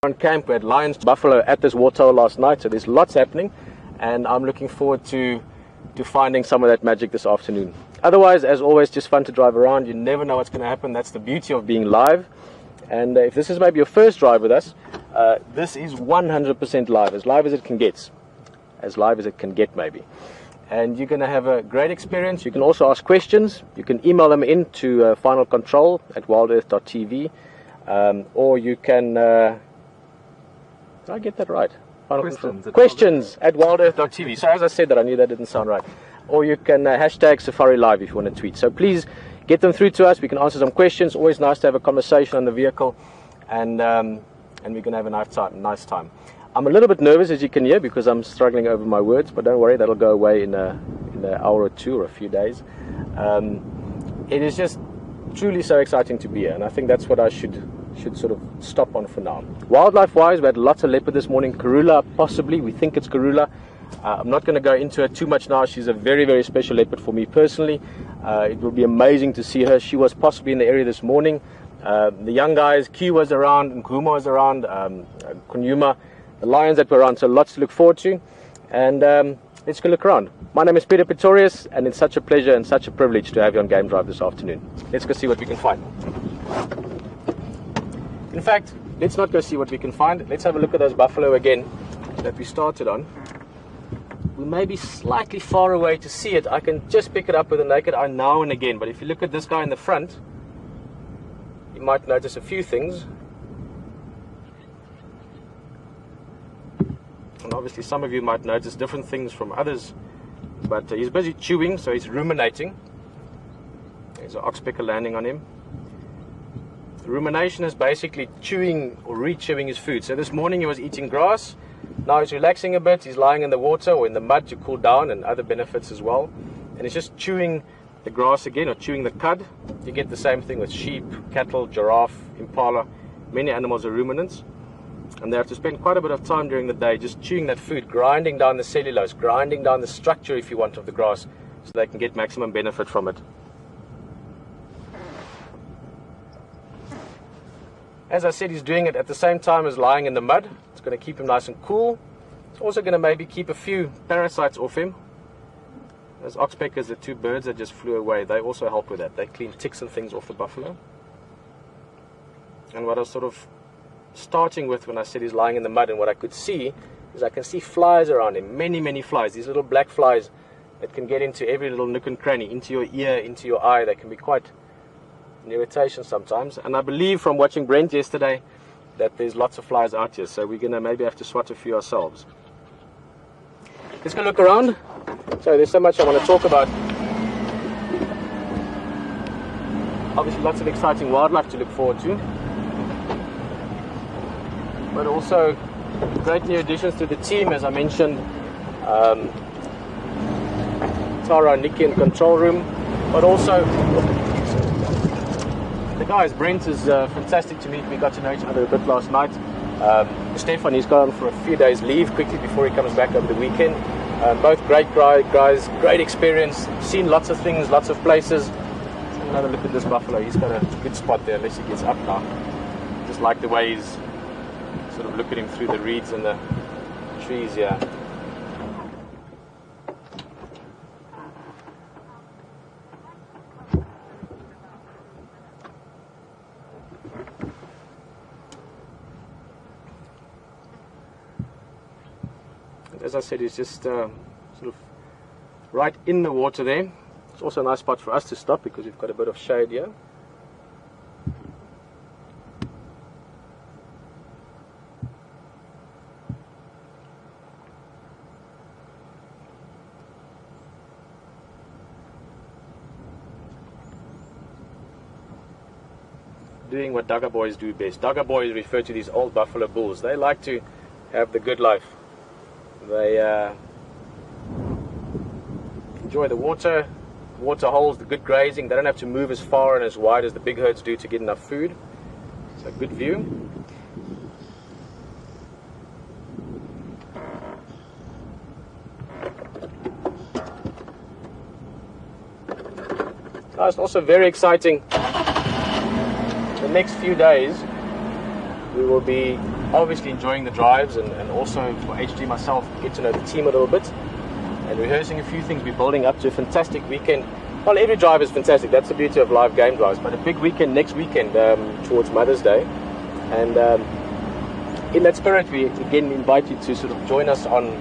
On camp, we had lions, buffalo at this waterhole last night, so there's lots happening, and I'm looking forward to finding some of that magic this afternoon. Otherwise, as always, just fun to drive around. You never know what's going to happen. That's the beauty of being live. And if this is maybe your first drive with us, this is 100% live as it can get. As live as it can get, maybe. And you're going to have a great experience. You can also ask questions. You can email them in to finalcontrol@wildearth.tv, or you can... did I get that right? Questions at wildearth.tv. So as I said that, I knew that didn't sound right. Or you can hashtag Safari Live if you want to tweet. So please get them through to us. We can answer some questions. Always nice to have a conversation on the vehicle, and we're going to have a nice time. I'm a little bit nervous, as you can hear, because I'm struggling over my words, but don't worry, that'll go away in an hour or two or a few days. It is just truly so exciting to be here, and I think that's what I should sort of stop on for now. Wildlife-wise, we had lots of leopard this morning. Karula, possibly. We think it's Karula. I'm not going to go into her too much now. She's a very, very special leopard for me personally. It will be amazing to see her. She was possibly in the area this morning. The young guys, Q was around, Nkuma was around, Kunyuma, the lions that were around. So lots to look forward to. And let's go look around. My name is Pieter Pretorius, and it's such a pleasure and such a privilege to have you on Game Drive this afternoon. Let's go see what we can find. In fact, let's not go see what we can find. Let's have a look at those buffalo again that we started on. We may be slightly far away to see it. I can just pick it up with a naked eye now and again. But if you look at this guy in the front, you might notice a few things. And obviously some of you might notice different things from others. But he's busy chewing, so he's ruminating. There's an oxpecker landing on him. Rumination is basically chewing or re-chewing his food. So this morning he was eating grass. Now he's relaxing a bit. He's lying in the water or in the mud to cool down, and other benefits as well. And he's just chewing the grass again, or chewing the cud. You get the same thing with sheep, cattle, giraffe, impala. Many animals are ruminants. And they have to spend quite a bit of time during the day just chewing that food, grinding down the cellulose, grinding down the structure, if you want, of the grass, so they can get maximum benefit from it. As I said, he's doing it at the same time as lying in the mud. It's going to keep him nice and cool. It's also going to maybe keep a few parasites off him. Those oxpeckers, the two birds that just flew away, they also help with that. They clean ticks and things off the buffalo. And what I was sort of starting with when I said he's lying in the mud, and what I could see is I can see flies around him. Many, many flies. These little black flies that can get into every little nook and cranny, into your ear, into your eye. They can be quite an irritation sometimes. And I believe from watching Brent yesterday that there's lots of flies out here, so we're going to maybe have to swat a few ourselves. Let's go look around. So there's so much I want to talk about. Obviously lots of exciting wildlife to look forward to, but also great new additions to the team, as I mentioned. Tara and Nikki in the control room, but also the guys. Brent is fantastic to meet. We got to know each other a bit last night. Stefan, he's gone for a few days leave quickly before he comes back over the weekend. Both great guys, great experience, seen lots of things, lots of places. Let's have another look at this buffalo. He's got a good spot there, unless he gets up now. Just like the way he's sort of looking at him through the reeds and the trees here. As I said, it's just sort of right in the water there. It's also a nice spot for us to stop because we've got a bit of shade here. Doing what Duggar boys do best. Duggar boys refer to these old buffalo bulls. They like to have the good life. They enjoy the water holes, the good grazing. They don't have to move as far and as wide as the big herds do to get enough food. So good view. It's also very exciting. The next few days we will be obviously enjoying the drives, and also for HG myself, get to know the team a little bit, and rehearsing a few things. We're building up to a fantastic weekend. Well, every drive is fantastic. That's the beauty of live game drives. But a big weekend next weekend towards Mother's Day, and in that spirit, we again invite you to sort of join us on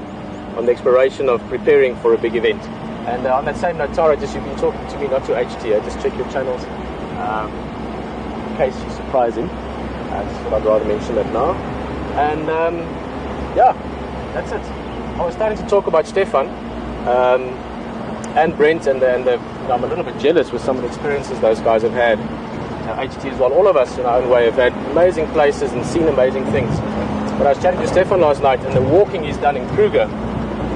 the exploration of preparing for a big event. And on that same note, Tara, you've been talking to me, not to HT. Just check your channels in case you surprise him. I'd rather mention that now. And yeah, that's it. I was starting to talk about Stefan and Brent, and I'm a little bit jealous with some of the experiences those guys have had. HT as well. All of us in our own way have had amazing places and seen amazing things. But I was chatting to Stefan last night, and the walking he's done in Kruger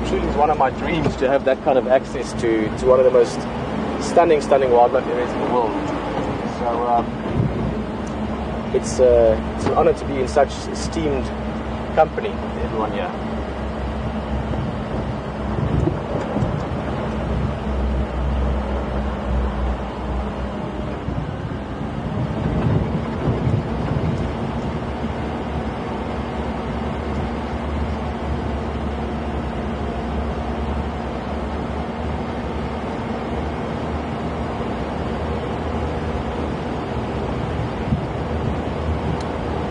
truly is one of my dreams, to have that kind of access to one of the most stunning wildlife areas in the world. So it's an honor to be in such esteemed company with everyone here.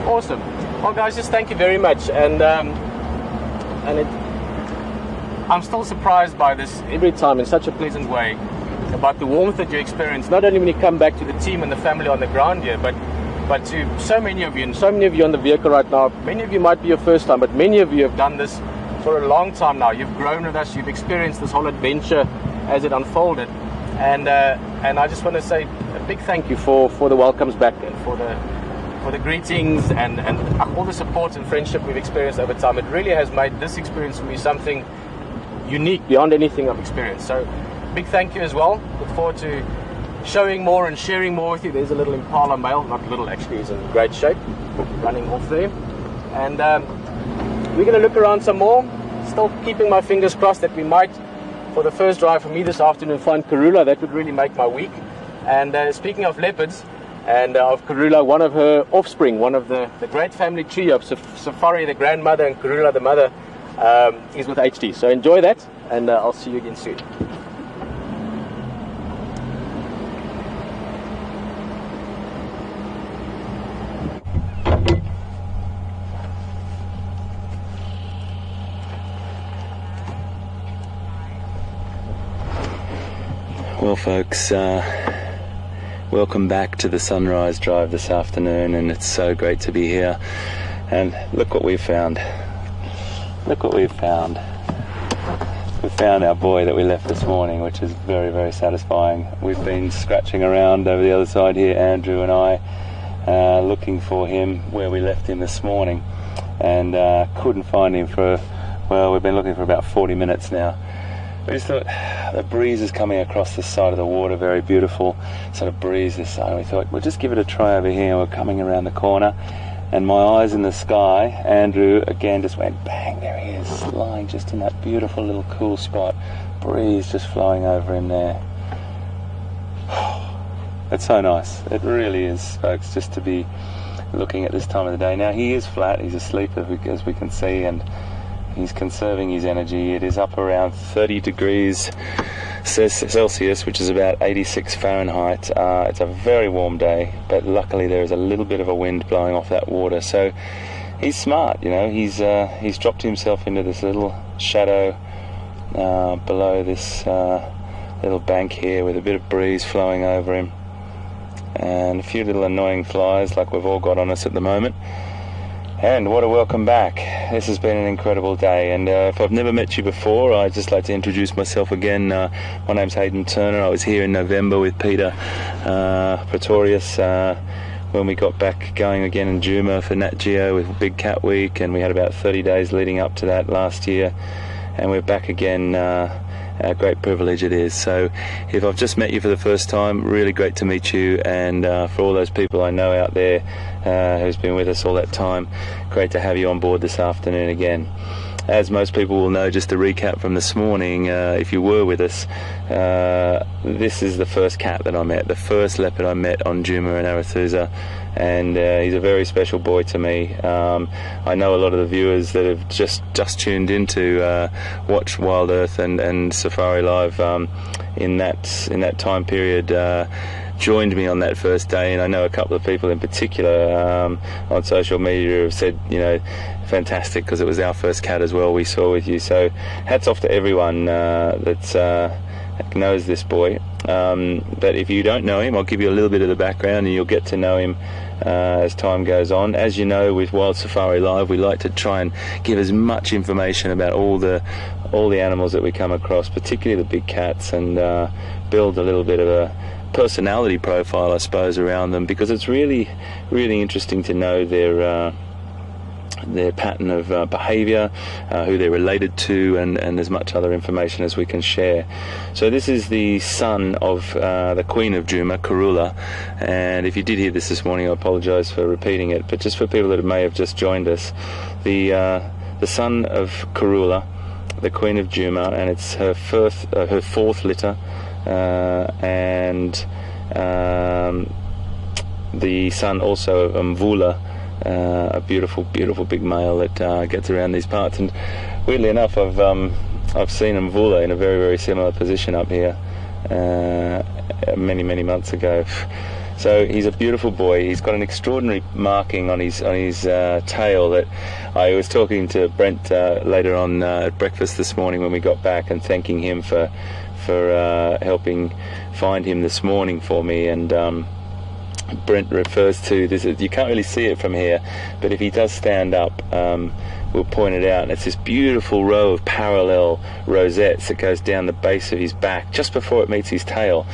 Awesome. Well, guys, just thank you very much, and I'm still surprised by this every time in such a pleasant way about the warmth that you experience, not only when you come back to the team and the family on the ground here, but to so many of you, and so many of you on the vehicle right now. Many of you might be your first time, but many of you have done this for a long time now. You've grown with us, you've experienced this whole adventure as it unfolded, and I just want to say a big thank you for the welcomes back, and for the greetings, and all the support and friendship we've experienced over time. It really has made this experience for me something unique beyond anything I've experienced. So big thank you as well. Look forward to showing more and sharing more with you. There's a little Impala male, not little actually, he's in great shape, running off there. And we're going to look around some more, still keeping my fingers crossed that we might, for the first drive for me this afternoon, find Karula. That would really make my week. And speaking of leopards, and of Karula, one of her offspring, one of the great family trio of Safari, the grandmother, and Karula, the mother, is with HT. So enjoy that, and I'll see you again soon. Well, folks, welcome back to the Sunrise Drive this afternoon, and it's so great to be here. And look what we've found. Look what we've found. We found our boy that we left this morning, which is very, very satisfying. We've been scratching around over the other side here, Andrew and I, looking for him where we left him this morning, and couldn't find him for, well, we've been looking for about 40 minutes now. We just thought the breeze is coming across this side of the water, very beautiful sort of breeze this side. We thought we'll just give it a try over here. We're coming around the corner, and my eyes in the sky, Andrew again just went bang, there he is, lying just in that beautiful little cool spot. Breeze just flowing over him there. It's so nice. It really is, folks, just to be looking at this time of the day. Now he is flat, he's asleep as we can see, and he's conserving his energy. It is up around 30 degrees Celsius, which is about 86 Fahrenheit. It's a very warm day, but luckily there is a little bit of a wind blowing off that water. So he's smart, you know. He's dropped himself into this little shadow below this little bank here, with a bit of breeze flowing over him, and a few little annoying flies like we've all got on us at the moment. And what a welcome back. This has been an incredible day, and if I've never met you before, I'd just like to introduce myself again. My name's Hayden Turner. I was here in November with Pieter Pretorius when we got back going again in Juma for Nat Geo with Big Cat Week, and we had about 30 days leading up to that last year, and we're back again. A great privilege it is. So if I've just met you for the first time, really great to meet you, and for all those people I know out there who's been with us all that time, great to have you on board this afternoon again. as most people will know, just to recap from this morning, if you were with us, this is the first cat that I met, the first leopard I met on Juma and Arathusa, and he's a very special boy to me. I know a lot of the viewers that have just tuned in to watch WildEarth and Safari Live in that time period joined me on that first day, and I know a couple of people in particular on social media have said, you know, fantastic, because it was our first cat as well we saw with you. So hats off to everyone that knows this boy. But if you don't know him, I'll give you a little bit of the background and you'll get to know him as time goes on. As you know, with Wild Safari Live, we like to try and give as much information about all the animals that we come across, particularly the big cats, and build a little bit of a personality profile, I suppose, around them, because it's really interesting to know their pattern of behaviour, who they're related to, and as much other information as we can share. So this is the son of the Queen of Juma, Karula, and if you did hear this morning, I apologise for repeating it, but just for people that may have just joined us, the son of Karula, the Queen of Juma, and it's her fourth litter, and the son also of Mvula, a beautiful big male that gets around these parts. And weirdly enough, I've seen Mvula in a very similar position up here many months ago. So he's a beautiful boy. He's got an extraordinary marking on his tail that I was talking to Brent later on at breakfast this morning when we got back, and thanking him for helping find him this morning for me. And Brent refers to this, you can't really see it from here, but if he does stand up, we'll point it out, and it's this beautiful row of parallel rosettes that goes down the base of his back just before it meets his tail.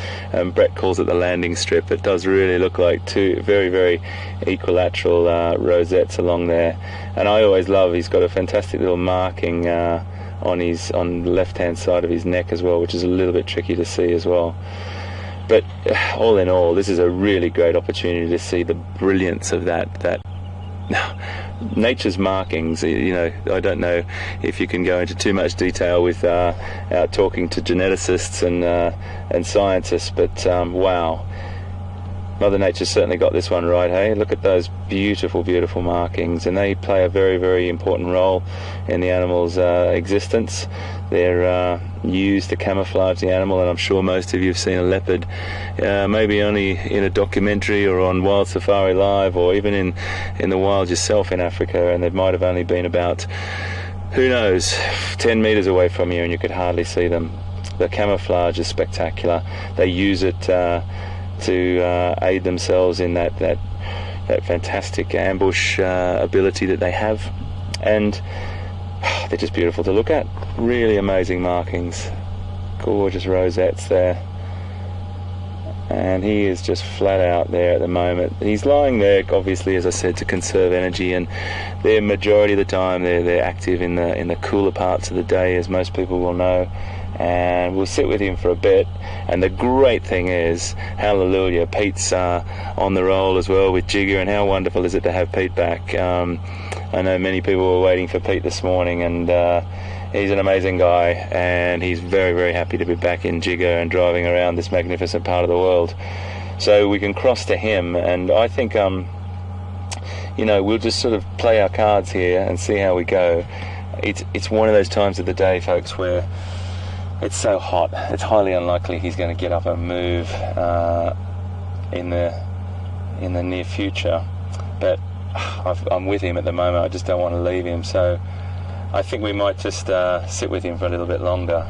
Brett calls it the landing strip. It does really look like two very equilateral rosettes along there, and I always love, he's got a fantastic little marking on the left hand side of his neck as well, which is a little bit tricky to see as well. But all in all, this is a really great opportunity to see the brilliance of that nature's markings. You know, I don't know if you can go into too much detail with talking to geneticists and scientists, but wow, Mother Nature's certainly got this one right, hey? Look at those beautiful markings, and they play a very important role in the animal's existence. They're used to camouflage the animal, and I'm sure most of you have seen a leopard, maybe only in a documentary or on Wild Safari Live, or even in the wild yourself in Africa, and they might have only been about, who knows, 10 metres away from you, and you could hardly see them. The camouflage is spectacular. They use it to aid themselves in that fantastic ambush ability that they have, and they're just beautiful to look at. Really amazing markings, gorgeous rosettes there, and he is just flat out there at the moment. He's lying there, obviously, as I said, to conserve energy, and the majority of the time they're active in the cooler parts of the day, as most people will know. And we'll sit with him for a bit, and the great thing is, hallelujah, Pete's on the roll as well with Jigger, and how wonderful is it to have Pete back. I know many people were waiting for Pete this morning, and he's an amazing guy, and he's very happy to be back in Jigger and driving around this magnificent part of the world. So we can cross to him, and I think you know, we'll just sort of play our cards here and see how we go. It's one of those times of the day, folks, where it's so hot, it's highly unlikely he's going to get up and move in the near future. But I'm with him at the moment. I just don't want to leave him. So I think we might just sit with him for a little bit longer.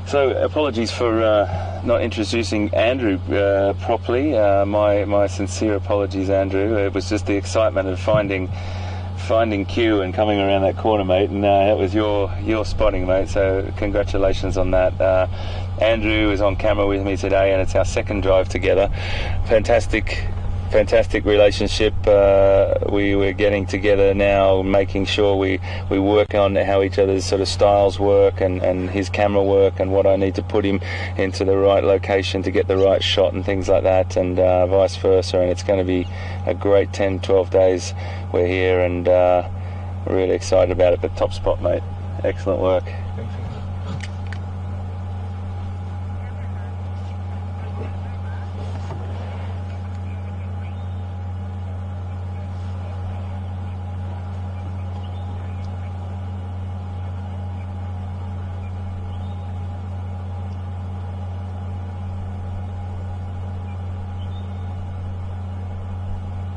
So apologies for not introducing Andrew properly. My sincere apologies, Andrew. It was just the excitement of finding Q and coming around that corner, mate, and that was your spotting, mate, so congratulations on that. Andrew is on camera with me today, and it's our second drive together. Fantastic fantastic relationship. We're getting together now, making sure we work on how each other's sort of styles work and his camera work and what I need to put him into the right location to get the right shot and things like that, and vice versa. And it's going to be a great 10-12 days we're here, and really excited about it. But top spot, mate. Excellent work.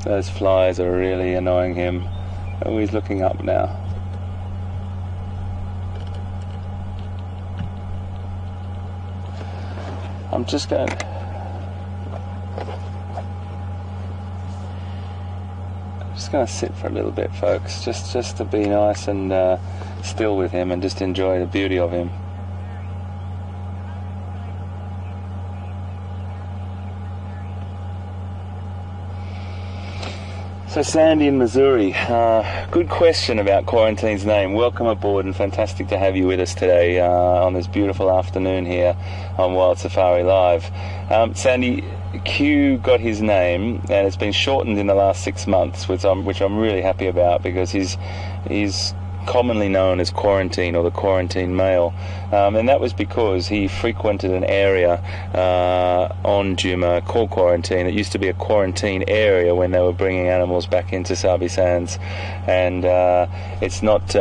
Those flies are really annoying him. Oh, he's looking up now. I'm just going to sit for a little bit, folks, just to be nice and still with him and just enjoy the beauty of him. So Sandy in Missouri, good question about Quarantine's name. Welcome aboard, and fantastic to have you with us today on this beautiful afternoon here on WildSafari Live. Sandy, Q got his name, and it's been shortened in the last 6 months, which I'm really happy about, because he's commonly known as Quarantine, or the Quarantine Male, and that was because he frequented an area on Djuma called Quarantine. It used to be a quarantine area when they were bringing animals back into Sabi Sands, and it's not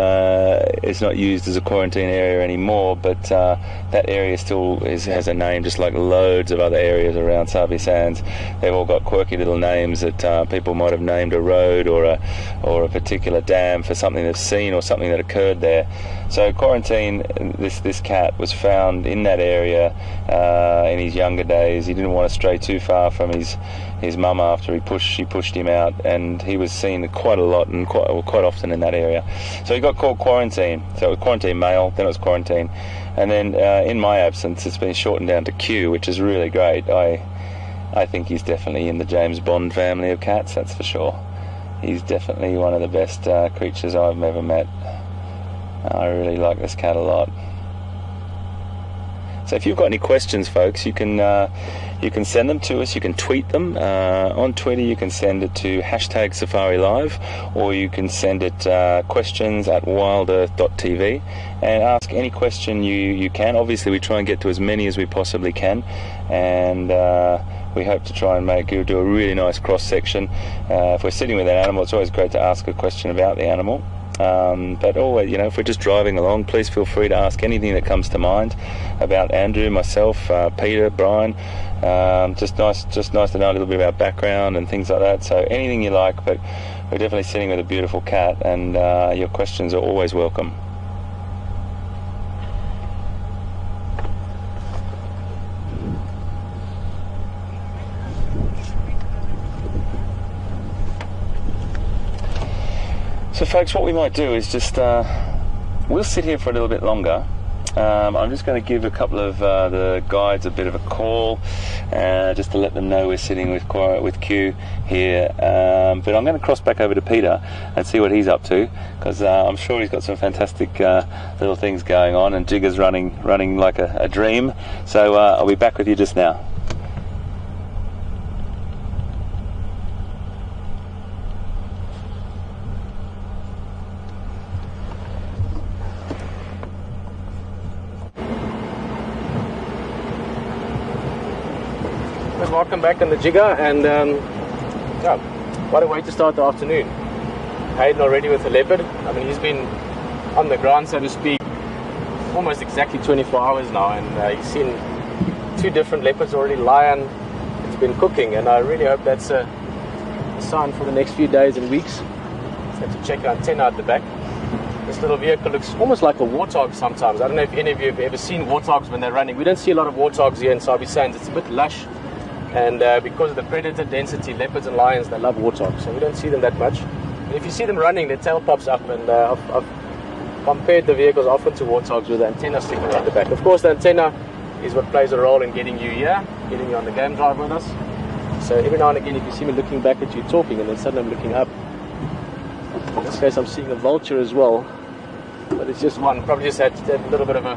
used as a quarantine area anymore, but that area still has a name, just like loads of other areas around Sabi Sands. They've all got quirky little names that people might have named a road or a particular dam for something they've seen or something that occurred there. So Quarantine, this cat was found in that area in his younger days. He didn't want to stray too far from his mum after she pushed him out, and he was seen quite a lot and quite often in that area. So he got called Quarantine. So it was Quarantine Male, then it was Quarantine, and then in my absence it's been shortened down to Q, which is really great. I think he's definitely in the James Bond family of cats, that's for sure. He's definitely one of the best creatures I've ever met. I really like this cat a lot. So if you've got any questions, folks, you can send them to us. You can tweet them. On Twitter you can send it to #SafariLive, or you can send it questions@wildearth.tv and ask any question you can. Obviously we try and get to as many as we possibly can, and we hope to try and do a really nice cross section. If we're sitting with an animal, it's always great to ask a question about the animal. But always, if we're just driving along, please feel free to ask anything that comes to mind about Andrew, myself, Pieter, Brian. Just nice to know a little bit about background and things like that. So anything you like, but we're definitely sitting with a beautiful cat, and your questions are always welcome. So folks, what we might do is just, we'll sit here for a little bit longer. I'm just going to give a couple of the guides a bit of a call, just to let them know we're sitting with Q here. But I'm going to cross back over to Pieter and see what he's up to, because I'm sure he's got some fantastic little things going on, and Jigger's running like a dream. So I'll be back with you just now. Welcome back on the Jigger, and yeah, what a way to start the afternoon. Hayden already with the leopard. I mean, he's been on the ground, so to speak, almost exactly 24 hours now, and he's seen 2 different leopards already. Lion, it's been cooking, and I really hope that's a sign for the next few days and weeks. Just have to check our antenna at the back. This little vehicle looks almost like a warthog sometimes. I don't know if any of you have ever seen warthogs when they're running. We don't see a lot of warthogs here in Sabi Sands. It's a bit lush. And because of the predator density, leopards and lions, they love warthogs, so we don't see them that much. And if you see them running, their tail pops up, and I've compared the vehicles often to warthogs with the antenna sticking out the back. Of course, the antenna is what plays a role in getting you here, getting you on the game drive with us. So every now and again, if you see me looking back at you talking, and then suddenly I'm looking up. In this case, I'm seeing a vulture as well, but it's just one. Probably just had a little bit of a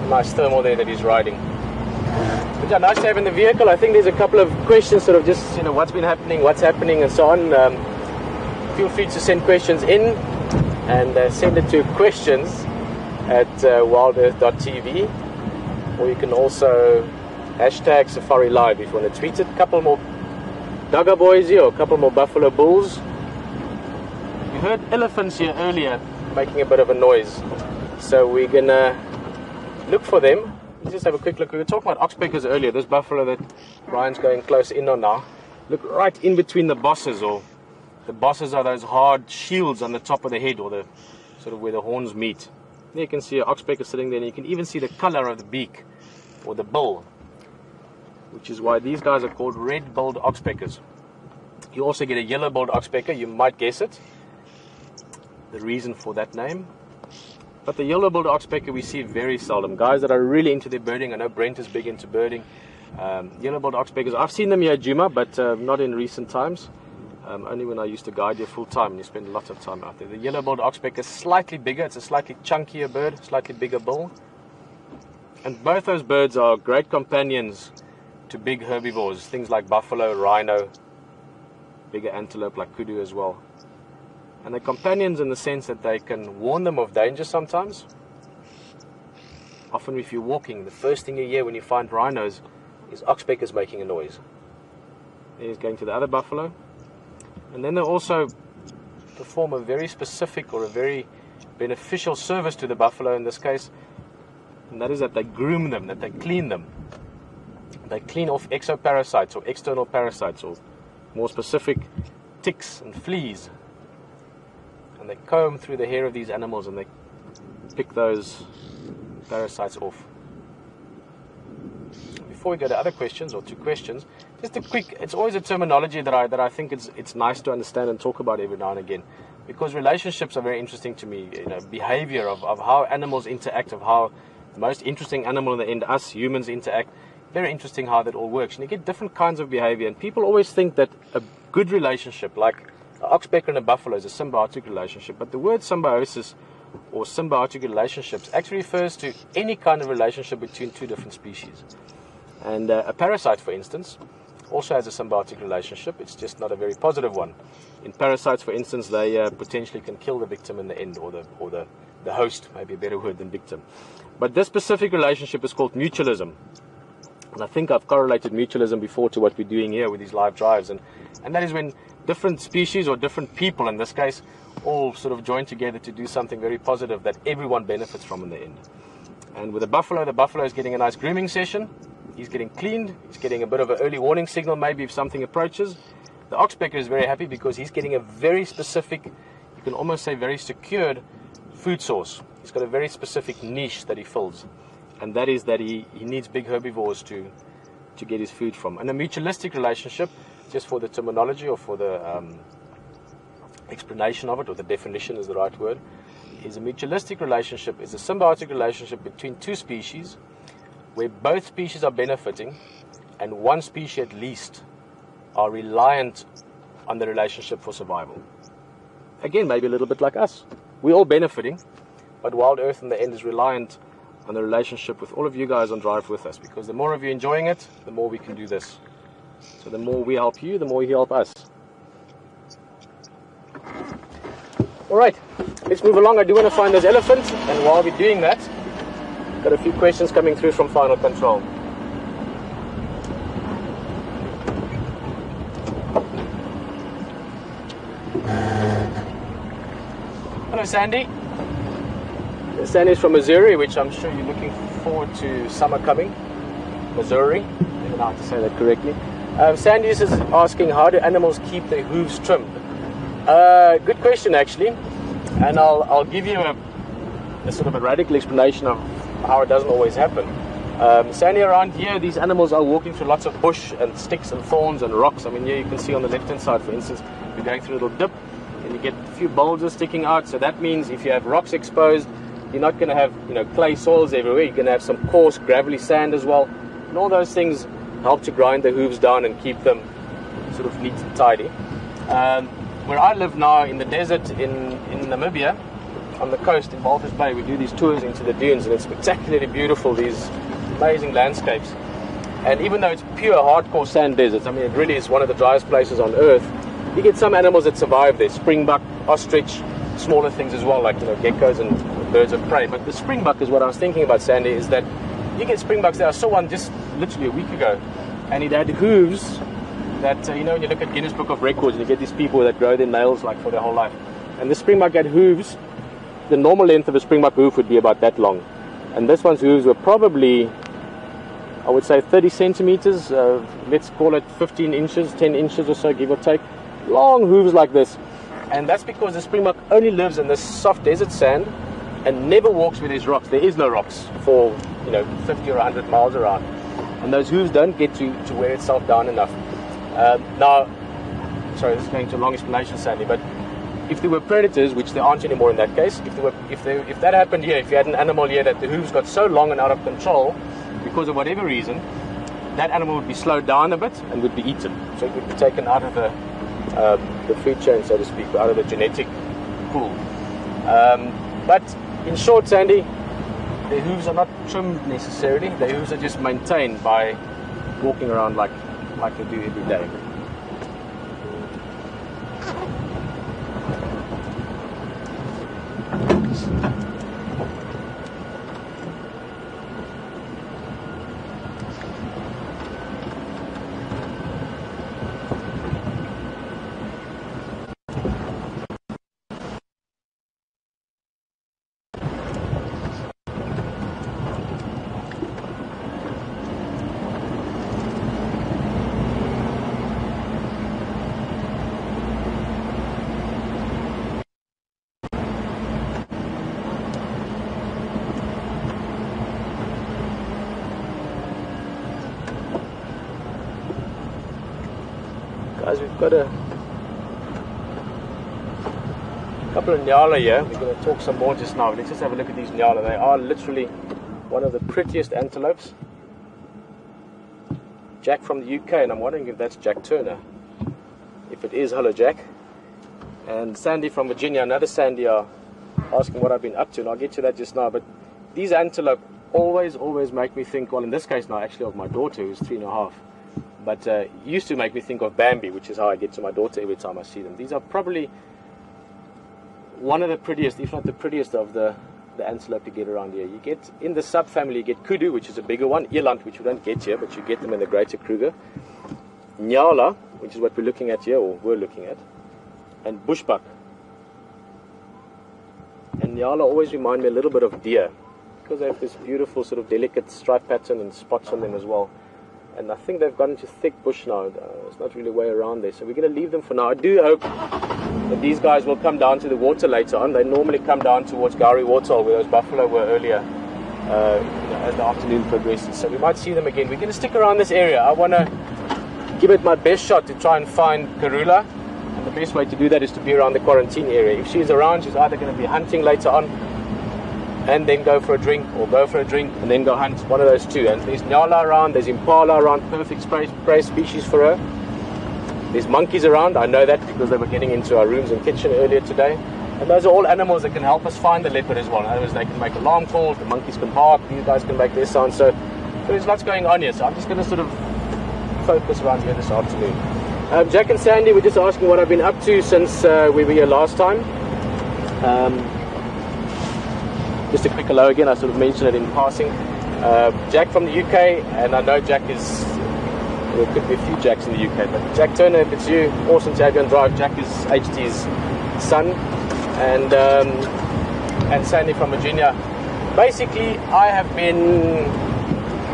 nice thermal there that he's riding. But yeah, nice to have in the vehicle. I think there's a couple of questions, sort of just, you know, what's been happening, what's happening, and so on. Feel free to send questions in, and send it to questions@wildearth.tv, or you can also hashtag Safari Live if you want to tweet it. A couple more Dugger boys here, or a couple more buffalo bulls. We heard elephants here earlier making a bit of a noise, so we're gonna look for them. Let's just have a quick look. We were talking about oxpeckers earlier. This buffalo that Brian's going close in on now. Look right in between the bosses, or the bosses are those hard shields on the top of the head, or the sort of where the horns meet. There you can see an oxpecker sitting there, and you can even see the color of the beak or the bill, which is why these guys are called red-billed oxpeckers. You also get a yellow-billed oxpecker. You might guess it, the reason for that name. But the yellow-billed oxpecker we see very seldom. Guys that are really into their birding, I know Brent is big into birding. Yellow-billed oxpeckers, I've seen them here at Juma, but not in recent times. Only when I used to guide here full-time, and you spend lots of time out there. The yellow-billed oxpecker is slightly bigger. It's a slightly chunkier bird, slightly bigger bill. And both those birds are great companions to big herbivores, things like buffalo, rhino, bigger antelope like kudu as well. And they're companions in the sense that they can warn them of danger sometimes. Often if you're walking, the first thing you hear when you find rhinos is oxpeckers making a noise. He's going to the other buffalo. And then they also perform a very specific or a very beneficial service to the buffalo in this case, and that is that they groom them, that they clean them. They clean off exoparasites or external parasites, or more specific, ticks and fleas. And they comb through the hair of these animals and they pick those parasites off. Before we go to other questions, or two questions, just a quick, it's always a terminology that I think it's nice to understand and talk about every now and again, because relationships are very interesting to me. You know, behavior of how animals interact, of how the most interesting animal in the end, us humans, interact. Very interesting how that all works. And you get different kinds of behavior, and people always think that a good relationship, like an oxpecker and a buffalo, is a symbiotic relationship. But the word symbiosis or symbiotic relationships actually refers to any kind of relationship between two different species. And a parasite, for instance, also has a symbiotic relationship. It's just not a very positive one. In parasites, for instance, they potentially can kill the victim in the end, or the host, maybe a better word than victim. But this specific relationship is called mutualism. And I think I've correlated mutualism before to what we're doing here with these live drives. And that is when different species, or different people in this case, all sort of join together to do something very positive that everyone benefits from in the end. And with the buffalo is getting a nice grooming session. He's getting cleaned. He's getting a bit of an early warning signal maybe if something approaches. The oxpecker is very happy because he's getting a very specific, you can almost say very secured food source. He's got a very specific niche that he fills. And that is that he needs big herbivores to get his food from. And a mutualistic relationship, just for the terminology or for the explanation of it, or the definition is the right word, is a mutualistic relationship is a symbiotic relationship between two species where both species are benefiting and one species at least are reliant on the relationship for survival. Again, maybe a little bit like us. We're all benefiting, but WildEarth in the end is reliant on the relationship with all of you guys on Drive with us, because the more of you enjoying it, the more we can do this. So the more we help you, the more you help us. Alright, let's move along. I do want to find those elephants, and while we're doing that, got a few questions coming through from Final Control. Hello, Sandy. Sandy's from Missouri, which I'm sure you're looking forward to summer coming. Missouri, I don't know how to say that correctly. Sandy is asking, how do animals keep their hooves trimmed? Good question, actually. And I'll give you a sort of a radical explanation of how it doesn't always happen. Sandy, around here, these animals are walking through lots of bush and sticks and thorns and rocks. I mean, here you can see on the left-hand side, for instance, you're going through a little dip, and you get a few boulders sticking out. So that means if you have rocks exposed, you're not going to have, clay soils everywhere. You're going to have some coarse, gravelly sand as well. And all those things help to grind the hooves down and keep them sort of neat and tidy. Where I live now in the desert in Namibia, on the coast in WildEarth Bay, we do these tours into the dunes, and it's spectacularly beautiful, these amazing landscapes. And even though it's pure hardcore sand deserts, I mean, it really is one of the driest places on earth, you get some animals that survive there. Springbuck, ostrich, smaller things as well, like, you know, geckos and birds of prey. But the springbuck is what I was thinking about, Sandy, is that you get springbucks there. I saw one just literally a week ago, and it had hooves that, you know, when you look at Guinness Book of Records, and you get these people that grow their nails like for their whole life. And the springbuck had hooves. The normal length of a springbuck hoof would be about that long. And this one's hooves were probably, I would say, 30 centimeters, let's call it 15 inches, 10 inches or so, give or take. Long hooves like this. And that's because the springbuck only lives in this soft desert sand and never walks where there's rocks. There is no rocks for, you know, 50 or 100 miles around. And those hooves don't get to wear itself down enough. Now, sorry, this is going to a long explanation, Sandy, but if there were predators, which there aren't anymore in that case, if that happened here, if you had an animal here that the hooves got so long and out of control, because of whatever reason, that animal would be slowed down a bit and would be eaten. So it would be taken out of the food chain, so to speak, out of the genetic pool. But in short, Sandy, the hooves are not trimmed necessarily. The hooves are just maintained by walking around like they do every day. Guys, we've got a couple of nyala here. We're going to talk some more just now. Let's just have a look at these nyala. They are literally one of the prettiest antelopes. Jack from the UK, and I'm wondering if that's Jack Turner. If it is, hello Jack. And Sandy from Virginia, another Sandy, are asking what I've been up to, and I'll get to that just now. But these antelope always make me think, well, in this case now, actually of my daughter, who's 3.5. But used to make me think of Bambi, which is how I get to my daughter every time I see them. These are probably one of the prettiest, if not the prettiest, of the antelope to get around here. You get, in the subfamily, you get kudu, which is a bigger one, eland, which we don't get here, but you get them in the greater Kruger, nyala, which is what we're looking at here, or were looking at, and bushbuck. And nyala always remind me a little bit of deer, because they have this beautiful sort of delicate stripe pattern and spots on them as well. And I think they've gone into thick bush now. There's not really a way around there. So we're going to leave them for now. I do hope that these guys will come down to the water later on. They normally come down towards Gowrie Waterhole, where those buffalo were earlier, as the afternoon progresses. So we might see them again. We're going to stick around this area. I want to give it my best shot to try and find Karula. And the best way to do that is to be around the quarantine area. If she's around, she's either going to be hunting later on and then go for a drink, or go for a drink and then go hunt, one of those two. And there's nyala around, there's impala around, perfect prey species for her. There's monkeys around, I know that because they were getting into our rooms and kitchen earlier today. And those are all animals that can help us find the leopard as well. In other words, they can make alarm calls, the monkeys can bark, these guys can make their sound. So there's lots going on here, so I'm just going to sort of focus around here this afternoon. Jack and Sandy were just asking what I've been up to since we were here last time. Just a quick hello again, I sort of mentioned it in passing. Jack from the UK, and I know Jack is, there could be a few Jacks in the UK, but Jack Turner, if it's you, awesome to have you on drive. Jack is HT's son, and Sandy from Virginia. Basically, I have been,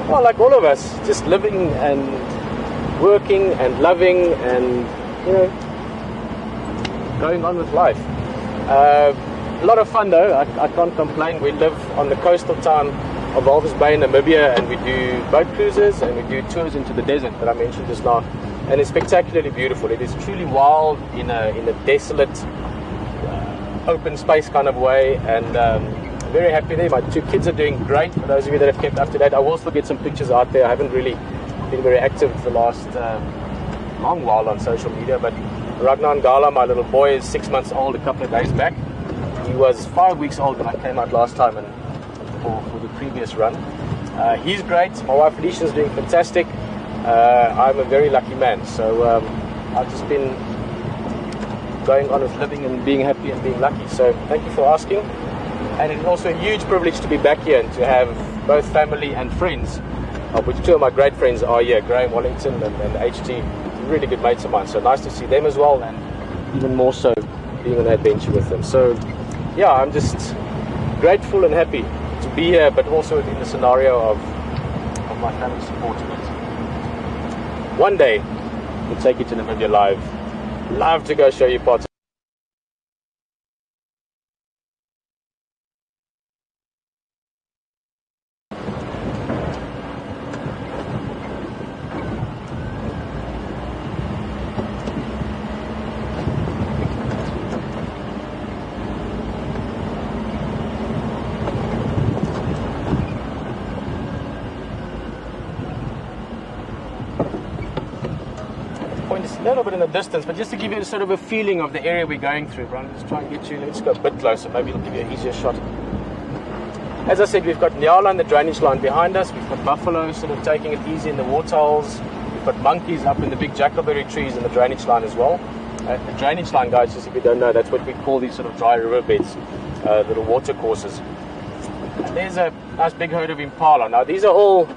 well, like all of us, just living and working and loving and, you know, going on with life. A lot of fun though, I can't complain. We live on the coastal town of WildEarth Bay in Namibia, and we do boat cruises and we do tours into the desert that I mentioned just now. And it's spectacularly beautiful. It is truly wild in a desolate, open space kind of way, and I'm very happy there. My two kids are doing great. For those of you that have kept up to date, I will still get some pictures out there. I haven't really been very active the last long while on social media. But Ragnar Ngala, my little boy, is 6 months old a couple of days back. He was 5 weeks old when I came out last time and for the previous run. He's great. My wife Felicia is doing fantastic. I'm a very lucky man, so I've just been going on with living and being happy and being lucky. So thank you for asking. And it's also a huge privilege to be back here and to have both family and friends, of which two of my great friends are here, Graham Wallington and HT, really good mates of mine. So nice to see them as well, and even more so being on an adventure with them. So yeah, I'm just grateful and happy to be here, but also in the scenario of my family supporting it. One day we'll take you to Namibia live. Love to go show you parts. A little bit in the distance, but just to give you sort of a feeling of the area we're going through. Brian, let's try and get you, let's go a bit closer, maybe it'll give you an easier shot. As I said, we've got Nyala and the drainage line behind us, we've got buffalo sort of taking it easy in the waterholes, we've got monkeys up in the big jackalberry trees in the drainage line as well. The drainage line, guys, just if you don't know, that's what we call these sort of dry riverbeds, little water courses. And there's a nice big herd of impala. Now these are all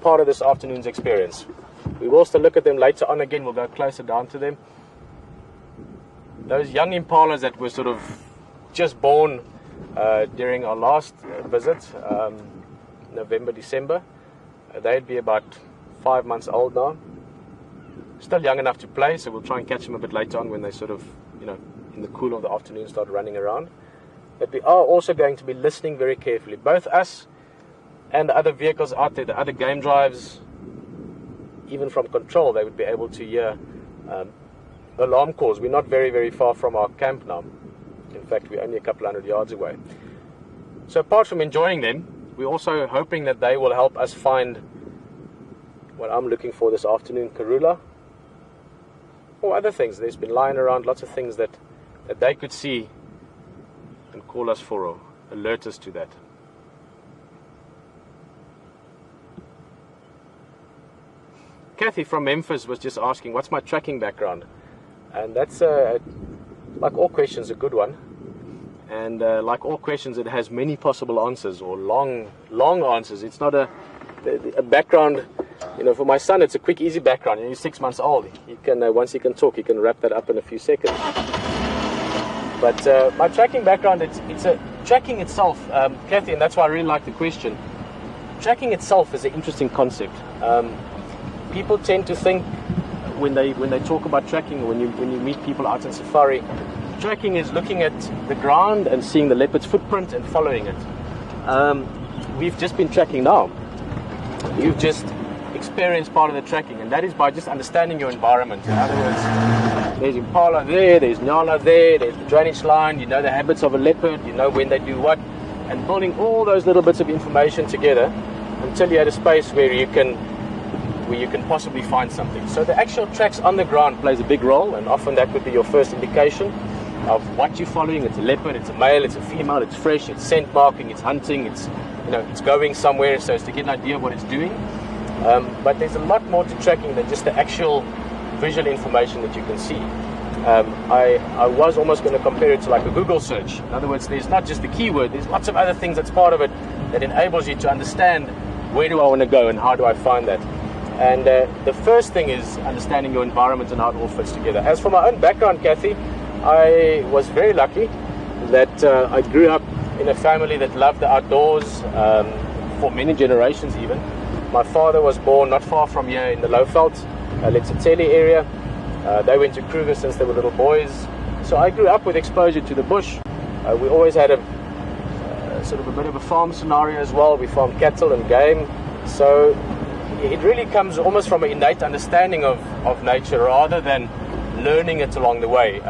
part of this afternoon's experience. We will still look at them later on again. We'll go closer down to them. Those young impalas that were sort of just born during our last visit, November, December, they'd be about 5 months old now. Still young enough to play, so we'll try and catch them a bit later on when they sort of, you know, in the cool of the afternoon start running around. But we are also going to be listening very carefully. Both us and the other vehicles out there, the other game drives, even from control, they would be able to hear alarm calls. We're not very, very far from our camp now. In fact, we're only a couple hundred yards away. So apart from enjoying them, we're also hoping that they will help us find what I'm looking for this afternoon, Karula, or other things. There's been lying around lots of things that they could see and call us for or alert us to that. Kathy from Memphis was just asking, what's my tracking background? And that's, like all questions, a good one. And like all questions, it has many possible answers, or long answers. It's not a background, you know, for my son, it's a quick, easy background. He's 6 months old. He can, once he can talk, he can wrap that up in a few seconds. But my tracking background, it's a tracking itself, Kathy, and that's why I really like the question. Tracking itself is an interesting concept. People tend to think when they talk about tracking, or when you meet people out in safari, tracking is looking at the ground and seeing the leopard's footprint and following it. We've just been tracking now. You've just experienced part of the tracking, and that is by just understanding your environment. In other words, there's impala there, there's nyala there, there's the drainage line, you know the habits of a leopard, you know when they do what, and building all those little bits of information together until you're at a space where you can possibly find something. So the actual tracks on the ground plays a big role, and often that would be your first indication of what you're following. It's a leopard, it's a male, it's a female, it's fresh, it's scent marking, it's hunting, it's going somewhere, so it's to get an idea of what it's doing. But there's a lot more to tracking than just the actual visual information that you can see. I was almost going to compare it to like a Google search. In other words, there's not just the keyword, there's lots of other things that's part of it that enables you to understand where do I want to go and how do I find that. And the first thing is understanding your environment and how it all fits together. As for my own background, Kathy, I was very lucky that I grew up in a family that loved the outdoors for many generations even. My father was born not far from here in the Lowveld, Letsateli area. They went to Kruger since they were little boys. So I grew up with exposure to the bush. We always had sort of a bit of a farm scenario as well. We farmed cattle and game. So it really comes almost from an innate understanding of nature rather than learning it along the way.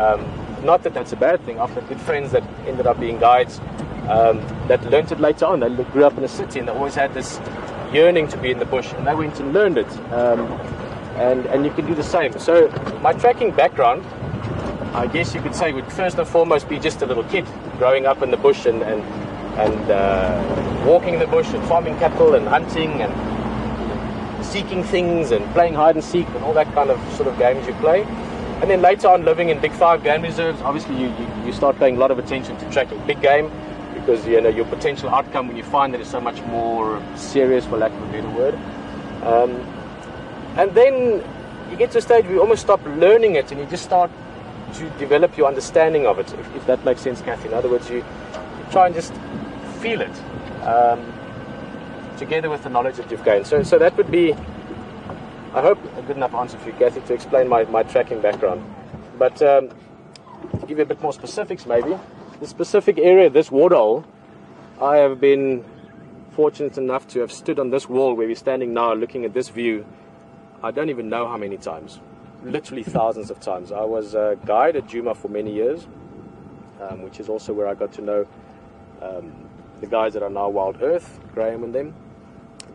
Not that that's a bad thing. I've got good friends that ended up being guides that learned it later on. They grew up in a city and they always had this yearning to be in the bush, and they went and learned it. And you can do the same. So my tracking background, I guess you could say, would first and foremost be just a little kid growing up in the bush and walking in the bush and farming cattle and hunting and seeking things and playing hide and seek and all that kind of sort of games you play. And then later on, living in big 5 game reserves, obviously you start paying a lot of attention to tracking big game, because you know your potential outcome when you find that is so much more serious, for lack of a better word. And then you get to a stage where you almost stop learning it and you just start to develop your understanding of it, if that makes sense, Kathy. In other words, you try and just feel it together with the knowledge that you've gained. So that would be, I hope, a good enough answer for you, Kathy, to explain my tracking background. But to give you a bit more specifics, maybe, the specific area, this waterhole, I have been fortunate enough to have stood on this wall where we're standing now looking at this view. I don't even know how many times, literally thousands of times. I was a guide at Juma for many years, which is also where I got to know the guys that are now WildEarth, Graham and them.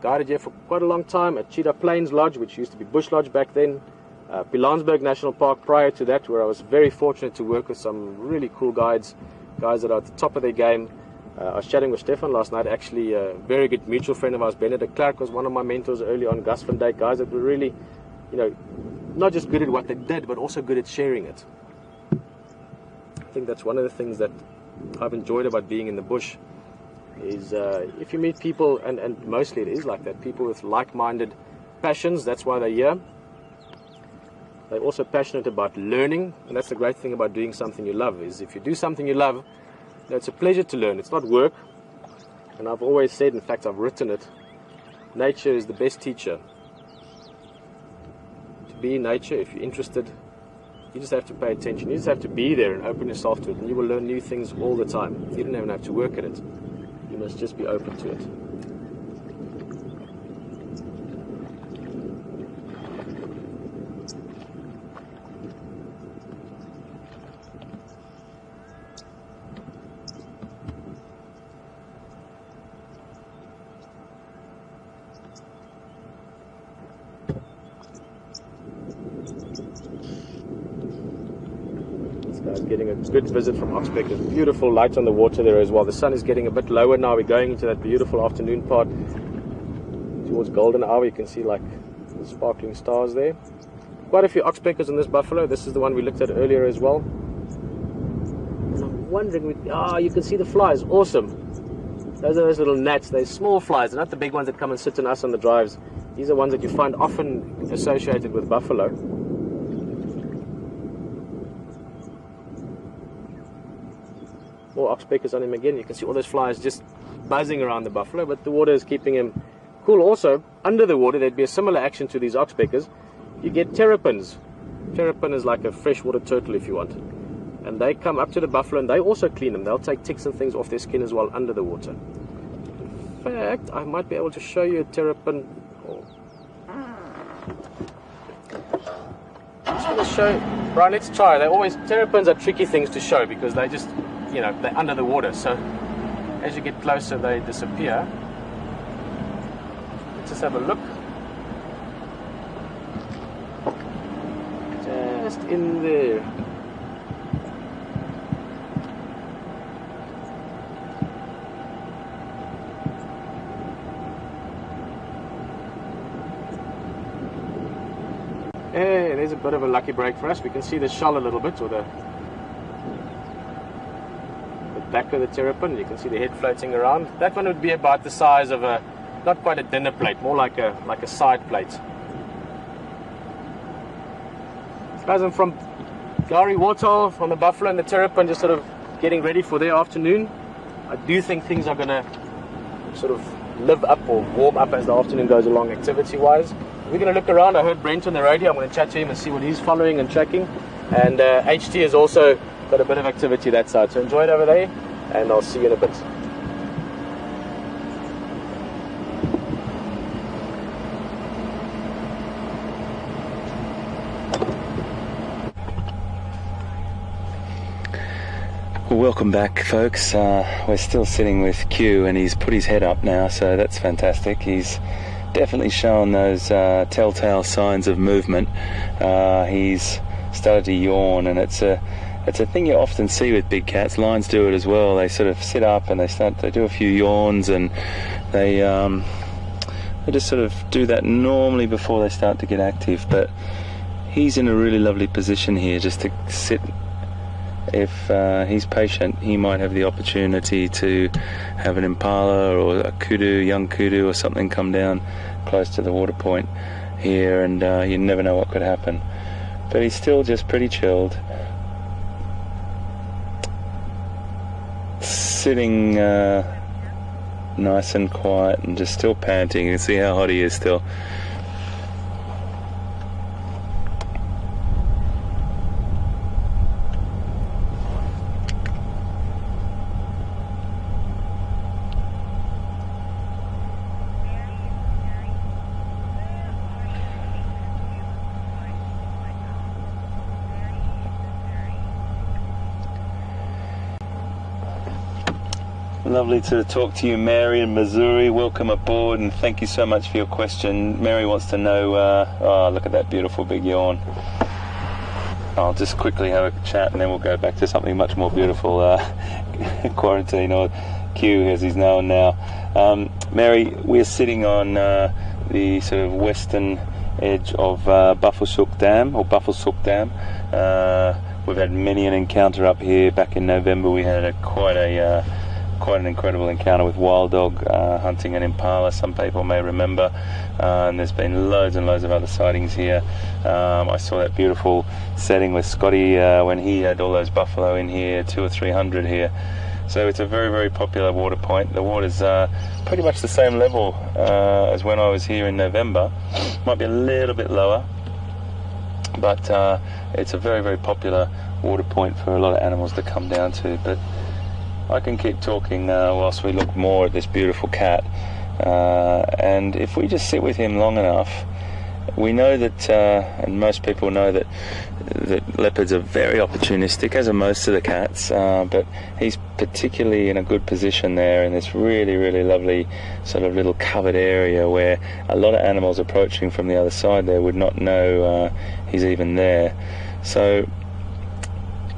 Guided here for quite a long time at Cheetah Plains Lodge, which used to be Bush Lodge back then. Pilanesberg National Park prior to that, where I was very fortunate to work with some really cool guys that are at the top of their game. I was chatting with Stefan last night, actually a very good mutual friend of ours, Benedict Clark, was one of my mentors early on, Gus van Dijk, guys that were really, you know, not just good at what they did, but also good at sharing it. I think that's one of the things that I've enjoyed about being in the bush, is if you meet people, and mostly it is like that, people with like-minded passions, that's why they're here. They're also passionate about learning, and that's the great thing about doing something you love, is if you do something you love, it's a pleasure to learn. It's not work. And I've always said, in fact I've written it, nature is the best teacher. To be in nature, if you're interested, you just have to pay attention. You just have to be there and open yourself to it, and you will learn new things all the time. You don't even have to work at it. You must just be open to it. Getting a good visit from Oxbeck. There's beautiful light on the water there as well. The sun is getting a bit lower now. We're going into that beautiful afternoon part towards golden hour. You can see like the sparkling stars there. Quite a few oxpeckers in this buffalo. This is the one we looked at earlier as well. And I'm wondering, you can see the flies. Awesome. Those are those little gnats. They're small flies. They're not the big ones that come and sit on us on the drives. These are ones that you find often associated with buffalo. More oxpeckers on him again. You can see all those flies just buzzing around the buffalo, but the water is keeping him cool. Also, under the water, there'd be a similar action to these oxpeckers. You get terrapins. Terrapin is like a freshwater turtle, if you want. And they come up to the buffalo and they also clean them. They'll take ticks and things off their skin as well under the water. In fact, I might be able to show you a terrapin. I just want to show. Brian, let's try. Terrapins are tricky things to show because they just, you know, they're under the water, so as you get closer they disappear. Let's just have a look. Just in there. Hey, there's a bit of a lucky break for us. We can see the shell a little bit, or the back of the terrapin. You can see the head floating around. That one would be about the size of a, not quite a dinner plate, more like a side plate. Guys, I'm from Gowrie Waterhole, from the buffalo and the terrapin, just sort of getting ready for their afternoon. I do think things are going to sort of live up or warm up as the afternoon goes along activity-wise. We're going to look around. I heard Brent on the radio. I'm going to chat to him and see what he's following and tracking. And HT has also got a bit of activity that side, so enjoy it over there, and I'll see you in a bit. Well, welcome back, folks. We're still sitting with Q, and he's put his head up now, so that's fantastic. He's definitely shown those telltale signs of movement. He's started to yawn, and it's a thing you often see with big cats. Lions do it as well. They sort of sit up and they do a few yawns, and they just sort of do that normally before they start to get active. But he's in a really lovely position here just to sit. If he's patient, he might have the opportunity to have an impala or a kudu, young kudu or something come down close to the water point here, and you never know what could happen. But he's still just pretty chilled, sitting nice and quiet and just still panting. You can see how hot he is still. Lovely to talk to you, Mary in Missouri. Welcome aboard, and thank you so much for your question. Mary wants to know, oh, look at that beautiful big yawn. I'll just quickly have a chat and then we'll go back to something much more beautiful. Quarantine, or Q as he's known now. Mary, we're sitting on the sort of western edge of Buffelshoek Dam, or Buffelshoek Dam. We've had many an encounter up here. Back in November we had quite an incredible encounter with wild dog hunting an impala, some people may remember, and there's been loads and loads of other sightings here. I saw that beautiful setting with Scotty when he had all those buffalo in here, 200 or 300 here. So it's a very, very popular water point. The water's pretty much the same level as when I was here in November. Might be a little bit lower, but it's a very, very popular water point for a lot of animals to come down to. But I can keep talking whilst we look more at this beautiful cat, and if we just sit with him long enough, we know that, and most people know that leopards are very opportunistic, as are most of the cats, but he's particularly in a good position there in this really, really lovely sort of little covered area where a lot of animals approaching from the other side there would not know he's even there. So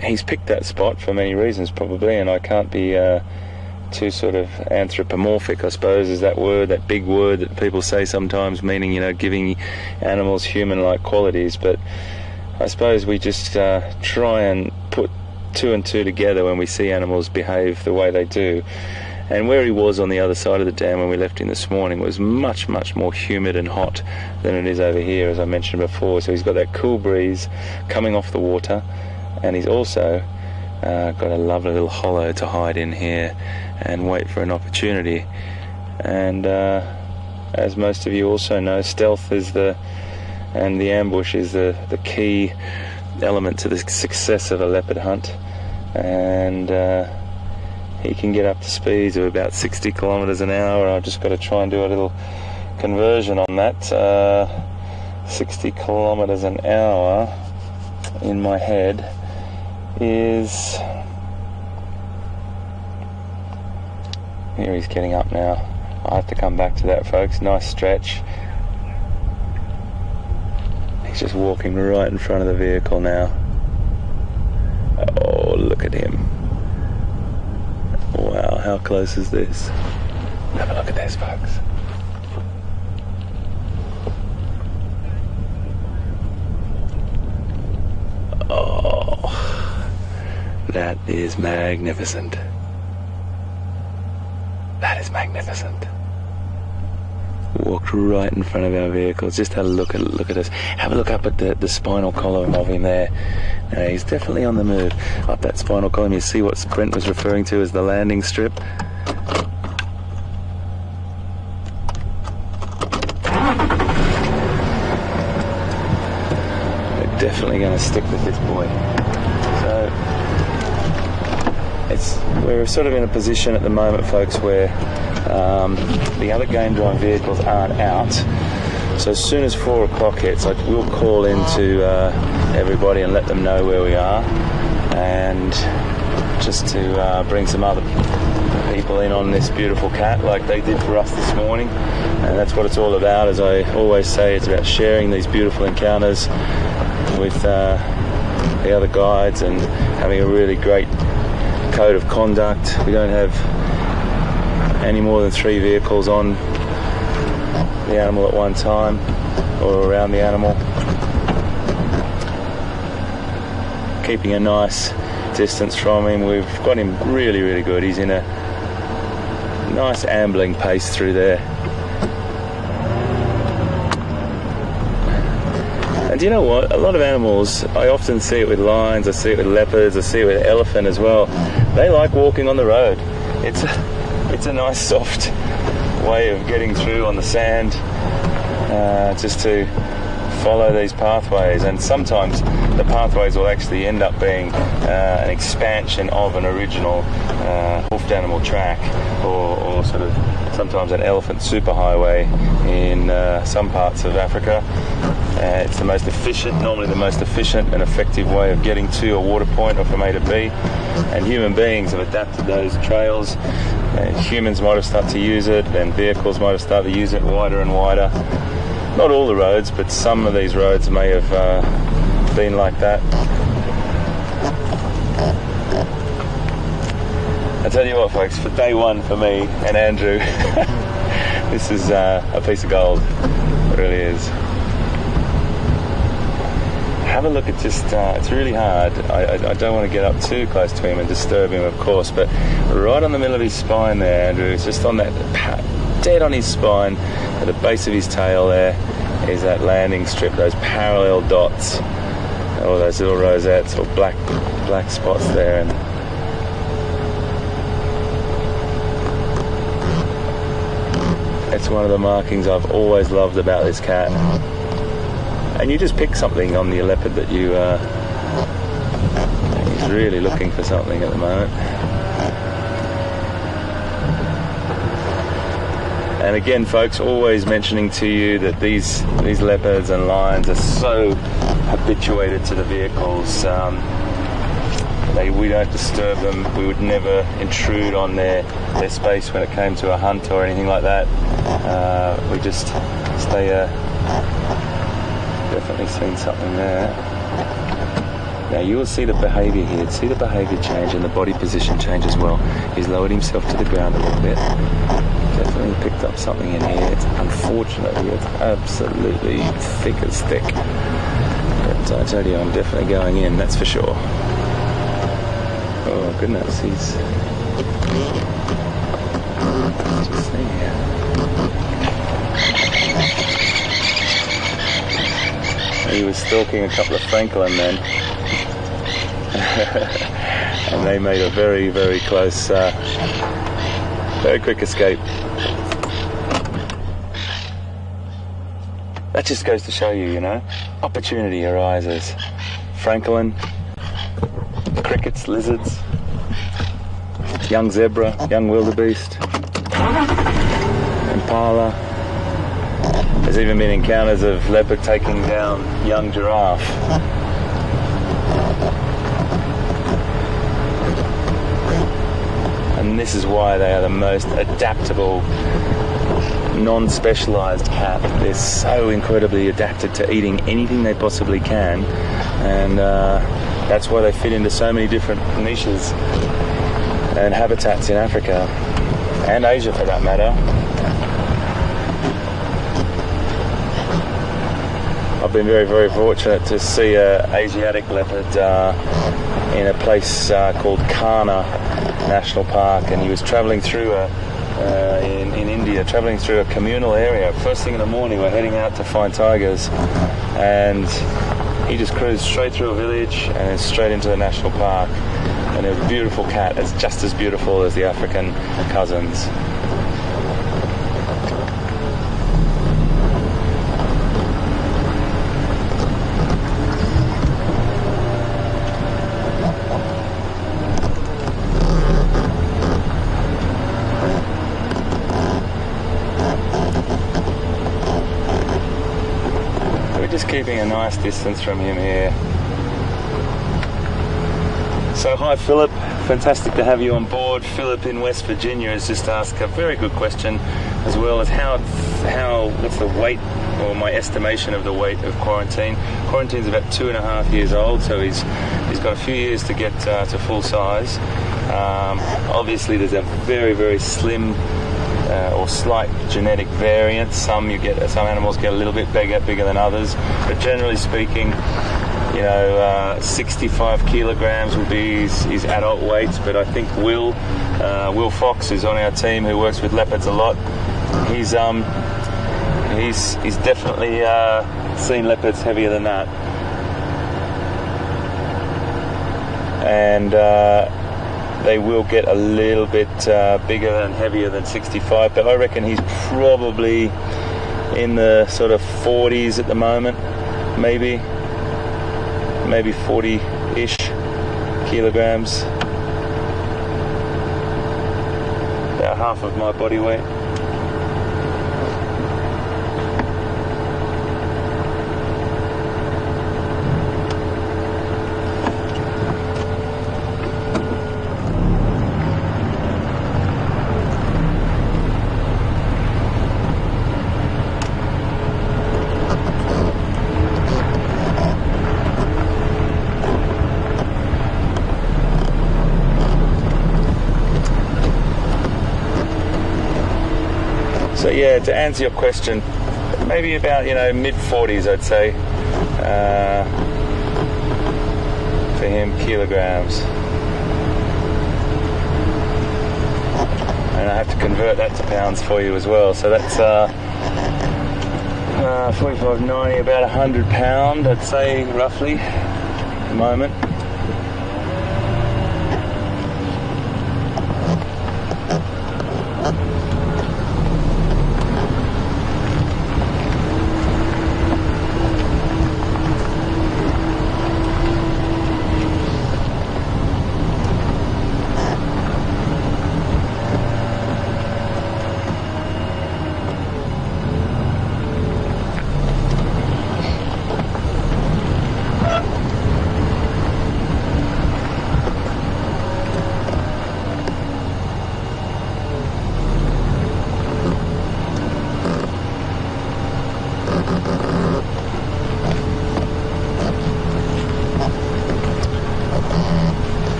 he's picked that spot for many reasons probably, and I can't be too sort of anthropomorphic, I suppose, is that word, that big word that people say sometimes, meaning, you know, giving animals human-like qualities. But I suppose we just try and put two and two together when we see animals behave the way they do. And where he was on the other side of the dam when we left him this morning was much, much more humid and hot than it is over here, as I mentioned before. So he's got that cool breeze coming off the water, and he's also got a lovely little hollow to hide in here and wait for an opportunity. And as most of you also know, stealth is and the ambush is the key element to the success of a leopard hunt. And he can get up to speeds of about 60 kilometers an hour. I've just got to try and do a little conversion on that. 60 kilometers an hour in my head is, here he's getting up now. I'll have to come back to that, folks. Nice stretch. He's just walking right in front of the vehicle now. Oh, look at him. Wow, how close is this? Have a look at this, folks. Oh, that is magnificent. That is magnificent. Walked right in front of our vehicles. Just had a look at us. Have a look up at the spinal column of him there. He's definitely on the move. Up that spinal column, you see what Brent was referring to as the landing strip. We're definitely going to stick with this boy. So we're sort of in a position at the moment, folks, where the other game drive vehicles aren't out. So as soon as 4 o'clock hits, we'll call into everybody and let them know where we are. And just to bring some other people in on this beautiful cat like they did for us this morning. And that's what it's all about. As I always say, it's about sharing these beautiful encounters with the other guides and having a really great code of conduct. We don't have any more than 3 vehicles on the animal at one time or around the animal. Keeping a nice distance from him. We've got him really, really good. He's in a nice ambling pace through there. And you know what? A lot of animals, I often see it with lions, I see it with leopards, I see it with elephant as well. They like walking on the road. It's a nice soft way of getting through on the sand, just to follow these pathways. And sometimes the pathways will actually end up being an expansion of an original hoofed animal track, or sort of sometimes an elephant superhighway in some parts of Africa. It's the most efficient, normally the most efficient and effective way of getting to a water point or from A to B. And human beings have adapted those trails. Humans might have started to use it, and vehicles might have started to use it wider and wider. Not all the roads, but some of these roads may have been like that. I tell you what, folks, for day one for me and Andrew, this is a piece of gold. It really is. Have a look at just, it's really hard. I don't want to get up too close to him and disturb him, of course, but right on the middle of his spine there, Andrew, it's just on that, dead on his spine, at the base of his tail there, is that landing strip, those parallel dots, or those little rosettes or black spots there. And it's one of the markings I've always loved about this cat. And you just pick something on the leopard that you he's really looking for something at the moment. And again, folks, always mentioning to you that these leopards and lions are so habituated to the vehicles. We don't disturb them. We would never intrude on their space when it came to a hunt or anything like that. We just stay. Definitely seen something there. Now you will see the behaviour here. See the behaviour change and the body position change as well. He's lowered himself to the ground a little bit. Definitely picked up something in here. Unfortunately, it's absolutely thick as thick. But I tell you, I'm definitely going in, that's for sure. Oh goodness, he's... Just see here. He was stalking a couple of francolin then. And they made a very, very close, very quick escape. That just goes to show you, you know, opportunity arises. Francolin, crickets, lizards, young zebra, young wildebeest, impala. There's even been encounters of leopard taking down young giraffe. And this is why they are the most adaptable, non-specialised cat. They're so incredibly adapted to eating anything they possibly can, and that's why they fit into so many different niches and habitats in Africa and Asia for that matter. I've been very, very fortunate to see an Asiatic leopard in a place called Kana National Park, and he was travelling through in India, travelling through a communal area. First thing in the morning, we're heading out to find tigers, and he just cruised straight through a village and straight into the national park. And it was a beautiful cat, it's just as beautiful as the African cousins. Keeping a nice distance from him here. So hi Philip, fantastic to have you on board. Philip in West Virginia has just asked a very good question, as well as what's the weight, or my estimation of the weight of quarantine. Quarantine's about 2.5 years old, so he's got a few years to get to full size. Obviously, there's a very, very slim or slight genetic variance. Some animals get a little bit bigger than others, but generally speaking, 65 kilograms would be his adult weight. But I think Will Fox, who's on our team, who works with leopards a lot, he's definitely seen leopards heavier than that, and they will get a little bit bigger and heavier than 65, but I reckon he's probably in the sort of 40s at the moment, maybe 40-ish kilograms, about half of my body weight. So yeah, to answer your question, maybe about mid-40s, I'd say, for him, kilograms. And I have to convert that to pounds for you as well. So that's 45.90, about 100 pound, I'd say, roughly, at the moment.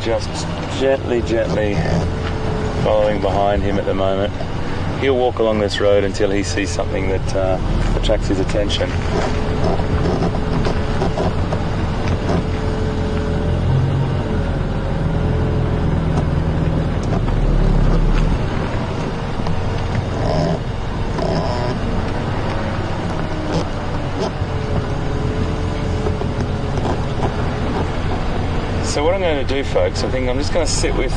Just gently following behind him at the moment. He'll walk along this road until he sees something that attracts his attention. So what I'm going to do, folks, I think I'm just going to sit with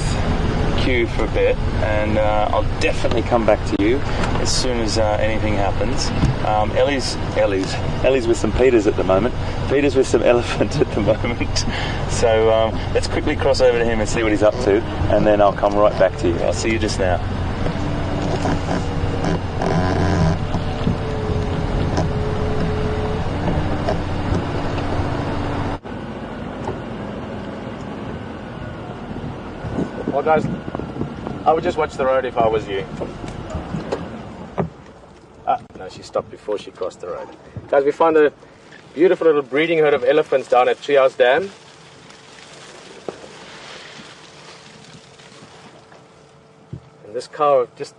Q for a bit, and I'll definitely come back to you as soon as anything happens. Ellie's with some Pieters at the moment. Pieter's with some elephant at the moment. So let's quickly cross over to him and see what he's up to, and then I'll come right back to you. I'll see you just now. Well, guys, I would just watch the road if I was you. No, she stopped before she crossed the road. Guys, we found a beautiful little breeding herd of elephants down at Treehouse Dam. And this cow just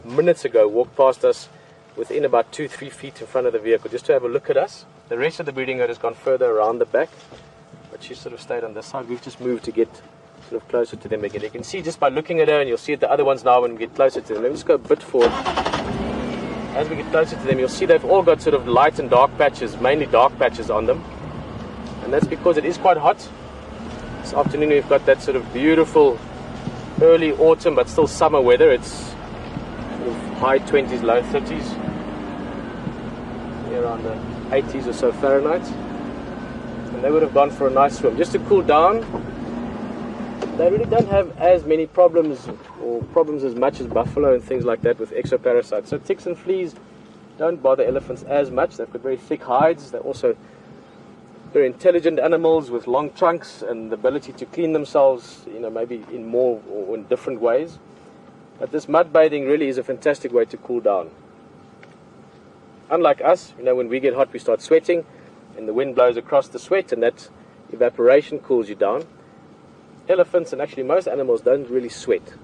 minutes ago walked past us within about 2-3 feet in front of the vehicle just to have a look at us. The rest of the breeding herd has gone further around the back, but she sort of stayed on this side. We've just moved to get sort of closer to them again. You can see just by looking at her, and you'll see at the other ones now when we get closer to them. Let me just go a bit forward. As we get closer to them, you'll see they've all got sort of light and dark patches, mainly dark patches on them. And that's because it is quite hot. This afternoon we've got that sort of beautiful early autumn but still summer weather. It's sort of high 20s, low 30s. Around the 80s or so Fahrenheit. And they would have gone for a nice swim. Just to cool down. They really don't have as many problems as much as buffalo and things like that with exoparasites. So ticks and fleas don't bother elephants as much. They've got very thick hides. They also very intelligent animals with long trunks and the ability to clean themselves, maybe in more or in different ways. But this mud bathing really is a fantastic way to cool down. Unlike us, when we get hot we start sweating and the wind blows across the sweat and that evaporation cools you down. Elephants and actually most animals don't really sweat.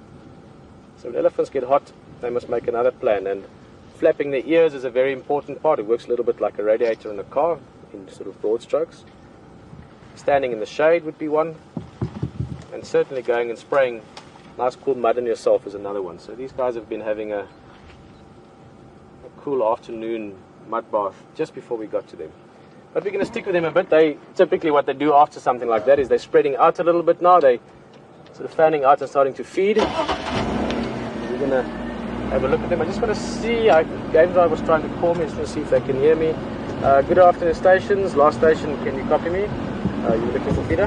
So when elephants get hot, they must make another plan, and flapping their ears is a very important part. It works a little bit like a radiator in a car in sort of broad strokes. Standing in the shade would be one, and certainly going and spraying nice cool mud on yourself is another one. So these guys have been having a cool afternoon mud bath just before we got to them. But we're going to stick with them a bit. They typically, what they do after something like that is they're spreading out a little bit now. They're sort of fanning out and starting to feed. We're going to have a look at them. I just want to see, game driver was trying to call me, just want to see if they can hear me. Good afternoon stations, last station, can you copy me? You're looking for Pieter?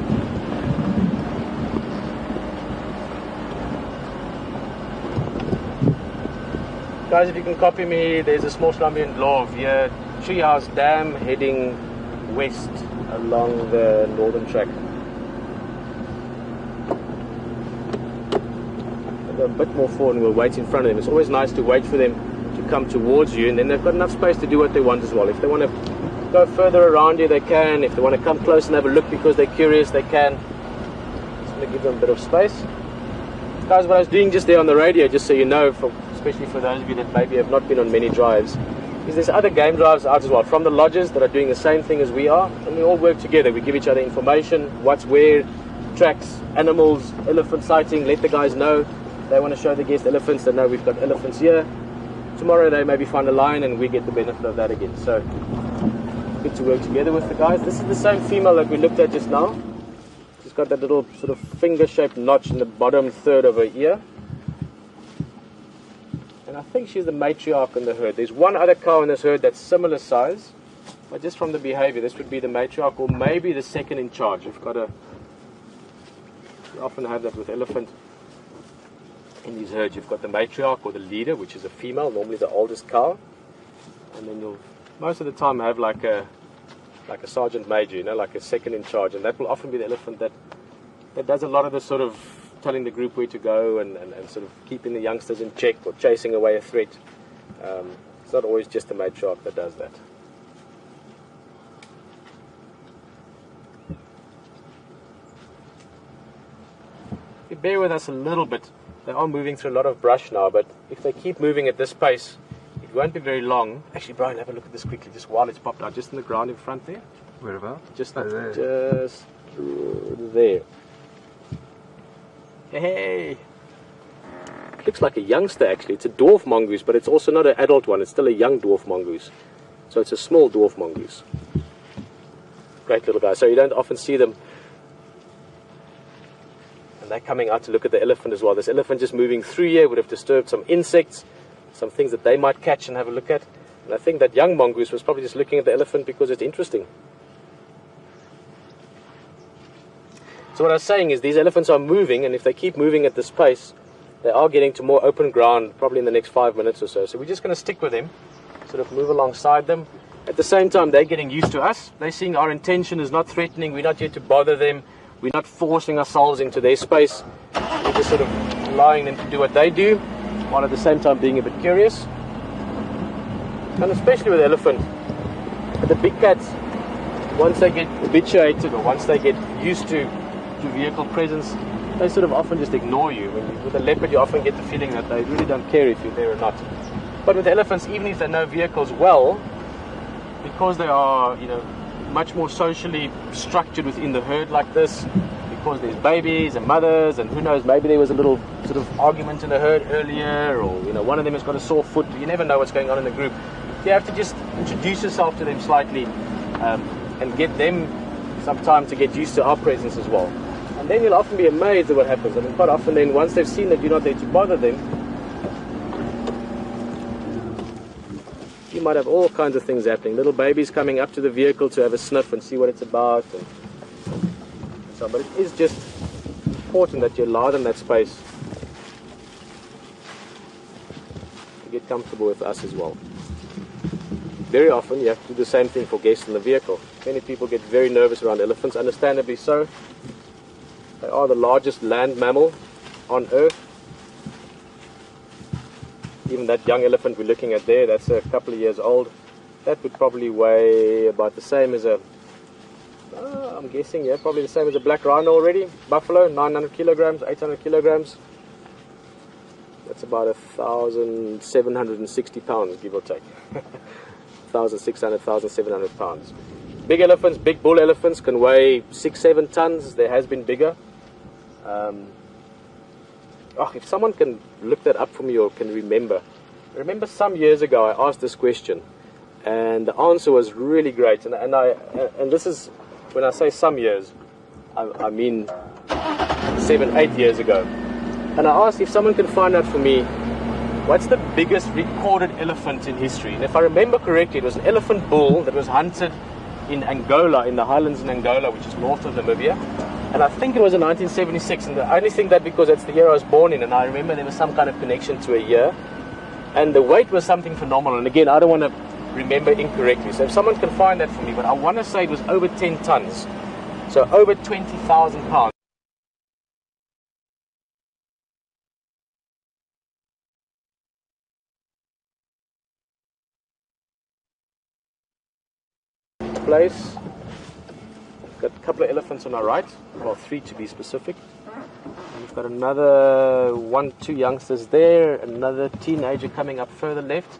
Guys, if you can copy me, there's a small ambient law via Treehouse Dam heading west along the northern track. A bit more forward and we'll wait in front of them. It's always nice to wait for them to come towards you, and then they've got enough space to do what they want as well. If they want to go further around you, they can. If they want to come close and have a look because they're curious, they can. Just want to give them a bit of space. Guys, what I was doing just there on the radio, just so you know, especially for those of you that maybe have not been on many drives, is there's other game drives out as well from the lodges that are doing the same thing as we are, and we all work together. We give each other information, what's where, tracks, animals, elephant sighting, let the guys know. They want to show the guest elephants, they know we've got elephants here. Tomorrow they maybe find a lion and we get the benefit of that again. So good to work together with the guys. This is the same female that we looked at just now. She's got that little sort of finger-shaped notch in the bottom third of her ear. And I think she's the matriarch in the herd. There's one other cow in this herd that's similar size, but just from the behavior, this would be the matriarch or maybe the second in charge. We often have that with elephant. In these herds, you've got the matriarch or the leader, which is a female, normally the oldest cow, and then you'll most of the time have like a sergeant major, like a second in charge, and that will often be the elephant that does a lot of the sort of telling the group where to go and sort of keeping the youngsters in check or chasing away a threat. It's not always just the matriarch that does that. If you bear with us a little bit, they are moving through a lot of brush now, but if they keep moving at this pace, it won't be very long. Actually, Brian, have a look at this quickly, just while it's popped out, just in the ground in front there. Where about? Just there. Hey! Looks like a youngster, actually. It's a dwarf mongoose, but it's also not an adult one. It's still a young dwarf mongoose. So it's a small dwarf mongoose. Great little guy. So you don't often see them. And they're coming out to look at the elephant as well. This elephant just moving through here would have disturbed some insects, some things that they might catch and have a look at. And I think that young mongoose was probably just looking at the elephant because it's interesting. So what I was saying is these elephants are moving, and if they keep moving at this pace, they are getting to more open ground probably in the next 5 minutes or so. So we're just going to stick with them, sort of move alongside them. At the same time, they're getting used to us. They're seeing our intention is not threatening. We're not here to bother them. We're not forcing ourselves into their space. We're just sort of allowing them to do what they do, while at the same time being a bit curious. And especially with the elephant, but the big cats, once they get habituated or once they get used to vehicle presence, they sort of often just ignore you. With a leopard, you often get the feeling that they really don't care if you're there or not. But with elephants, even if they know vehicles well, because they are, much more socially structured within the herd like this, because there's babies and mothers, and who knows, maybe there was a little sort of argument in the herd earlier, or one of them has got a sore foot. You never know what's going on in the group. You have to just introduce yourself to them slightly and get them some time to get used to our presence as well. And then you'll often be amazed at what happens. I mean, quite often then, once they've seen that you're not there to bother them, you might have all kinds of things happening. Little babies coming up to the vehicle to have a sniff and see what it's about. And so, but it is just important that you allow them that space to get comfortable with us as well. very often you have to do the same thing for guests in the vehicle. Many people get very nervous around elephants, understandably so. They are the largest land mammal on Earth. Even that young elephant we're looking at there, that's a couple of years old. That would probably weigh about the same as a, I'm guessing, yeah, probably the same as a black rhino already. Buffalo, 900 kilograms, 800 kilograms. That's about 1,760 pounds, give or take. 1,600, 1,700 pounds. Big elephants, big bull elephants can weigh 6-7 tons. There has been bigger. If someone can look that up for me or can remember. I remember some years ago I asked this question, and the answer was really great. And this is, when I say some years, I mean 7-8 years ago. And I asked if someone can find out for me what's the biggest recorded elephant in history. And if I remember correctly, it was an elephant bull that was hunted in Angola, in the highlands in Angola, which is north of Namibia. And I think it was in 1976, and I only think that because that's the year I was born in, and I remember there was some kind of connection to a year. And the weight was something phenomenal. And again, I don't want to remember incorrectly. So if someone can find that for me, but I want to say it was over 10 tons. So over 20,000 pounds. Place. Got a couple of elephants on our right, well, 3 to be specific. And we've got another 1-2 youngsters there, another teenager coming up further left.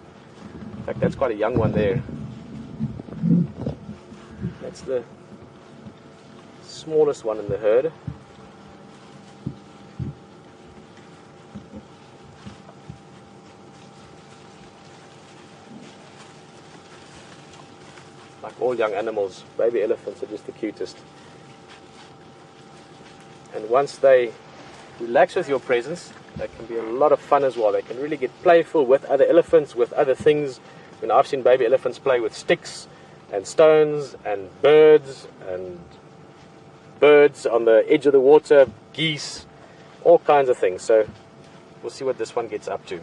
In fact, that's quite a young one there. That's the smallest one in the herd. Like all young animals, baby elephants are just the cutest. And once they relax with your presence, they can be a lot of fun as well. They can really get playful with other elephants, with other things. When I've seen baby elephants play with sticks and stones and birds on the edge of the water, geese, all kinds of things. So we'll see what this one gets up to.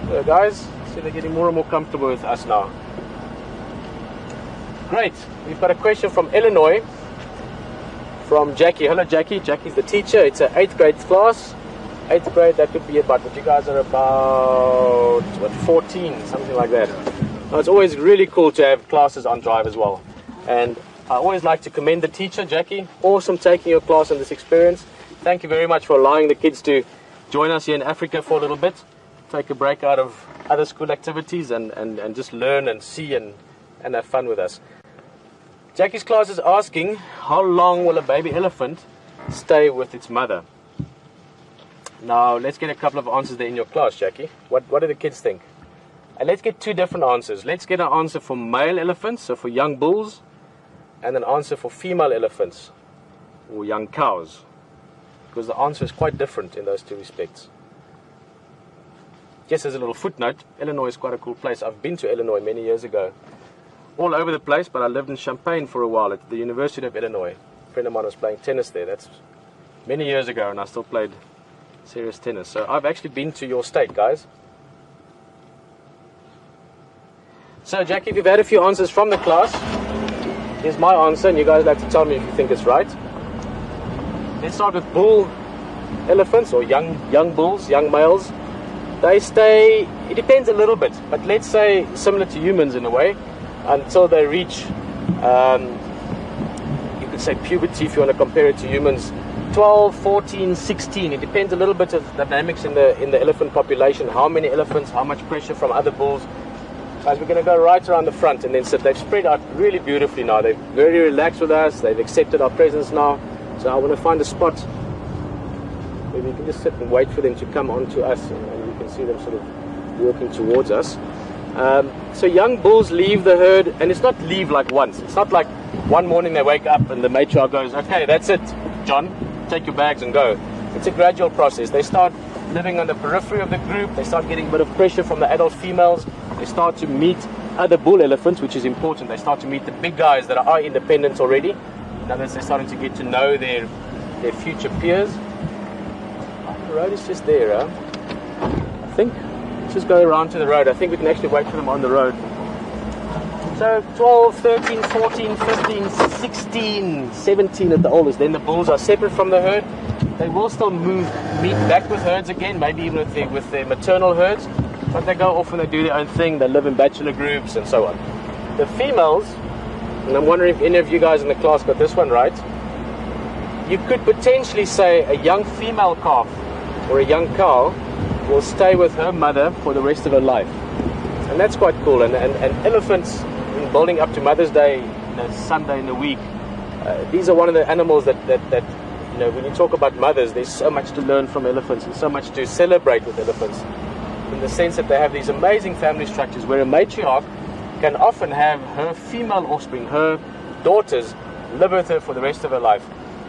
So guys, see they're getting more and more comfortable with us now. Great, we've got a question from Illinois, from Jackie. Hello Jackie, Jackie's the teacher. It's an 8th grade class. 8th grade, that could be about what you guys are about, 14, something like that. Now, it's always really cool to have classes on drive as well. And I always like to commend the teacher, Jackie. Awesome taking your class on this experience. Thank you very much for allowing the kids to join us here in Africa for a little bit. Take a break out of other school activities and just learn and see and have fun with us. Jackie's class is asking, how long will a baby elephant stay with its mother? Now, let's get a couple of answers there in your class, Jackie. What do the kids think? And let's get 2 different answers. Let's get an answer for male elephants, so for young bulls, and an answer for female elephants, or young cows. Because the answer is quite different in those 2 respects. Just as a little footnote, Illinois is quite a cool place. I've been to Illinois many years ago. All over the place, but I lived in Champaign for a while at the University of Illinois. A friend of mine was playing tennis there. That's many years ago, and I still played serious tennis. So I've actually been to your state, guys. So Jackie, we've had a few answers from the class. Here's my answer, and you guys have to tell me if you think it's right. Let's start with bull elephants, or young bulls, young males. They stay, it depends a little bit, but let's say similar to humans in a way, until they reach, you could say puberty if you want to compare it to humans, 12, 14, 16. It depends a little bit of dynamics in the elephant population, how many elephants, how much pressure from other bulls. Guys, we're going to go right around the front and then sit. They've spread out really beautifully now. They're very relaxed with us. They've accepted our presence now. So I want to find a spot where we can just sit and wait for them to come onto us, and you can see them sort of walking towards us. So young bulls leave the herd, and it's not leave like once. It's not like one morning they wake up and the matriarch goes, okay, that's it, John, take your bags and go. It's a gradual process. They start living on the periphery of the group. They start getting a bit of pressure from the adult females. They start to meet other bull elephants, which is important. They start to meet the big guys that are independent already. In other words, they're starting to get to know their future peers. The road is just there, I think. Let's just go around to the road. I think we can actually wait for them on the road. So 12, 13, 14, 15, 16, 17 at the oldest. Then the bulls are separate from the herd. They will still meet back with herds again, maybe even with their maternal herds. But they go off and they do their own thing. They live in bachelor groups and so on. The females, and I'm wondering if any of you guys in the class got this one right. You could potentially say a young female calf or a young cow will stay with her mother for the rest of her life. And that's quite cool. And elephants, in building up to Mother's Day, Sunday in the week, these are one of the animals that when you talk about mothers, there's so much to learn from elephants and so much to celebrate with elephants, in the sense that they have these amazing family structures where a matriarch can often have her female offspring, her daughters, live with her for the rest of her life.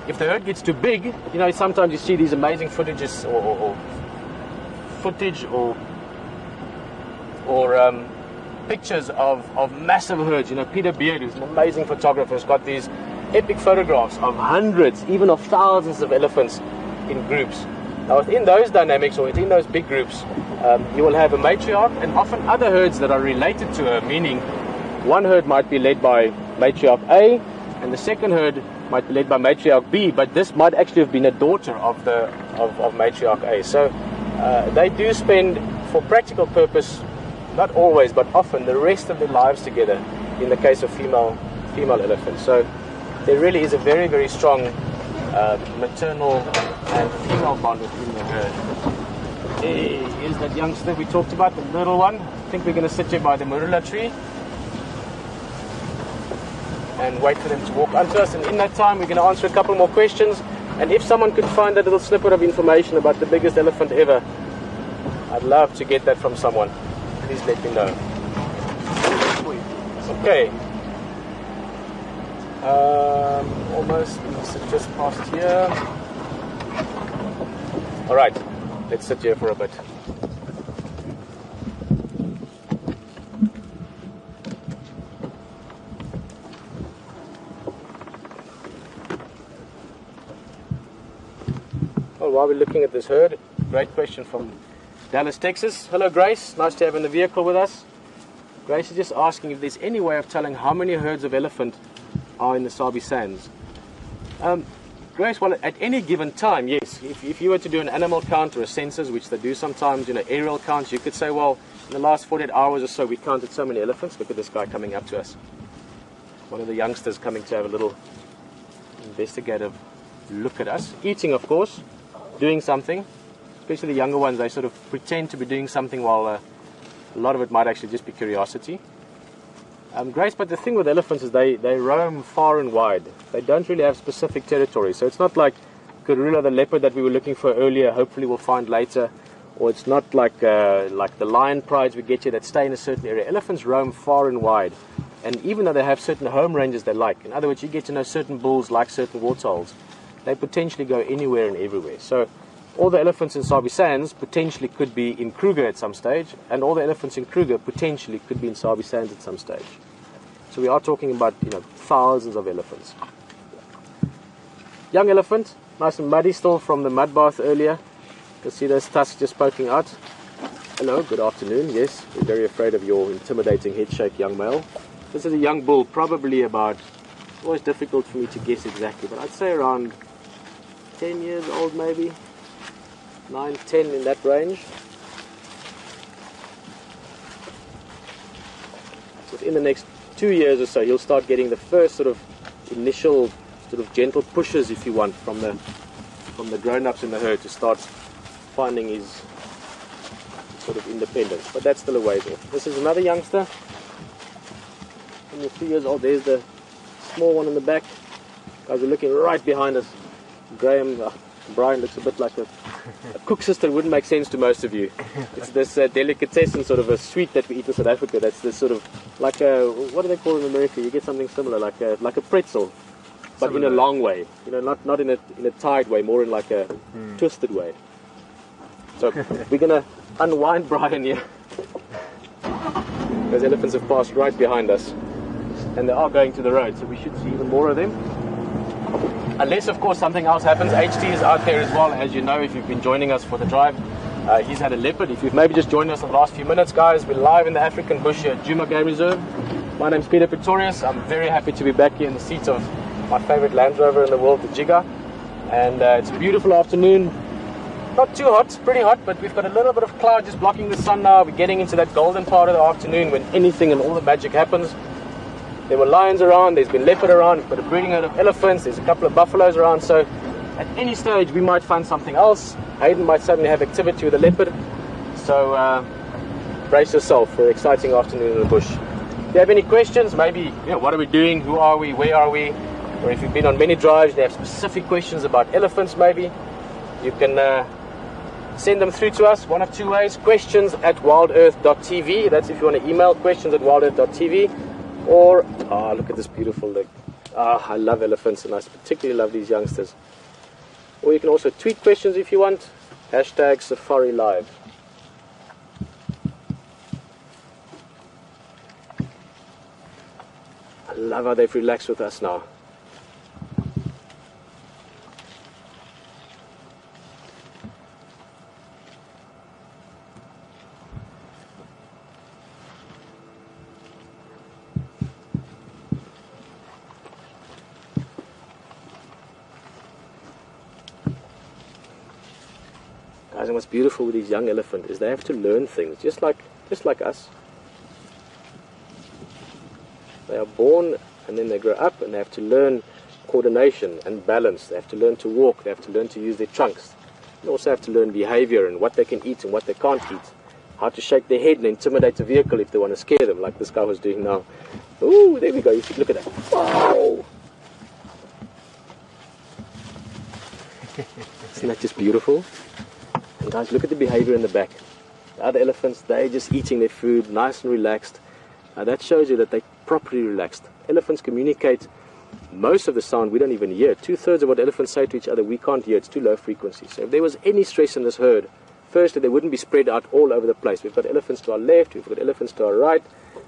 If the herd gets too big, sometimes you see these amazing footage or pictures of massive herds. Pieter, who's an amazing photographer, has got these epic photographs of hundreds, even of thousands of elephants in groups. Now within those dynamics, or within those big groups, you will have a matriarch and often other herds that are related to her, meaning one herd might be led by matriarch A and the second herd might be led by matriarch B, but this might actually have been a daughter of matriarch A. So they do spend, for practical purpose, not always but often, the rest of their lives together in the case of female elephants. So there really is a very, very strong maternal and female bond within the herd. Here's that youngster we talked about, the little one. I think we're going to sit here by the marula tree and wait for them to walk onto us. And in that time, we're going to answer a couple more questions. And if someone could find that little snippet of information about the biggest elephant ever, I'd love to get that from someone. Please let me know. Okay. Almost, just past here. Alright, let's sit here for a bit. Well, while we're looking at this herd, great question from Dallas, Texas. Hello Grace, nice to have you in the vehicle with us. Grace is just asking if there's any way of telling how many herds of elephant are in the Sabi Sands. Grace, well, at any given time, yes. If you were to do an animal count or a census, which they do sometimes, aerial counts, you could say, well, in the last 48 hours or so, we counted so many elephants. Look at this guy coming up to us. One of the youngsters coming to have a little investigative look at us. Eating, of course, doing something. Especially the younger ones, they sort of pretend to be doing something while a lot of it might actually just be curiosity. Grace, but the thing with elephants is they roam far and wide. They don't really have specific territory. So it's not like gorilla, the leopard that we were looking for earlier, hopefully we'll find later. Or it's not like the lion prides we get here that stay in a certain area. Elephants roam far and wide. And even though they have certain home ranges they like, in other words, you get to know certain bulls like certain waterholes, they potentially go anywhere and everywhere. So all the elephants in Sabi Sands potentially could be in Kruger at some stage, and all the elephants in Kruger potentially could be in Sabi Sands at some stage. So we are talking about thousands of elephants. Young elephant, nice and muddy still from the mud bath earlier. You can see those tusks just poking out. Hello, good afternoon. Yes, we're very afraid of your intimidating head shake, young male. This is a young bull, probably about, it's always difficult for me to guess exactly, but I'd say around 10 years old maybe. 9, 10 in that range. Within the next 2 years or so, you'll start getting the first sort of initial sort of gentle pushes, if you want, from the grown-ups in the herd to start finding his sort of independence. But that's still a ways off. This is another youngster. Only 3 years old. There's the small one in the back. Guys are looking right behind us. Brian looks a bit like a cook sister. Wouldn't make sense to most of you. It's this delicatessen, sort of a sweet that we eat in South Africa. That's this sort of like a, what do they call it in America? You get something similar, like a pretzel, but similar. In a long way. Not in a tight way, more in like a twisted way. So we're going to unwind Brian here. Those elephants have passed right behind us. And they are going to the road, so we should see even more of them. Unless, of course, something else happens. HT is out there as well, as you know, if you've been joining us for the drive. He's had a leopard. If you've maybe just joined us in the last few minutes, guys, we're live in the African bush here at Djuma Game Reserve. My name's Pieter Pretorius. I'm very happy to be back here in the seat of my favorite Land Rover in the world, the Jigga. And it's a beautiful afternoon. Not too hot, pretty hot, but we've got a little bit of cloud just blocking the sun now. We're getting into that golden part of the afternoon when anything and all the magic happens. There were lions around, there's been leopard around, we've got a breeding herd of elephants, there's a couple of buffaloes around, so at any stage we might find something else. Hayden might suddenly have activity with a leopard, so brace yourself for an exciting afternoon in the bush. If you have any questions, maybe, what are we doing, who are we, where are we, or if you've been on many drives, they have specific questions about elephants maybe, you can send them through to us one of two ways. Questions at wildearth.tv, that's if you want to email, questions at wildearth.tv. Or, look at this beautiful leg. I love elephants and I particularly love these youngsters. Or you can also tweet questions if you want. #SafariLive. I love how they've relaxed with us now. Guys, and what's beautiful with these young elephants is they have to learn things, just like us. They are born and then they grow up and they have to learn coordination and balance. They have to learn to walk, they have to learn to use their trunks. They also have to learn behavior and what they can eat and what they can't eat. How to shake their head and intimidate a vehicle if they want to scare them, like this guy was doing now. Ooh, there we go, you see, look at that. Wow! Isn't that just beautiful? And guys, look at the behavior in the back. The other elephants, they're just eating their food, nice and relaxed. That shows you that they're properly relaxed. Elephants communicate most of the sound we don't even hear. 2/3 of what elephants say to each other we can't hear. It's too low frequency. So if there was any stress in this herd, firstly, they wouldn't be spread out all over the place. We've got elephants to our left, we've got elephants to our right.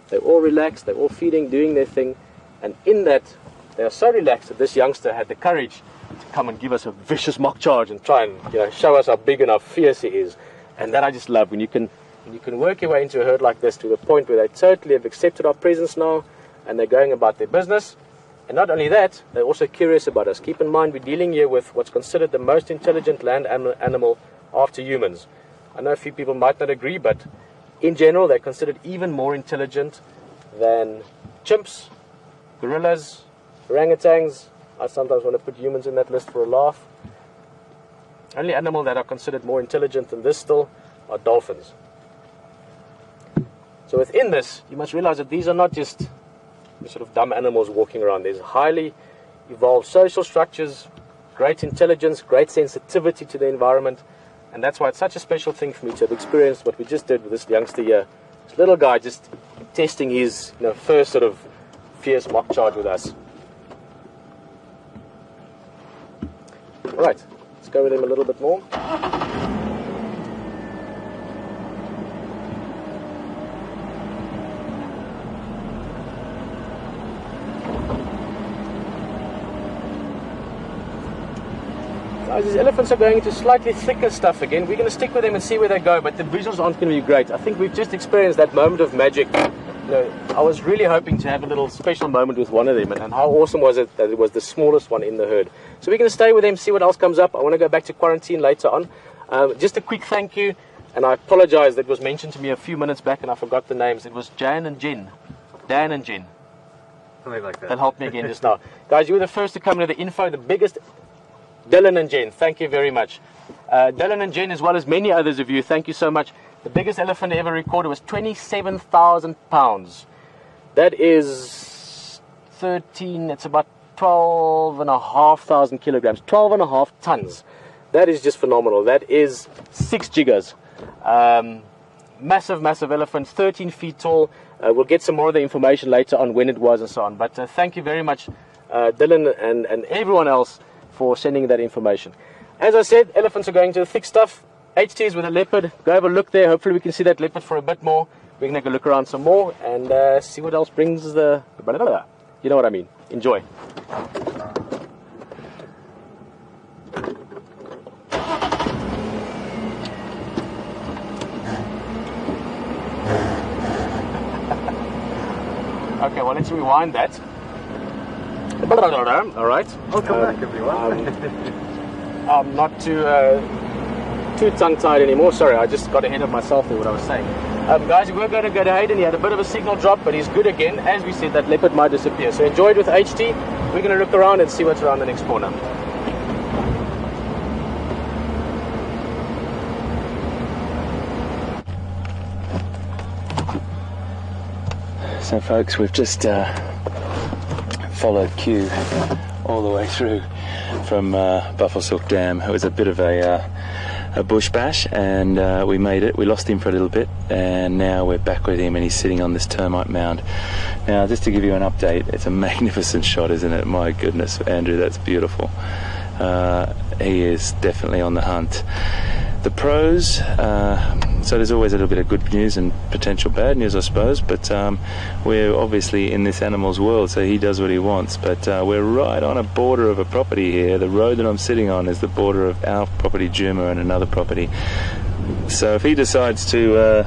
They're all relaxed, they're all feeding, doing their thing. And in that, they are so relaxed that this youngster had the courage to come and give us a vicious mock charge and try and show us how big and how fierce he is. And that I just love, when you can work your way into a herd like this to the point where they totally have accepted our presence now and they're going about their business. And not only that, they're also curious about us. Keep in mind, we're dealing here with what's considered the most intelligent land animal after humans. I know a few people might not agree, but in general they're considered even more intelligent than chimps, gorillas, orangutans. I sometimes want to put humans in that list for a laugh. Only animal that are considered more intelligent than this still are dolphins. So within this, you must realize that these are not just sort of dumb animals walking around. There's highly evolved social structures, great intelligence, great sensitivity to the environment, and that's why it's such a special thing for me to have experienced what we just did with this youngster here. This little guy just testing his first sort of fierce mock charge with us. Right, let's go with him a little bit more. Guys, these elephants are going into slightly thicker stuff again. We're going to stick with them and see where they go, but the visuals aren't going to be great. I think we've just experienced that moment of magic. I was really hoping to have a little special moment with one of them, and how awesome was it that it was the smallest one in the herd. So we're going to stay with them, see what else comes up. I want to go back to quarantine later on. Just a quick thank you, and I apologize, that was mentioned to me a few minutes back and I forgot the names. It was Jan and Jen. Dan and Jen. Something like that. That helped me again just now. Guys, you were the first to come into the info, the biggest. Dylan and Jen, thank you very much. Dylan and Jen, as well as many others of you, thank you so much. The biggest elephant ever recorded was 27,000 pounds. That is 13, it's about 12,500 kilograms, 12.5 tons. That is just phenomenal. That is 6 jiggers. Massive, massive elephant, 13 feet tall. We'll get some more of the information later on when it was and so on. But thank you very much, Dylan and everyone else, for sending that information. As I said, elephants are going to the thick stuff. HT is with a leopard. Go have a look there. Hopefully we can see that leopard for a bit more. We're going to go look around some more and see what else brings the... You know what I mean. Enjoy. Okay, well, let's rewind that. Alright. I'll come back if you want. I'm not too tongue-tied anymore. Sorry, I just got ahead of myself there, what I was saying. Guys, we're going to go to Hayden. He had a bit of a signal drop, but he's good again. As we said, that leopard might disappear. So enjoy it with HT. We're going to look around and see what's around the next corner. So folks, we've just followed Q all the way through from Buffalo Silk Dam. It was a bit of a bush bash, and we made it. We lost him for a little bit, and now we're back with him, and he's sitting on this termite mound. Now, just to give you an update, it's a magnificent shot, isn't it? My goodness, Andrew, that's beautiful. He is definitely on the hunt. The pros, so there's always a little bit of good news and potential bad news, I suppose, but we're obviously in this animal's world, so he does what he wants, but we're right on a border of a property here. The road that I'm sitting on is the border of our property, Juma, and another property. So if he decides to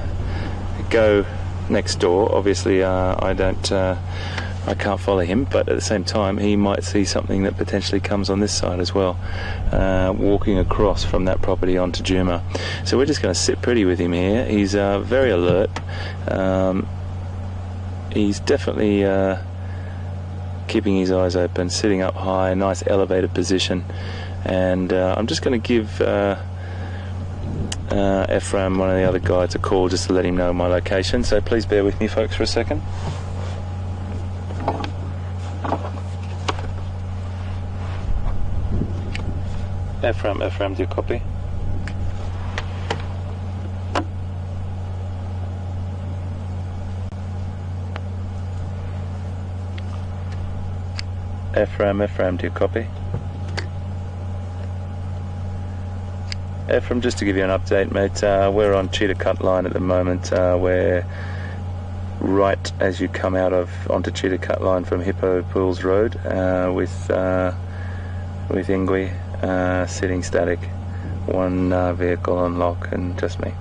go next door, obviously I can't follow him, but at the same time he might see something that potentially comes on this side as well, walking across from that property onto Juma. So we're just going to sit pretty with him here. He's very alert. He's definitely keeping his eyes open, sitting up high, nice elevated position, and I'm just going to give Ephraim, one of the other guides, a call just to let him know my location. So please bear with me, folks, for a second. Ephraim, do you copy? Ephraim, do you copy? Ephraim, just to give you an update, mate, we're on Cheetah Cut Line at the moment. We're right as you come out onto Cheetah Cut Line from Hippo Pools Road with Ingui. Sitting static, one vehicle on lock, and just me.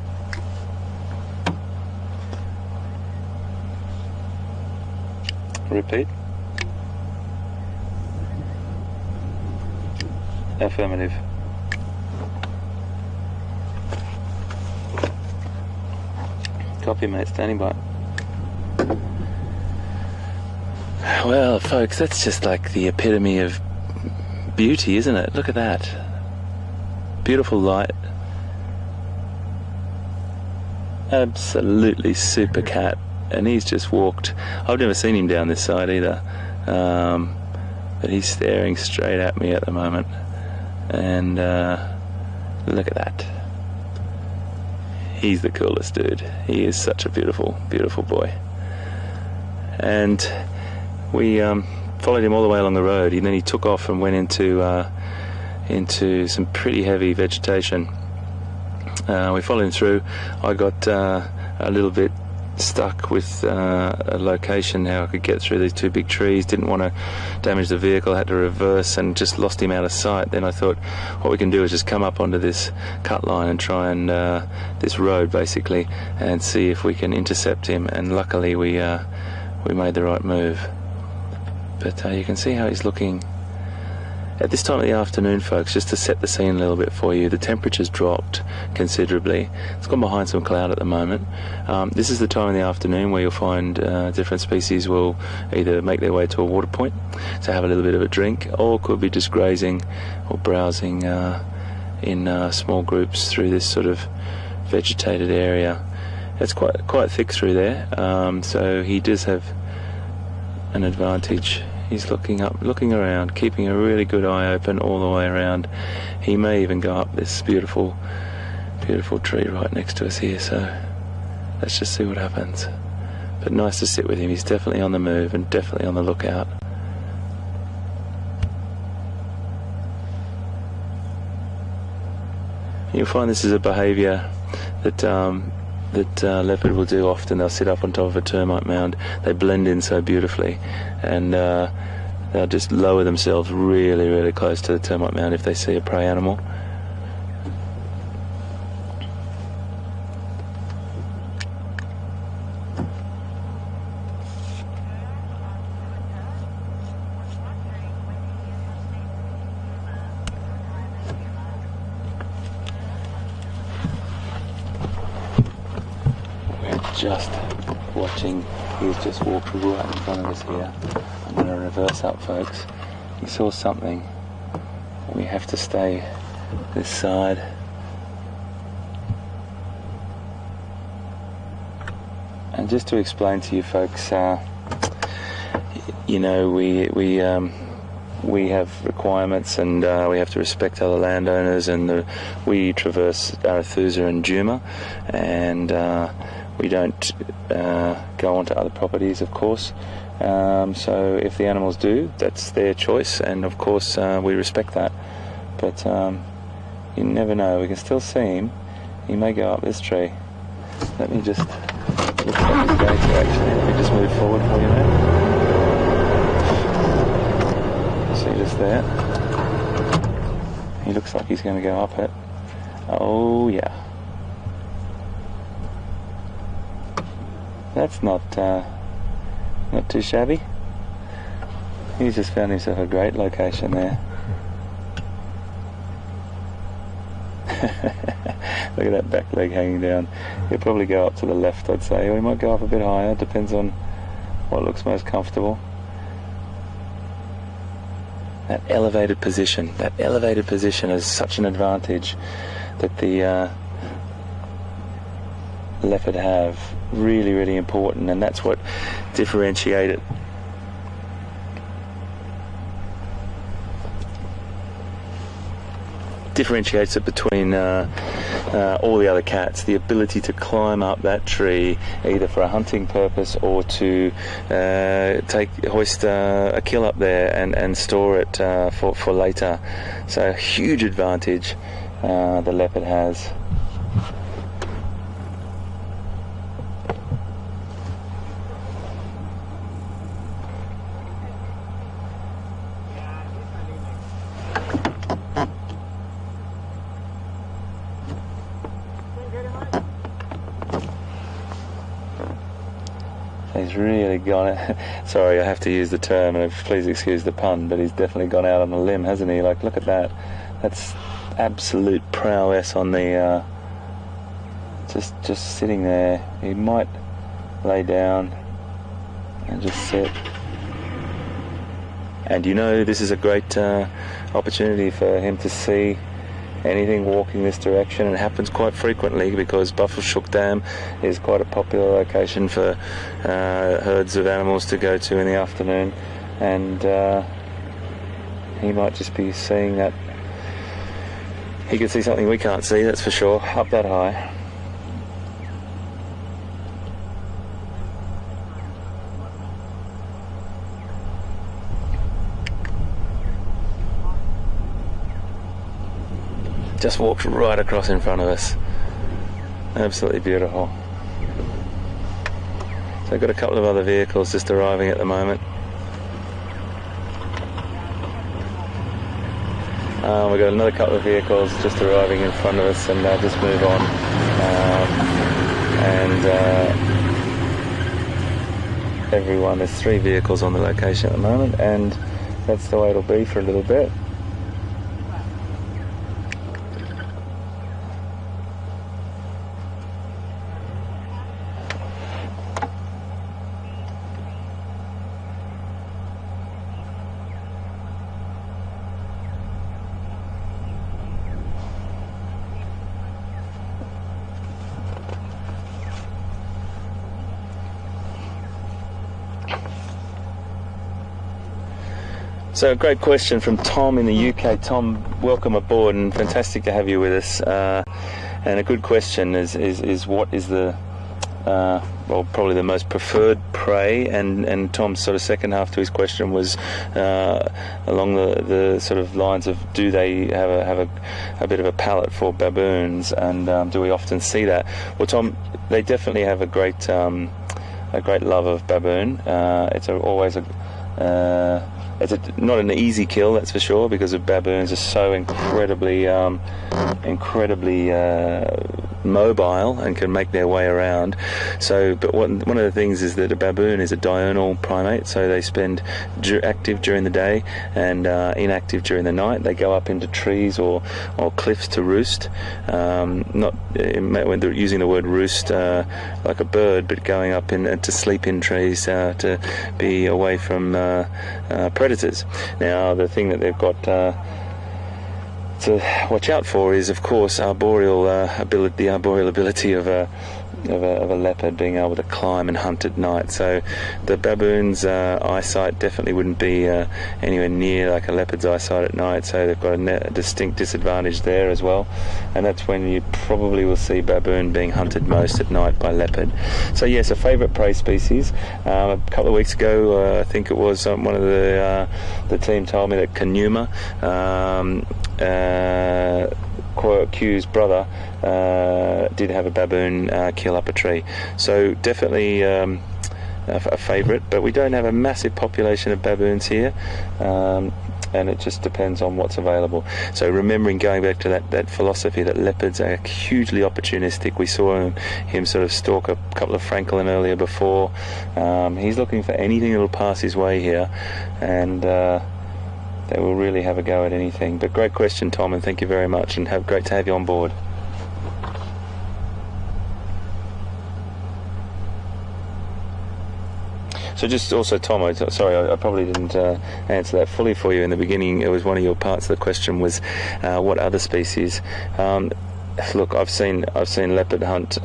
Repeat. Affirmative. Copy, mate, standing by. Well, folks, that's just like the epitome of beauty, isn't it? Look at that. Beautiful light. Absolutely super cat. And he's just walked. I've never seen him down this side either. But he's staring straight at me at the moment. And look at that. He's the coolest dude. He is such a beautiful, beautiful boy. And we followed him all the way along the road, and then he took off and went into some pretty heavy vegetation. We followed him through. I got a little bit stuck with a location how I could get through these two big trees. Didn't want to damage the vehicle, had to reverse and just lost him out of sight. Then I thought what we can do is just come up onto this cut line and try and this road basically, and see if we can intercept him, and luckily we made the right move. But you can see how he's looking at this time of the afternoon, folks. Just to set the scene a little bit for you, the temperature's dropped considerably. It's gone behind some cloud at the moment. This is the time of the afternoon where you'll find different species will either make their way to a water point to have a little bit of a drink, or could be just grazing or browsing in small groups through this sort of vegetated area. It's quite thick through there, so he does have an advantage. He's looking up, looking around, keeping a really good eye open all the way around. He may even go up this beautiful, beautiful tree right next to us here, so let's just see what happens. But nice to sit with him. He's definitely on the move and definitely on the lookout. You'll find this is a behaviour that leopard will do often. They'll sit up on top of a termite mound. They blend in so beautifully, and they'll just lower themselves really, really close to the termite mound if they see a prey animal. Just watching, he's just walked right in front of us here. I'm going to reverse up, folks. He saw something. We have to stay this side. And just to explain to you folks, you know, we have requirements, and we have to respect other landowners, and we traverse Arathusa and Juma, and we don't go onto other properties, of course. So if the animals do, that's their choice, and of course we respect that. But you never know. We can still see him. He may go up this tree. Let me just look what he's going to actually. Let me just move forward for you now. See just there. He looks like he's going to go up it. Oh yeah. That's not too shabby. He's just found himself a great location there. Look at that back leg hanging down. He'll probably go up to the left, I'd say, or he might go up a bit higher. Depends on what looks most comfortable. That elevated position is such an advantage that the leopard have. Really, really important, and that's what differentiates it between all the other cats. The ability to climb up that tree, either for a hunting purpose or to hoist a kill up there and store it for later. So a huge advantage the leopard has. He's really gone out. Sorry, I have to use the term, and please excuse the pun, but he's definitely gone out on a limb, hasn't he? Like, look at that. That's absolute prowess on the just sitting there. He might lay down and just sit. And you know, this is a great opportunity for him to see anything walking this direction, and it happens quite frequently because Buffelshoek Dam is quite a popular location for herds of animals to go to in the afternoon, and he might just be seeing that. He could see something we can't see, that's for sure, up that high. Just walked right across in front of us. Absolutely beautiful. So I've got a couple of other vehicles just arriving at the moment. We've got another couple of vehicles just arriving in front of us, and they'll just move on. Everyone, there's 3 vehicles on the location at the moment, and that's the way it'll be for a little bit. So a great question from Tom in the UK. Tom, welcome aboard and fantastic to have you with us. And a good question is what is the well, probably the most preferred prey, and Tom's sort of second half to his question was along the sort of lines of, do they have a bit of a palate for baboons, and do we often see that? Well, Tom, they definitely have a great love of baboon. It's not an easy kill, that's for sure, because the baboons are so incredibly mobile and can make their way around. So, but one of the things is that a baboon is a diurnal primate, so they spend active during the day and inactive during the night. They go up into trees or cliffs to roost. Not when they're using the word roost like a bird, but going up to sleep in trees to be away from predators. Now, the thing that they've got to watch out for is, of course, the arboreal ability of a leopard being able to climb and hunt at night. So the baboon's eyesight definitely wouldn't be anywhere near like a leopard's eyesight at night, so they've got a distinct disadvantage there as well, and that's when you probably will see baboon being hunted most at night by leopard. So yes, a favourite prey species. A couple of weeks ago, I think it was, one of the team told me that Kanuma, Q's brother, did have a baboon kill up a tree. So definitely a favourite, but we don't have a massive population of baboons here, and it just depends on what's available. So remembering, going back to that philosophy that leopards are hugely opportunistic. We saw him sort of stalk a couple of francolin earlier before. He's looking for anything that will pass his way here, and they will really have a go at anything. But great question, Tom, and thank you very much, and great to have you on board. So just also, Tom, sorry, I probably didn't answer that fully for you in the beginning. It was one of your parts of the question was what other species. Look, I've seen leopard hunt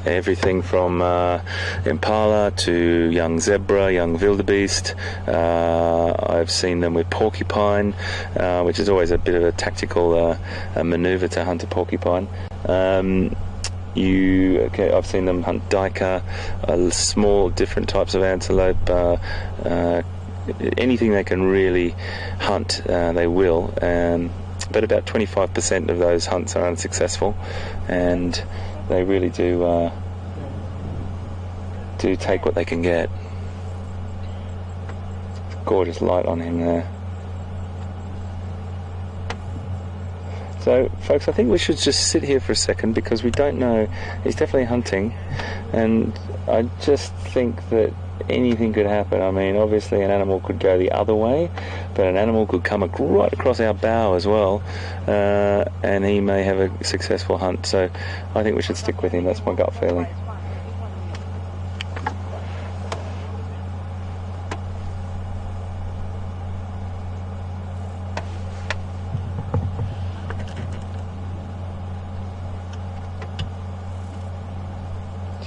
everything from impala to young zebra, young wildebeest. I've seen them with porcupine, which is always a bit of a tactical manoeuvre to hunt a porcupine. I've seen them hunt duiker, small different types of antelope, anything they can really hunt, they will. But about 25% of those hunts are unsuccessful, and they really do take what they can get. Gorgeous light on him there. So, folks, I think we should just sit here for a second, because we don't know. He's definitely hunting, and I just think that anything could happen. I mean, obviously an animal could go the other way, but an animal could come right across our bow as well, and he may have a successful hunt. So I think we should stick with him. That's my gut feeling.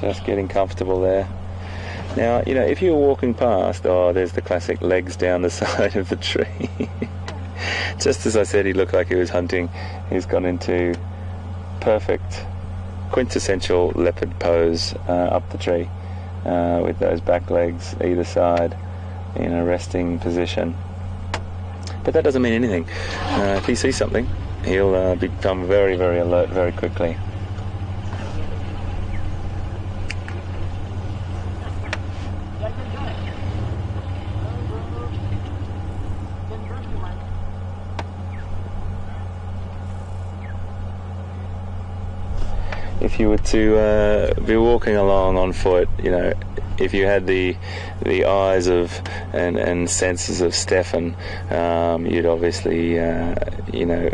Just getting comfortable there. Now, you know, if you're walking past, there's the classic legs down the side of the tree. Just as I said, he looked like he was hunting. He's gone into perfect, quintessential leopard pose up the tree with those back legs either side in a resting position. But that doesn't mean anything. If he sees something, he'll become very, very alert very quickly. If you were to be walking along on foot, you know, if you had the eyes of and senses of Stefan, you'd obviously you know,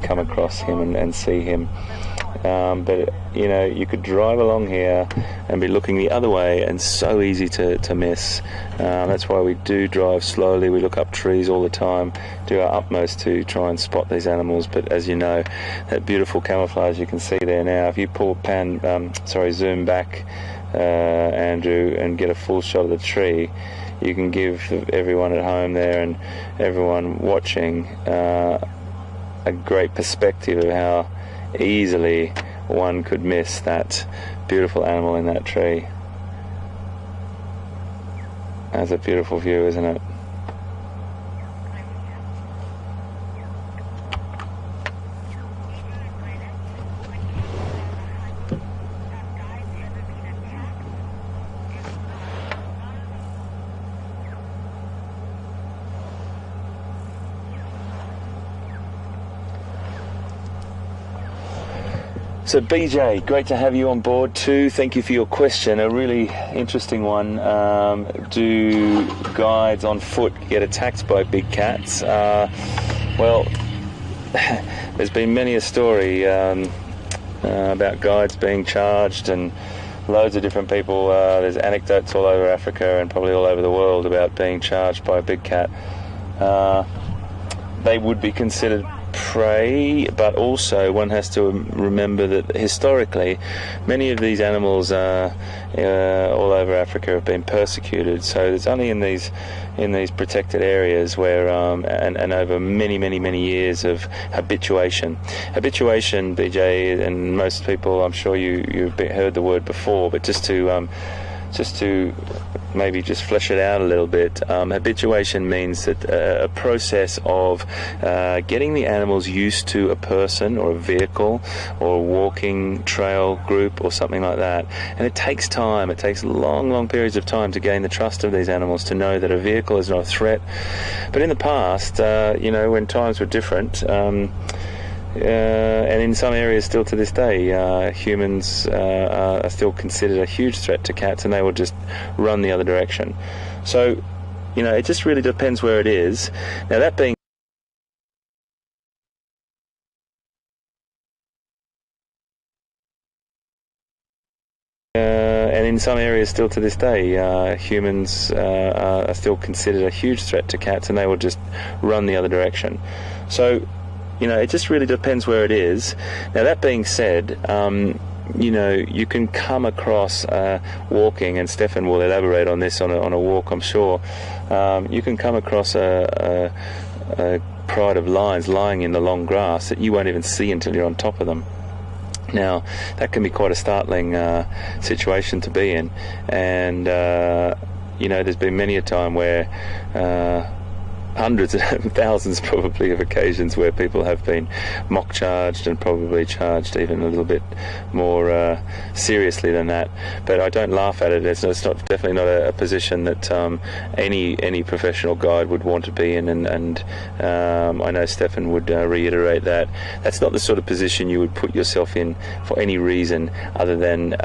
come across him and see him. But you know, you could drive along here and be looking the other way, and so easy to miss. That's why we do drive slowly. We look up trees all the time, do our utmost to try and spot these animals. But as you know, that beautiful camouflage you can see there now, if you zoom back, Andrew, and get a full shot of the tree, you can give everyone at home there and everyone watching a great perspective of how easily one could miss that beautiful animal in that tree. That's a beautiful view, isn't it? So BJ, great to have you on board too. Thank you for your question, a really interesting one. Do guides on foot get attacked by big cats? Well, there's been many a story about guides being charged, and loads of different people. There's anecdotes all over Africa and probably all over the world about being charged by a big cat. They would be considered prey, but also one has to remember that historically many of these animals all over Africa have been persecuted, so it's only in these protected areas where and over many years of habituation, BJ, and most people, I'm sure you've heard the word before, but just to maybe just flesh it out a little bit. Habituation means that a process of getting the animals used to a person or a vehicle or a walking trail group or something like that. And it takes time. It takes long periods of time to gain the trust of these animals, to know that a vehicle is not a threat. But in the past, when times were different, and in some areas still to this day, humans are still considered a huge threat to cats, and they will just run the other direction. So, it just really depends where it is. Now, that being and in some areas still to this day, humans are still considered a huge threat to cats, and they will just run the other direction. So, it just really depends where it is. Now, that being said, you can come across walking, and Stefan will elaborate on this on a walk, I'm sure. You can come across a pride of lions lying in the long grass that you won't even see until you're on top of them. Now, that can be quite a startling situation to be in, and there's been many a time where hundreds and thousands probably of occasions where people have been mock charged, and probably charged even a little bit more seriously than that. But I don't laugh at it. It's definitely not a position that any professional guide would want to be in, and I know Stefan would reiterate that. That's not the sort of position you would put yourself in for any reason other than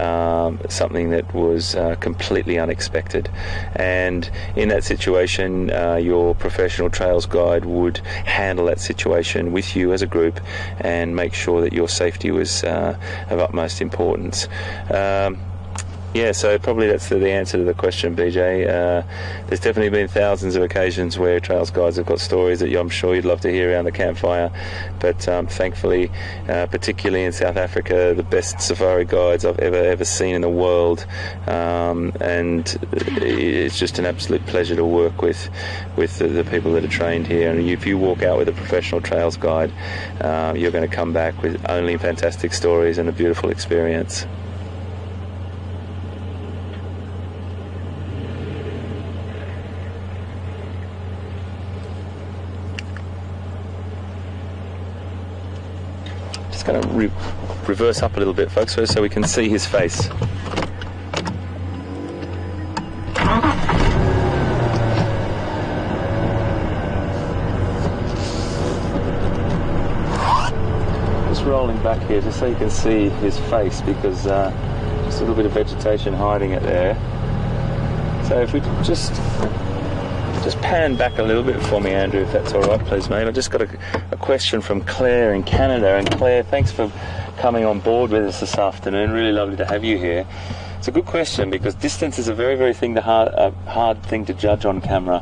something that was completely unexpected. And in that situation, your professional trails guide would handle that situation with you as a group and make sure that your safety was of utmost importance. So probably that's the answer to the question, BJ. There's definitely been thousands of occasions where trails guides have got stories that I'm sure you'd love to hear around the campfire, but thankfully, particularly in South Africa, the best safari guides I've ever seen in the world, and it's just an absolute pleasure to work with the people that are trained here. And if you walk out with a professional trails guide, you're going to come back with only fantastic stories and a beautiful experience. Going to reverse up a little bit, folks, so we can see his face. Just rolling back here just so you can see his face, because just a little bit of vegetation hiding it there. So if we just pan back a little bit for me, Andrew, if that's all right, please, mate. I just got a question from Claire in Canada. And Claire, thanks for coming on board with us this afternoon. Really lovely to have you here. It's a good question, because distance is a very hard thing to judge on camera.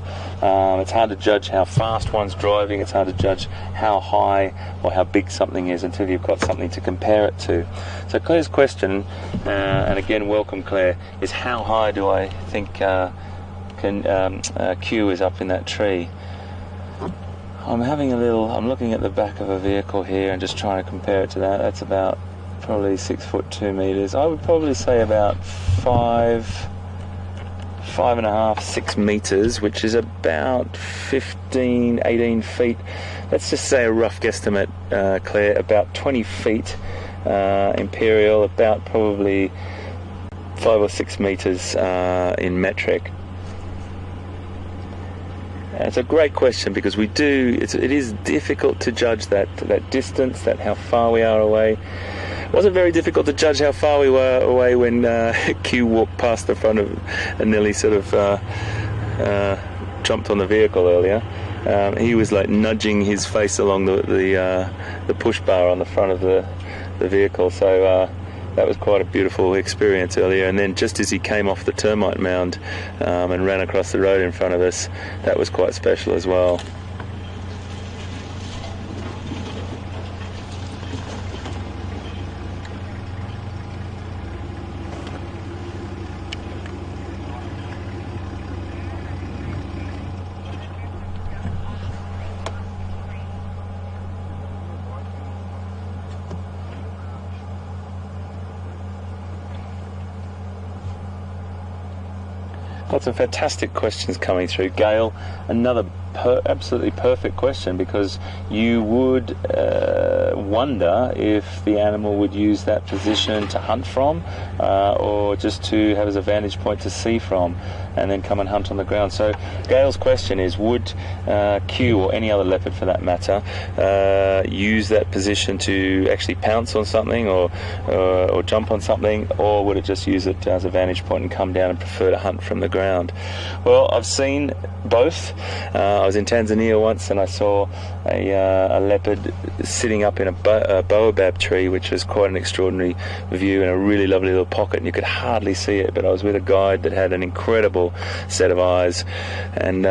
It's hard to judge how fast one's driving. It's hard to judge how high or how big something is until you've got something to compare it to. So Claire's question, and again, welcome, Claire, is how high do I think Q is up in that tree? I'm looking at the back of a vehicle here and just trying to compare it to that. That's about probably 6 foot 2 meters. I would probably say about 5.5, 6 meters, which is about 15, 18 feet. Let's just say a rough guesstimate, Claire, about 20 feet. Imperial, about probably 5 or 6 meters in metric. It's a great question because it is difficult to judge that distance, that how far we are away. It wasn't very difficult to judge how far we were away when Q walked past the front of and nearly sort of jumped on the vehicle earlier. He was like nudging his face along the push bar on the front of the vehicle, so that was quite a beautiful experience earlier. And then just as he came off the termite mound and ran across the road in front of us, that was quite special as well. Got some fantastic questions coming through. Gail, another absolutely perfect question, because you would wonder if the animal would use that position to hunt from or just to have as a vantage point to see from and then come and hunt on the ground. So Gail's question is, would Q, or any other leopard for that matter, use that position to actually pounce on something or jump on something, or would it just use it as a vantage point and come down and prefer to hunt from the ground? Well, I've seen both. I was in Tanzania once and I saw a leopard sitting up in a baobab tree, which was quite an extraordinary view in a really lovely little pocket, and you could hardly see it, but I was with a guide that had an incredible set of eyes, and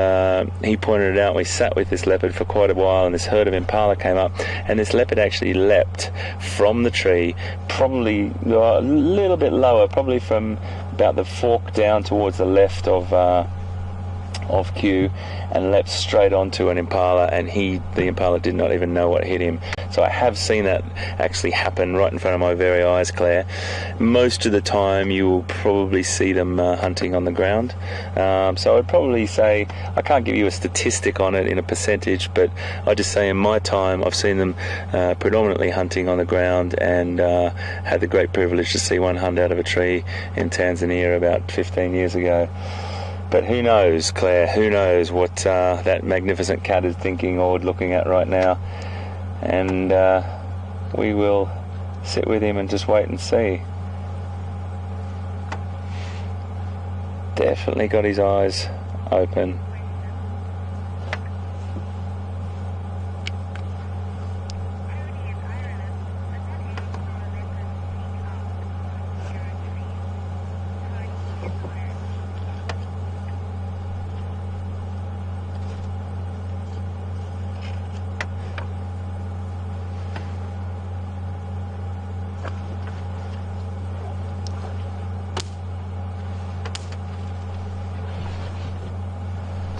he pointed it out. We sat with this leopard for quite a while, and this herd of impala came up, and this leopard actually leapt from the tree, probably a little bit lower, probably from about the fork down towards the left of Q, and leapt straight onto an impala, and the impala did not even know what hit him. So I have seen that actually happen right in front of my very eyes, Claire. Most of the time you will probably see them hunting on the ground. So I'd probably say, I can't give you a statistic on it in a percentage, but I just say in my time I've seen them predominantly hunting on the ground, and had the great privilege to see one hunt out of a tree in Tanzania about 15 years ago. But who knows, Claire, who knows what that magnificent cat is thinking or looking at right now. And we will sit with him and just wait and see. Definitely got his eyes open.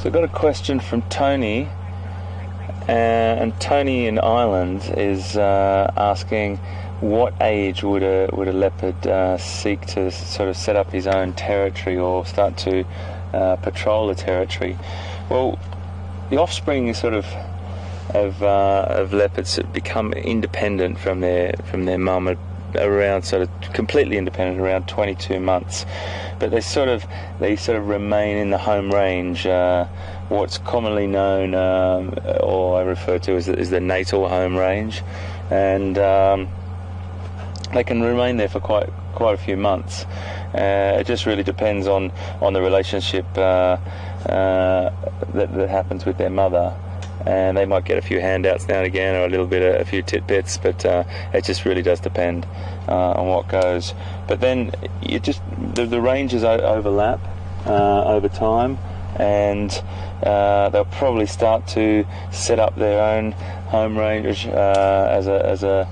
So I've got a question from Tony, and Tony in Ireland is asking, what age would a leopard seek to sort of set up his own territory or start to patrol the territory? Well, the offspring is sort of leopards that become independent from their mum around sort of completely independent around 22 months, but they sort of remain in the home range, what's commonly known or I refer to as the natal home range, and they can remain there for quite a few months. It just really depends on the relationship that happens with their mother. And they might get a few handouts now and again, or a few tidbits, but it just really does depend on what goes. But then the ranges overlap over time, and they'll probably start to set up their own home range as a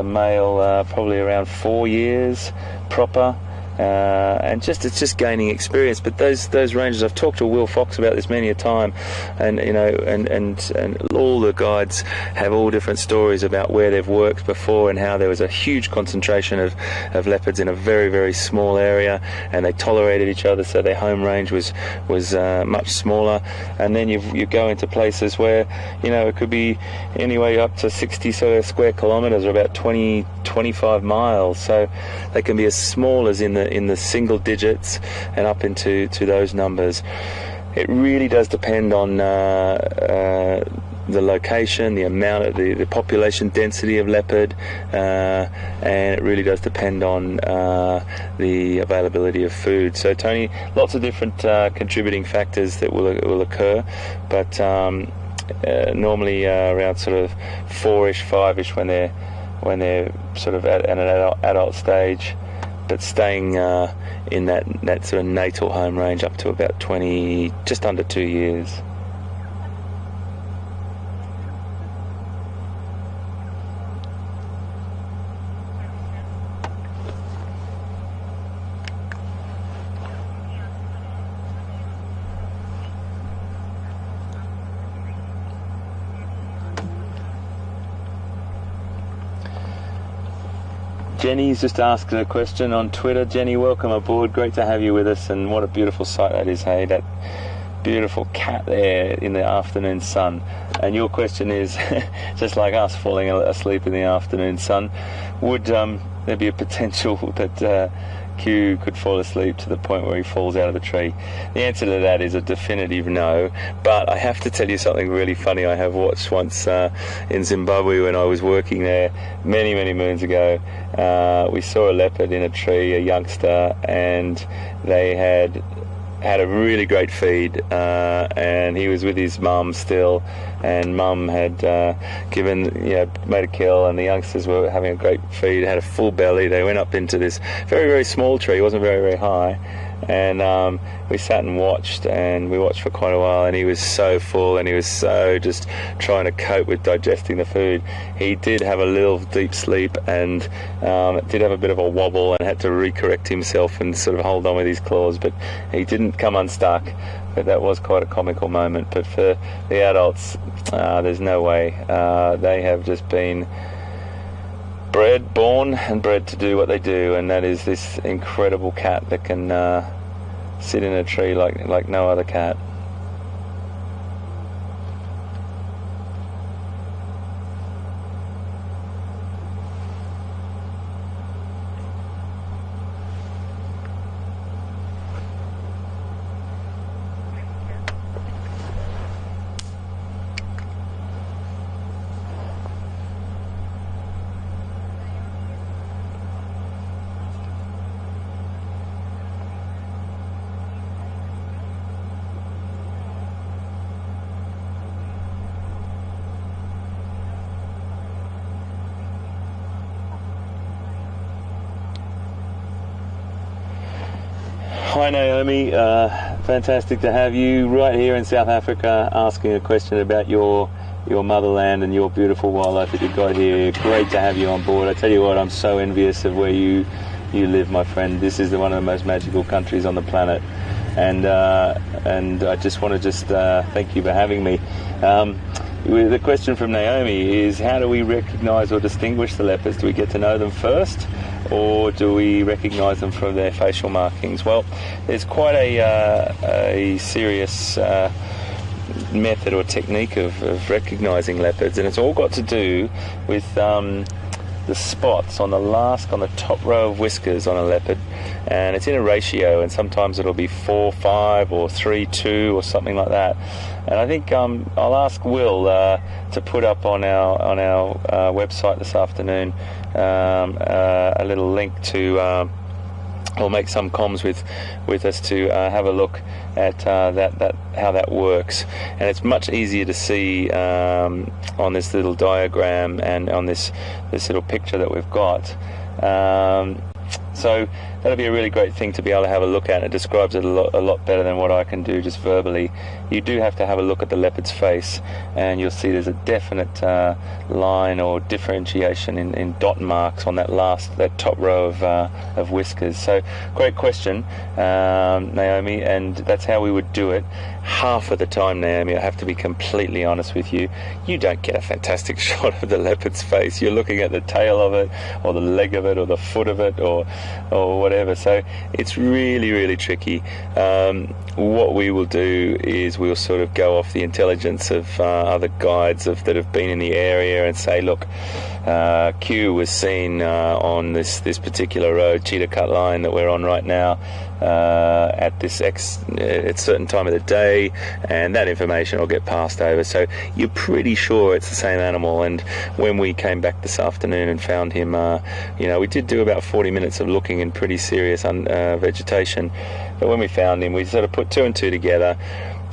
male, probably around 4 years proper. and it's just gaining experience. But those rangers, I've talked to Will Fox about this many a time, and and all the guides have all different stories about where they've worked before and how there was a huge concentration of leopards in a very, very small area, and they tolerated each other, so their home range was much smaller. And then you go into places where it could be anyway up to 60 square kilometres, or about 20-25 miles. So they can be as small as in the single digits and up into those numbers. It really does depend on the location, the amount of the population density of leopard, and it really does depend on the availability of food. So Tony, lots of different contributing factors that will occur, but normally around sort of 4-ish, 5-ish when they're sort of at an adult stage, but staying in that sort of natal home range up to about 20, just under 2 years. Jenny's just asked a question on Twitter. Jenny, welcome aboard. Great to have you with us, and what a beautiful sight that is, hey? That beautiful cat there in the afternoon sun. And your question is, just like us falling asleep in the afternoon sun, would there be a potential that Q could fall asleep to the point where he falls out of the tree? The answer to that is a definitive no, but I have to tell you something really funny I have watched once in Zimbabwe when I was working there many, many moons ago. We saw a leopard in a tree, a youngster, and they had a really great feed, and he was with his mum still, and mum had made a kill, and the youngsters were having a great feed, had a full belly. They went up into this very, very small tree. It wasn't very, very high, and we sat and watched, and we watched for quite a while, and he was so full, and he was so just trying to cope with digesting the food. He did have a little deep sleep, and did have a bit of a wobble, and had to recorrect himself and sort of hold on with his claws, but he didn't come unstuck. But that was quite a comical moment. But for the adults, there's no way. They have just been born and bred to do what they do, and that is this incredible cat that can sit in a tree like no other cat. Hi Naomi, fantastic to have you right here in South Africa asking a question about your motherland and your beautiful wildlife that you've got here. Great to have you on board. I tell you what, I'm so envious of where you live, my friend. This is one of the most magical countries on the planet, and I just want to thank you for having me. The question from Naomi is, how do we recognise or distinguish the leopards? Do we get to know them first, or do we recognise them from their facial markings? Well, there's quite a serious method or technique of recognising leopards, and it's all got to do with the spots on the top row of whiskers on a leopard, and it's in a ratio, and sometimes it'll be 4-5 or 3-2 or something like that. And I think I'll ask Will to put up on our website this afternoon a little link to, or make some comms with us to have a look at how that works. And it's much easier to see on this little diagram and on this little picture that we've got. So that'll be a really great thing to be able to have a look at. It describes it a lot better than what I can do just verbally. You do have to have a look at the leopard's face, and you'll see there's a definite line or differentiation in dot marks on that top row of whiskers. So great question, Naomi, and that's how we would do it. Half of the time, Naomi, I have to be completely honest with you, you don't get a fantastic shot of the leopard's face. You're looking at the tail of it, or the leg of it, or the foot of it, or whatever. So it's really, really tricky. What we will do is we'll sort of go off the intelligence of other guides that have been in the area and say, look, Q was seen on this particular road, Cheetah Cut Line that we're on right now, at this at certain time of the day, and that information will get passed over. So you're pretty sure it's the same animal. And when we came back this afternoon and found him, we did do about 40 minutes of looking in pretty serious vegetation, but when we found him, we sort of put two and two together.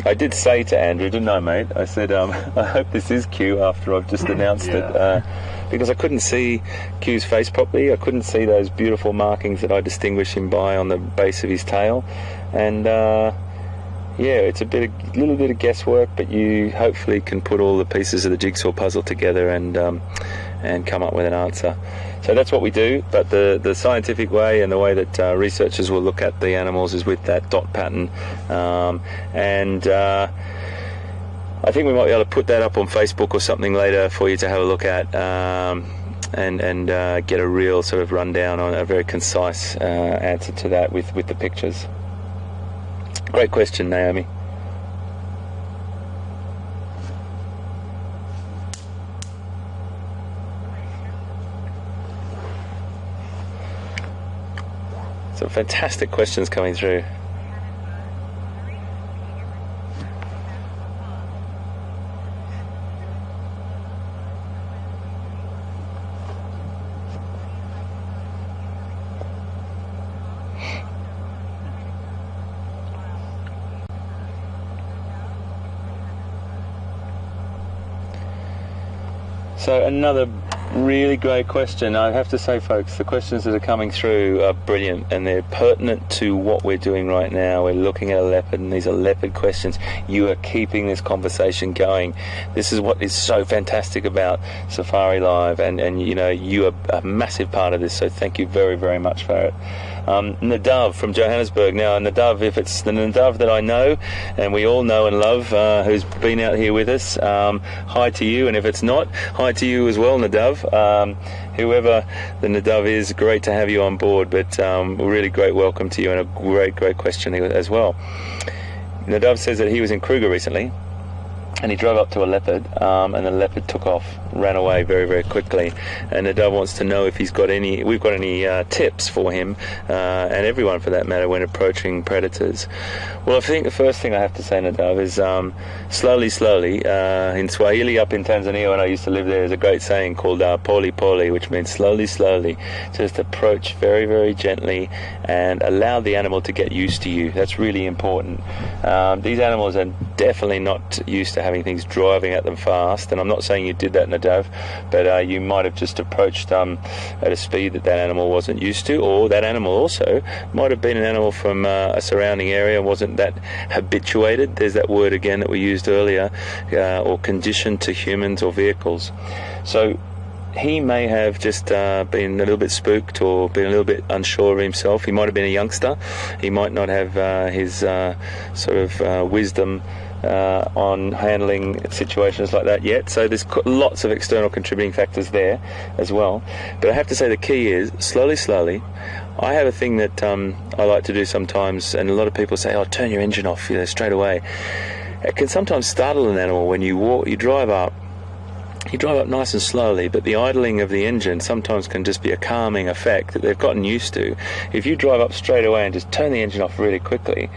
I did say to Andrew, didn't I, mate? I said, I hope this is Q after I've just announced it, because I couldn't see Q's face properly. I couldn't see those beautiful markings that I distinguish him by on the base of his tail. And it's a little bit of guesswork, but you hopefully can put all the pieces of the jigsaw puzzle together and come up with an answer. So that's what we do, but the scientific way and the way that researchers will look at the animals is with that dot pattern. I think we might be able to put that up on Facebook or something later for you to have a look at, and get a real sort of rundown on a very concise answer to that with the pictures. Great question, Naomi. Some fantastic questions coming through. So another really great question. I have to say, folks, the questions that are coming through are brilliant, and they're pertinent to what we're doing right now. We're looking at a leopard, and these are leopard questions. You are keeping this conversation going. This is what is so fantastic about Safari Live, and you are a massive part of this, so thank you very, very much for it. Nadav from Johannesburg. Now, Nadav, if it's the Nadav that I know and we all know and love, who's been out here with us, hi to you, and if it's not, hi to you as well, Nadav. Whoever the Nadav is, great to have you on board, but a really great welcome to you, and a great question as well. Nadav says that he was in Kruger recently, and he drove up to a leopard, and the leopard took off, ran away very, very quickly. And Nadav wants to know if we've got any tips for him, and everyone for that matter, when approaching predators. Well, I think the first thing I have to say, Nadav, is slowly. In Swahili up in Tanzania, when I used to live there, there's a great saying called pole pole, which means slowly. Just approach very, very gently and allow the animal to get used to you. That's really important. These animals are definitely not used to having things driving at them fast, and I'm not saying you did that, Nadav, but you might have just approached at a speed that animal wasn't used to, or that animal also might have been an animal from a surrounding area and wasn't that habituated, there's that word again that we used earlier, or conditioned to humans or vehicles. So he may have just been a little bit spooked or been a little bit unsure of himself. He might have been a youngster. He might not have his sort of wisdom on handling situations like that yet. So there's lots of external contributing factors there as well. But I have to say the key is slowly. I have a thing that I like to do sometimes, and a lot of people say, "Oh, turn your engine off, straight away." It can sometimes startle an animal when you drive up. You drive up nice and slowly, but the idling of the engine sometimes can just be a calming effect that they've gotten used to. If you drive up straight away and just turn the engine off really quickly,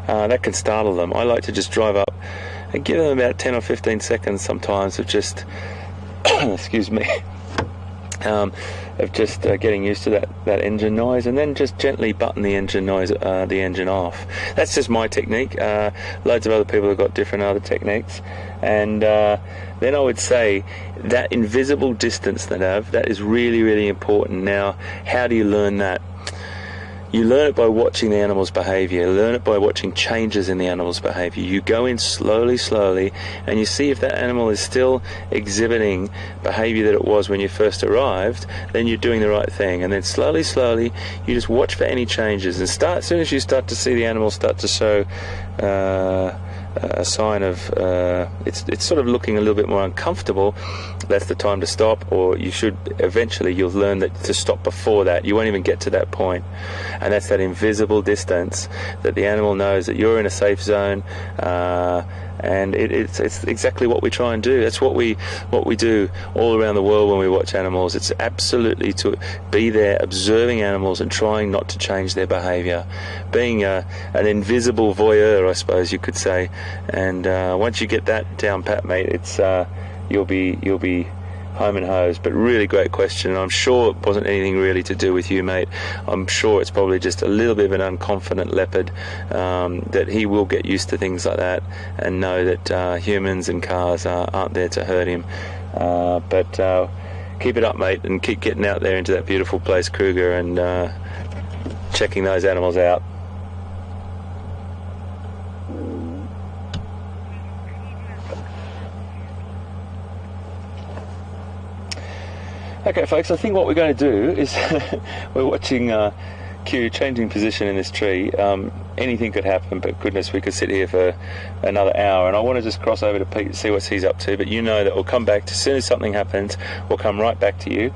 that can startle them. I like to just drive up and give them about 10 or 15 seconds sometimes of just, excuse me, of just getting used to that engine noise, and then just gently button the engine off. That's just my technique. Loads of other people have got different other techniques, and then I would say that invisible distance that is really, really important. Now, how do you learn that? You learn it by watching the animal's behavior. You learn it by watching changes in the animal's behavior. You go in slowly, and you see if that animal is still exhibiting behavior that it was when you first arrived, then you're doing the right thing. And then slowly, you just watch for any changes. And as soon as you start to see the animal start to show a sign of it's sort of looking a little bit more uncomfortable, that's the time to stop. Or you'll learn that to stop before that. You won't even get to that point, and that's that invisible distance that the animal knows that you're in a safe zone. And it's exactly what we try and do. That's what we do all around the world when we watch animals. It's absolutely to be there observing animals and trying not to change their behavior, being an invisible voyeur, I suppose you could say. And once you get that down pat, mate, it's you'll be home and hose. But really great question. I'm sure it wasn't anything really to do with you, mate. I'm sure it's probably just a little bit of an unconfident leopard, that he will get used to things like that and know that humans and cars aren't there to hurt him. But keep it up, mate, and keep getting out there into that beautiful place, Kruger, and checking those animals out. Okay, folks, I think what we're going to do is we're watching Q changing position in this tree. Anything could happen, but goodness, we could sit here for another hour. And I want to just cross over to Pete and see what he's up to. But you know that we'll come back as soon as something happens. We'll come right back to you.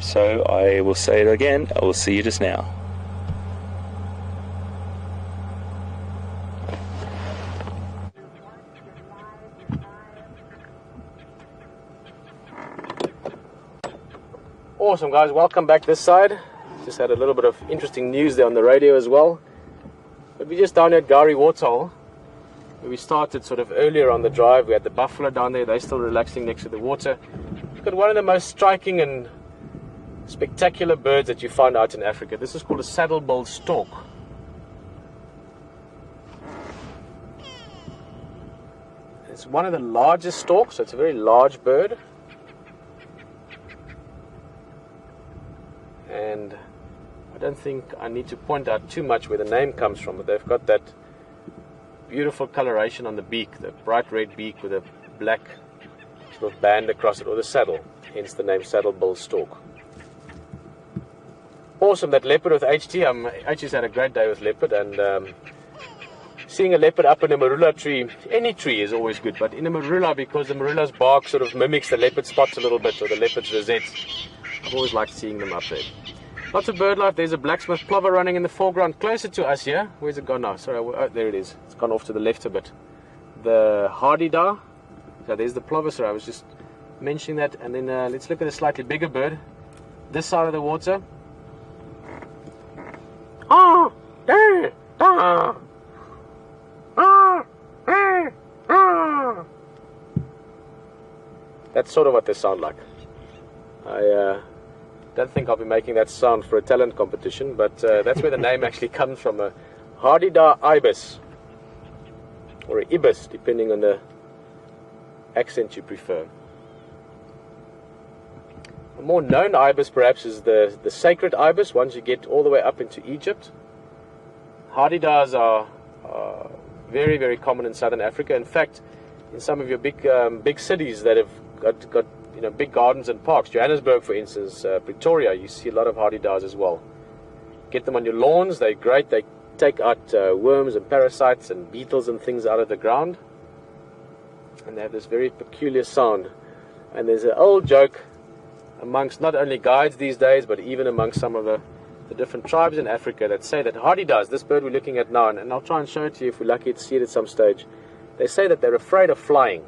So I will say it again. I will see you just now. Awesome, guys, welcome back this side. Just had a little bit of interesting news there on the radio as well. But we're just down here at Gowrie Waterhole, where we started sort of earlier on the drive. We had the buffalo down there, they're still relaxing next to the water. We've got one of the most striking and spectacular birds that you find out in Africa. This is called a saddle-billed stork. It's one of the largest storks, so it's a very large bird. And I don't think I need to point out too much where the name comes from, but they've got that beautiful coloration on the beak, the bright red beak with a black sort of band across it, or the saddle, hence the name saddle-billed stork. Awesome, that leopard with HT. HT's had a great day with leopard, and seeing a leopard up in a marula tree, any tree is always good, but in a marula, because the marula's bark sort of mimics the leopard spots a little bit, or the leopard's rosettes. I've always liked seeing them up there. Lots of bird life. There's a blacksmith plover running in the foreground closer to us here. Where's it gone now? Sorry, oh, there it is. It's gone off to the left a bit. The hardy-dar. So there's the plover. Sorry, I was just mentioning that. And then let's look at a slightly bigger bird. This side of the water. Ah, there, ah, ah, ah. That's sort of what they sound like. I don't think I'll be making that sound for a talent competition, but that's where the name actually comes from, a hardy-dar ibis, or an ibis, depending on the accent you prefer. A more known ibis perhaps is the sacred ibis, once you get all the way up into Egypt. Hardy-dars are very, very common in southern Africa. In fact, in some of your big cities that have got big gardens and parks, Johannesburg for instance, Pretoria, you see a lot of hardy-dars as well. Get them on your lawns, they're great, they take out worms and parasites and beetles and things out of the ground, and they have this very peculiar sound. And there's an old joke amongst not only guides these days, but even amongst some of the different tribes in Africa that say that hardy-dars, this bird we're looking at now, and I'll try and show it to you if we're lucky to see it at some stage, they say that they're afraid of flying,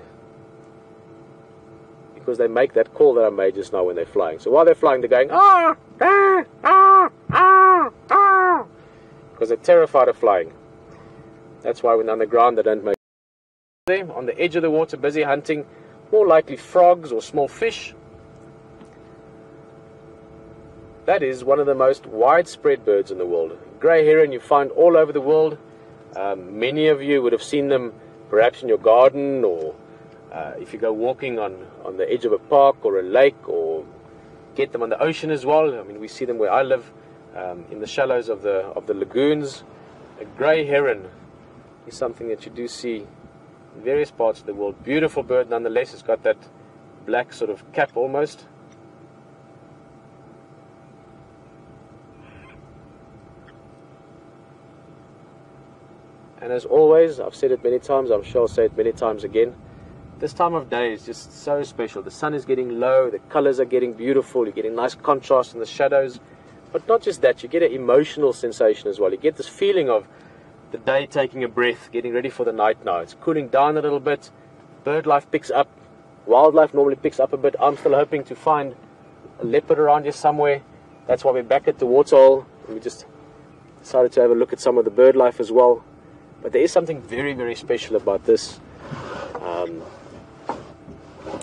because they make that call that I made just now when they're flying. So while they're flying, they're going, ah, ah, ah, ah, ah, because they're terrified of flying. That's why when on the ground they don't make. They're on the edge of the water, busy hunting, more likely frogs or small fish. That is one of the most widespread birds in the world. Grey heron you find all over the world. Many of you would have seen them perhaps in your garden, or if you go walking on the edge of a park or a lake, or get them on the ocean as well. I mean, we see them where I live. in the shallows of the lagoons. A grey heron is something that you do see in various parts of the world. Beautiful bird nonetheless. It's got that black sort of cap almost. And as always, I've said it many times, I'm sure I'll say it many times again, this time of day is just so special. The sun is getting low, the colors are getting beautiful, you're getting nice contrast in the shadows. But not just that, you get an emotional sensation as well. You get this feeling of the day taking a breath, getting ready for the night now. It's cooling down a little bit, bird life picks up, wildlife normally picks up a bit. I'm still hoping to find a leopard around here somewhere. That's why we're back at the waterhole. We just decided to have a look at some of the bird life as well. But there is something very, very special about this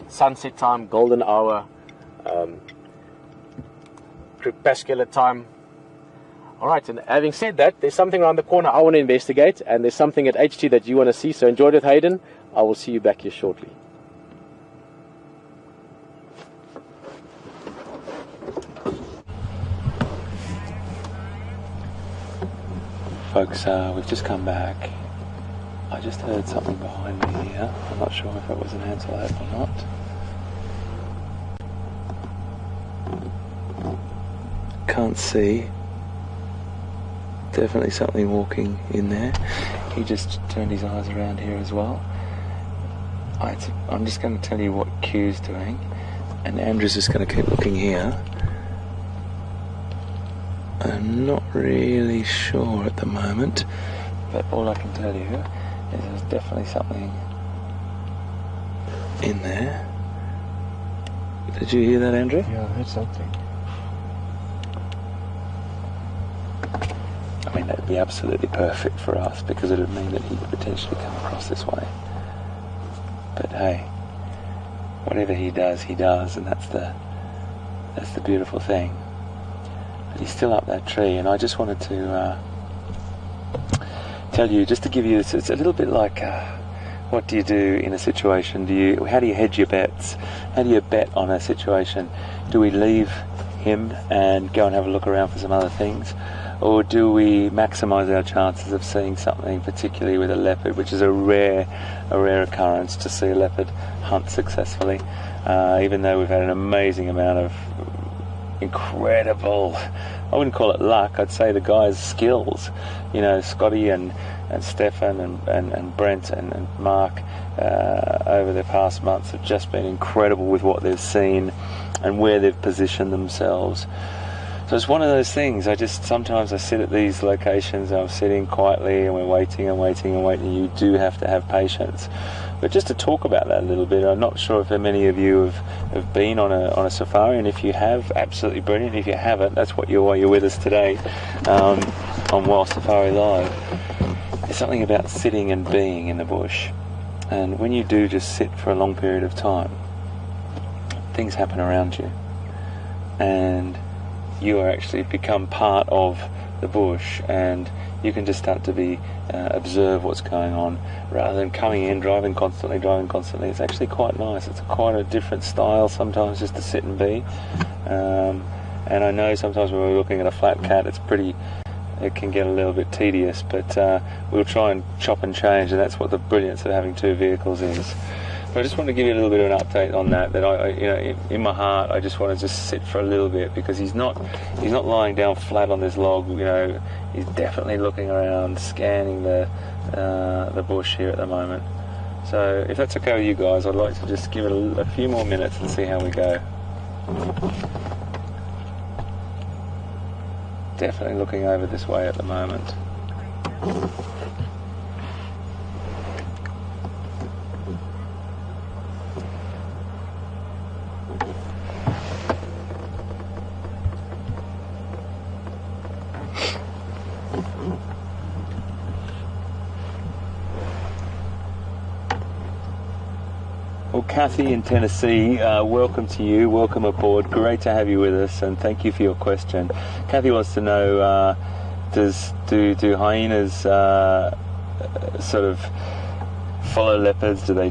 sunset time, golden hour, crepuscular time. Alright, and having said that, there's something around the corner I want to investigate, and there's something at HT that you want to see, so enjoy it with Hayden. I will see you back here shortly. Folks, we've just come back. I just heard something behind me here. I'm not sure if it was an antelope or not. Can't see. Definitely something walking in there. He just turned his eyes around here as well. I'm just going to tell you what Q's doing, and Andrew's just going to keep looking here. I'm not really sure at the moment, but all I can tell you is there's definitely something in there. Did you hear that, Andrew? Yeah, I heard something. I mean, that'd be absolutely perfect for us, because it would mean that he could potentially come across this way. But hey, whatever he does, and that's the beautiful thing. But he's still up that tree, and I just wanted to tell you, just to give you, it's a little bit like what do you do in a situation? How do you hedge your bets? How do you bet on a situation? Do we leave him and go and have a look around for some other things, or do we maximise our chances of seeing something, particularly with a leopard, which is a rare occurrence to see a leopard hunt successfully, even though we've had an amazing amount of incredible, I wouldn't call it luck, I'd say the guys' skills. You know, Scotty and Stefan and Brent and Mark over the past months have just been incredible with what they've seen and where they've positioned themselves. So it's one of those things. Sometimes I sit at these locations and I'm sitting quietly and we're waiting. You do have to have patience. But just to talk about that a little bit, I'm not sure if many of you have been on a safari, and if you have, absolutely brilliant. If you haven't, that's why you're with us today on Wild Safari Live. There's something about sitting and being in the bush, and when you do just sit for a long period of time, things happen around you, and you are actually become part of the bush, and you can just start to observe what's going on rather than coming in, driving constantly. It's actually quite nice. It's quite a different style sometimes, just to sit and be. And I know sometimes when we're looking at a flat cat, it can get a little bit tedious, but we'll try and chop and change, and that's what the brilliance of having two vehicles is. But I just want to give you a little bit of an update on that in my heart, I just want to just sit for a little bit, because he's not lying down flat on this log. He's definitely looking around, scanning the bush here at the moment. So if that's okay with you guys, I'd like to just give it a few more minutes and see how we go. Definitely looking over this way at the moment. Well, Kathy in Tennessee, welcome to you, welcome aboard, great to have you with us, and thank you for your question. Kathy wants to know, do hyenas sort of follow leopards? Do they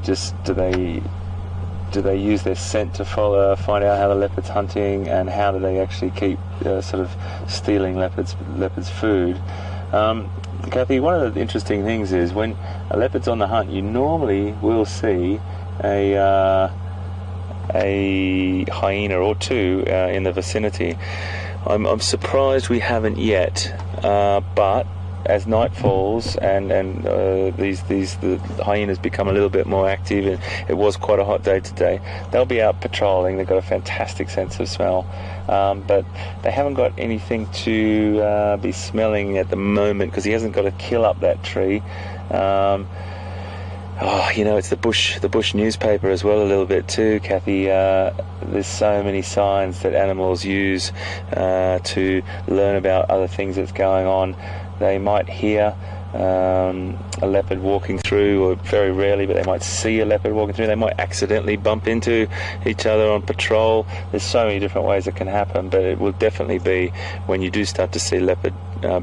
do they use their scent to find out how the leopard's hunting, and how do they actually keep sort of stealing leopards' food? Kathy, one of the interesting things is when a leopard's on the hunt, you normally will see a hyena or two in the vicinity. I'm surprised we haven't yet, but as night falls and the hyenas become a little bit more active, and it was quite a hot day today, they'll be out patrolling. They've got a fantastic sense of smell, but they haven't got anything to be smelling at the moment, because he hasn't got to kill up that tree. It's the bush newspaper as well a little bit too, Kathy. There's so many signs that animals use to learn about other things that's going on. They might hear a leopard walking through, or very rarely, but they might see a leopard walking through. They might accidentally bump into each other on patrol. There's so many different ways it can happen, but it will definitely be when you do start to see leopard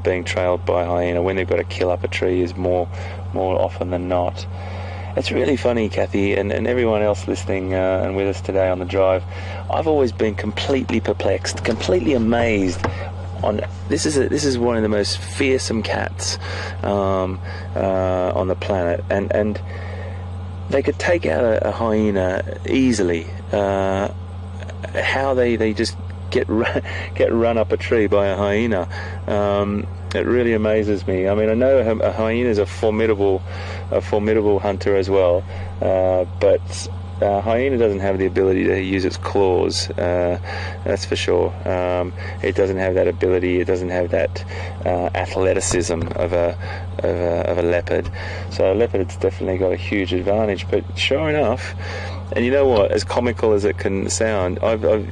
being trailed by hyena, when they've got to kill up a tree, is more often than not. It's really funny, Kathy, and everyone else listening and with us today on the drive. I've always been completely perplexed, completely amazed. This is one of the most fearsome cats on the planet, and they could take out a hyena easily. How they just get run up a tree by a hyena? It really amazes me. I mean, I know a hyena is a formidable hunter as well, but hyena doesn't have the ability to use its claws, that's for sure. It doesn't have that ability. It doesn't have that athleticism of a leopard. So a leopard has definitely got a huge advantage. But sure enough, and you know what? As comical as it can sound, I've a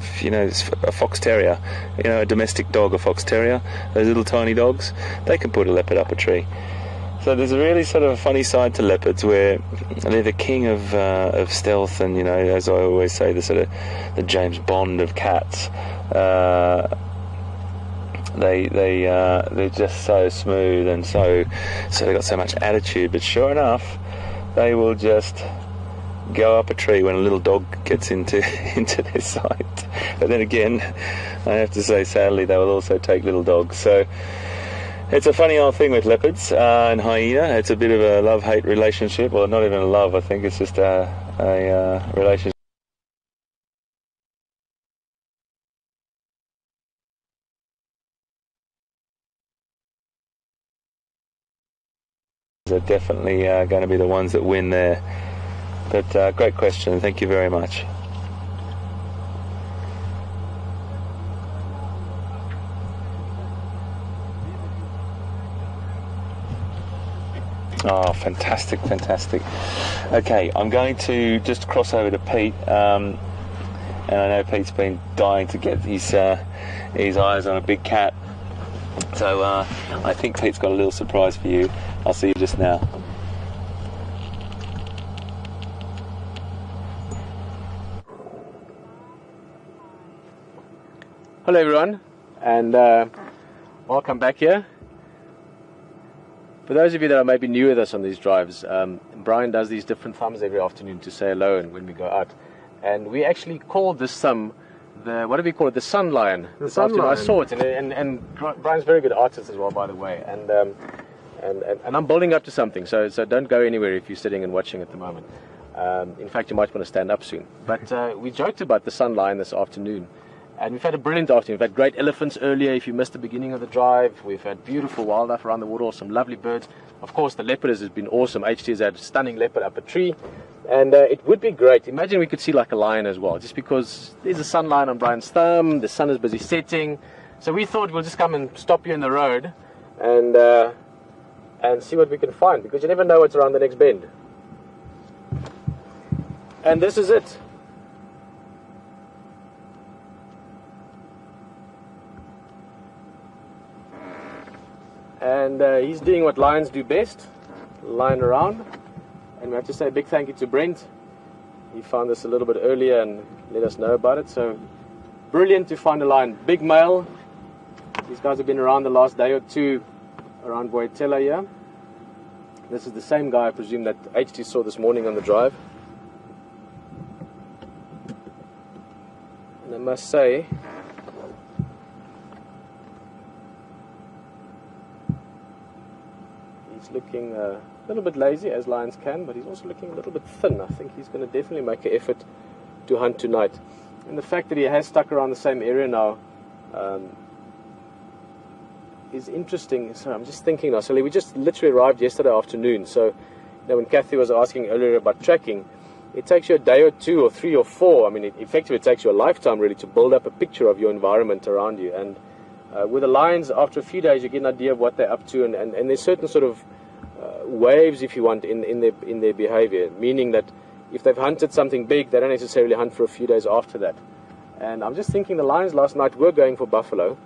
fox terrier, a domestic dog, a fox terrier, those little tiny dogs, they can put a leopard up a tree. So there's a really sort of a funny side to leopards, where they're the king of stealth, and as I always say, the James Bond of cats. They're just so smooth, and so they've got so much attitude. But sure enough, they will just go up a tree when a little dog gets into their sight. But then again, I have to say, sadly, they will also take little dogs. So it's a funny old thing with leopards and hyena. It's a bit of a love-hate relationship. Well, not even a love, I think. It's just a relationship. Are definitely going to be the ones that win there. But great question. Thank you very much. Oh, fantastic. Okay, I'm going to just cross over to Pete, and I know Pete's been dying to get his eyes on a big cat, so I think Pete's got a little surprise for you. I'll see you just now. Hello everyone, and welcome back here. For those of you that are maybe new with us on these drives, Brian does these different thumbs every afternoon to say hello and when we go out. And we actually called this thumb what do we call it? The sun lion. The sun lion. I saw it, and Brian's a very good artist as well, by the way. And I'm building up to something, so don't go anywhere if you're sitting and watching at the moment. In fact, you might want to stand up soon. But we joked about the sun lion this afternoon. And we've had a brilliant afternoon. We've had great elephants earlier, if you missed the beginning of the drive. We've had beautiful wildlife around the water, some lovely birds. Of course, the leopard has been awesome. HT has had a stunning leopard up a tree. And it would be great. Imagine we could see like a lion as well, just because there's a sun lion on Brian's thumb. The sun is busy setting. So we thought we'll just come and stop you in the road and see what we can find, because you never know what's around the next bend. And this is it. And he's doing what lions do best, lying around. And we have to say a big thank you to Brent. He found this a little bit earlier and let us know about it. So brilliant to find a lion. Big male. These guys have been around the last day or two around Boyatella here. This is the same guy, I presume, that HT saw this morning on the drive. And I must say, he's looking a little bit lazy, as lions can, but he's also looking a little bit thin. I think he's going to definitely make an effort to hunt tonight. And the fact that he has stuck around the same area now is interesting. So I'm just thinking now, so we just literally arrived yesterday afternoon, so you know, when Kathy was asking earlier about tracking, it takes you a day or 2 or 3 or 4, I mean effectively it takes you a lifetime really to build up a picture of your environment around you. And with the lions, after a few days you get an idea of what they're up to, and there's certain sort of waves, if you want, in their behavior, meaning that if they've hunted something big, they don't necessarily hunt for a few days after that. And I'm just thinking the lions last night were going for buffalo.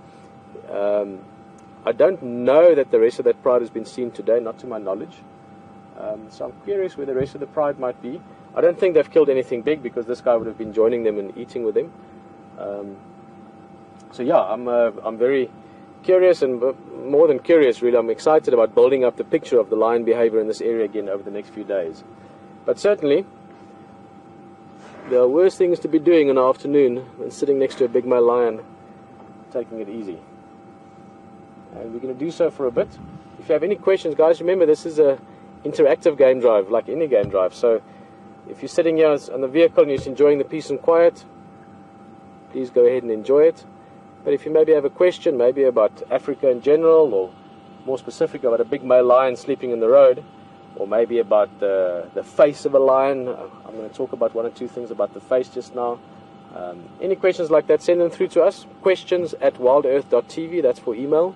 I don't know that the rest of that pride has been seen today, not to my knowledge. So I'm curious where the rest of the pride might be. I don't think they've killed anything big, because this guy would have been joining them and eating with them. So yeah, I'm very curious, and more than curious really, I'm excited about building up the picture of the lion behavior in this area again over the next few days. But certainly there are worse things to be doing in the afternoon than sitting next to a big male lion taking it easy. And we're going to do so for a bit. If you have any questions, guys, remember this is a interactive game drive, like any game drive. So if you're sitting here on the vehicle and you're just enjoying the peace and quiet, please go ahead and enjoy it. But if you maybe have a question, maybe about Africa in general, or more specific about a big male lion sleeping in the road, or maybe about the face of a lion, I'm going to talk about 1 or 2 things about the face just now. Any questions like that, send them through to us. questions@wildearth.tv, that's for email,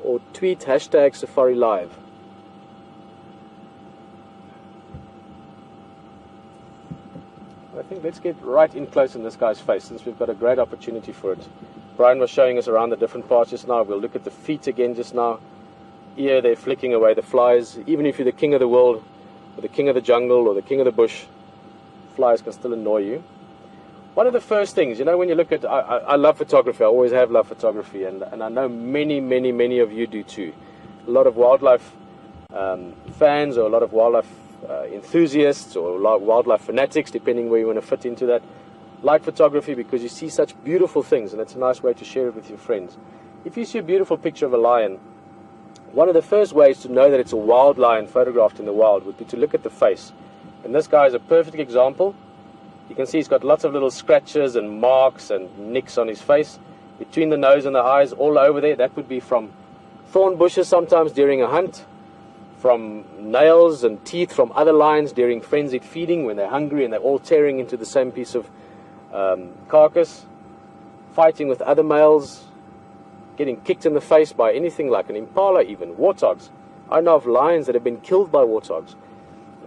or tweet #SafariLive. I think let's get right in close in this guy's face, since we've got a great opportunity for it. Brian was showing us around the different parts just now. We'll look at the feet again just now. Ear, they're flicking away the flies. Even if you're the king of the world, or the king of the jungle, or the king of the bush, flies can still annoy you. One of the first things, you know, when you look at, I love photography, I always have loved photography, and I know many of you do too. A lot of wildlife fans, or a lot of wildlife enthusiasts, or wildlife fanatics, depending where you want to fit into that, like photography because you see such beautiful things, and it's a nice way to share it with your friends. If you see a beautiful picture of a lion, one of the first ways to know that it's a wild lion photographed in the wild would be to look at the face. And this guy is a perfect example. You can see he's got lots of little scratches and marks and nicks on his face, between the nose and the eyes, all over there. That would be from thorn bushes sometimes during a hunt, from nails and teeth from other lions during frenzied feeding when they're hungry and they're all tearing into the same piece of carcass, fighting with other males, getting kicked in the face by anything like an impala, even warthogs. I know of lions that have been killed by warthogs.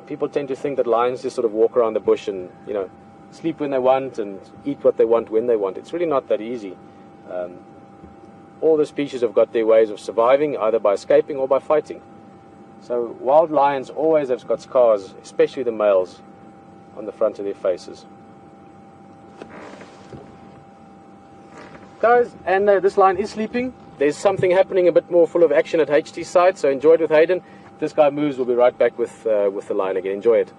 People tend to think that lions just sort of walk around the bush and, you know, sleep when they want and eat what they want when they want. It's really not that easy. All the species have got their ways of surviving, either by escaping or by fighting. So wild lions always have got scars, especially the males, on the front of their faces. Guys, and this lion is sleeping. There's something happening a bit more full of action at HT's side, so enjoy it with Hayden. If this guy moves, we'll be right back with the lion again. Enjoy it.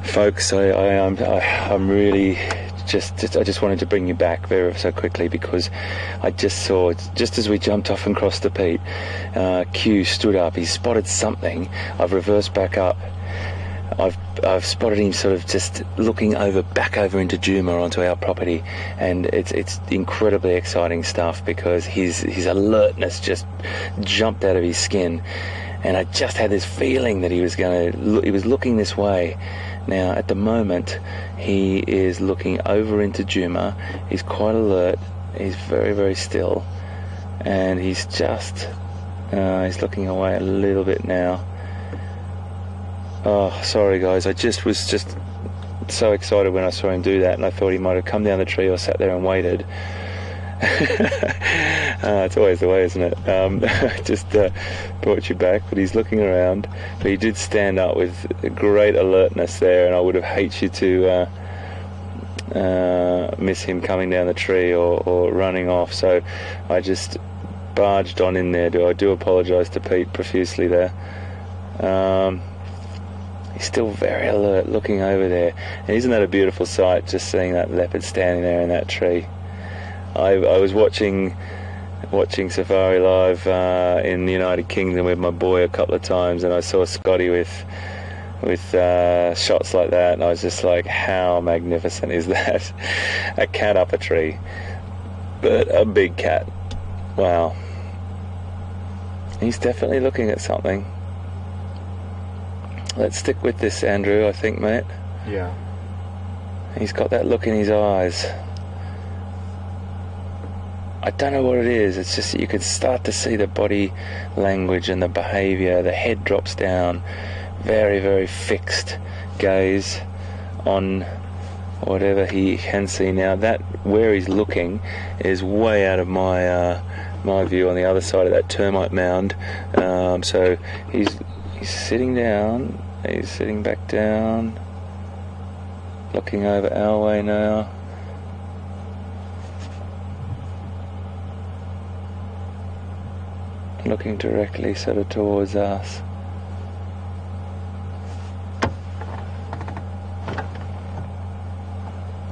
Folks, I'm really I just wanted to bring you back very so quickly, because I just saw, just as we jumped off and crossed the peat, Q stood up. He spotted something. I've reversed back up. I've spotted him sort of just looking back over into Juma onto our property, and it's incredibly exciting stuff, because his alertness just jumped out of his skin, and I just had this feeling that he was looking this way. Now at the moment he is looking over into Juma. He's quite alert. He's very still, and he's just he's looking away a little bit now. Oh, sorry guys, I was so excited when I saw him do that, and I thought he might have come down the tree or sat there and waited. It's always the way, isn't it? Just brought you back, but he's looking around. But he did stand up with great alertness there, and I would have hated you to miss him coming down the tree or running off. So I just barged on in there. I do apologise to Pete profusely there. He's still very alert, looking over there. And isn't that a beautiful sight, just seeing that leopard standing there in that tree? I was watching Safari Live in the United Kingdom with my boy a couple of times, and I saw Scotty with shots like that, and I was just like, how magnificent is that? A cat up a tree, but a big cat. Wow. He's definitely looking at something. Let's stick with this, Andrew, I think, mate. Yeah. He's got that look in his eyes. I don't know what it is. It's just that you can start to see the body language and the behaviour. The head drops down. Very, very fixed gaze on whatever he can see now. That, where he's looking, is way out of my view on the other side of that termite mound. So he's sitting down. He's sitting back down, looking over our way now. Looking directly sort of towards us.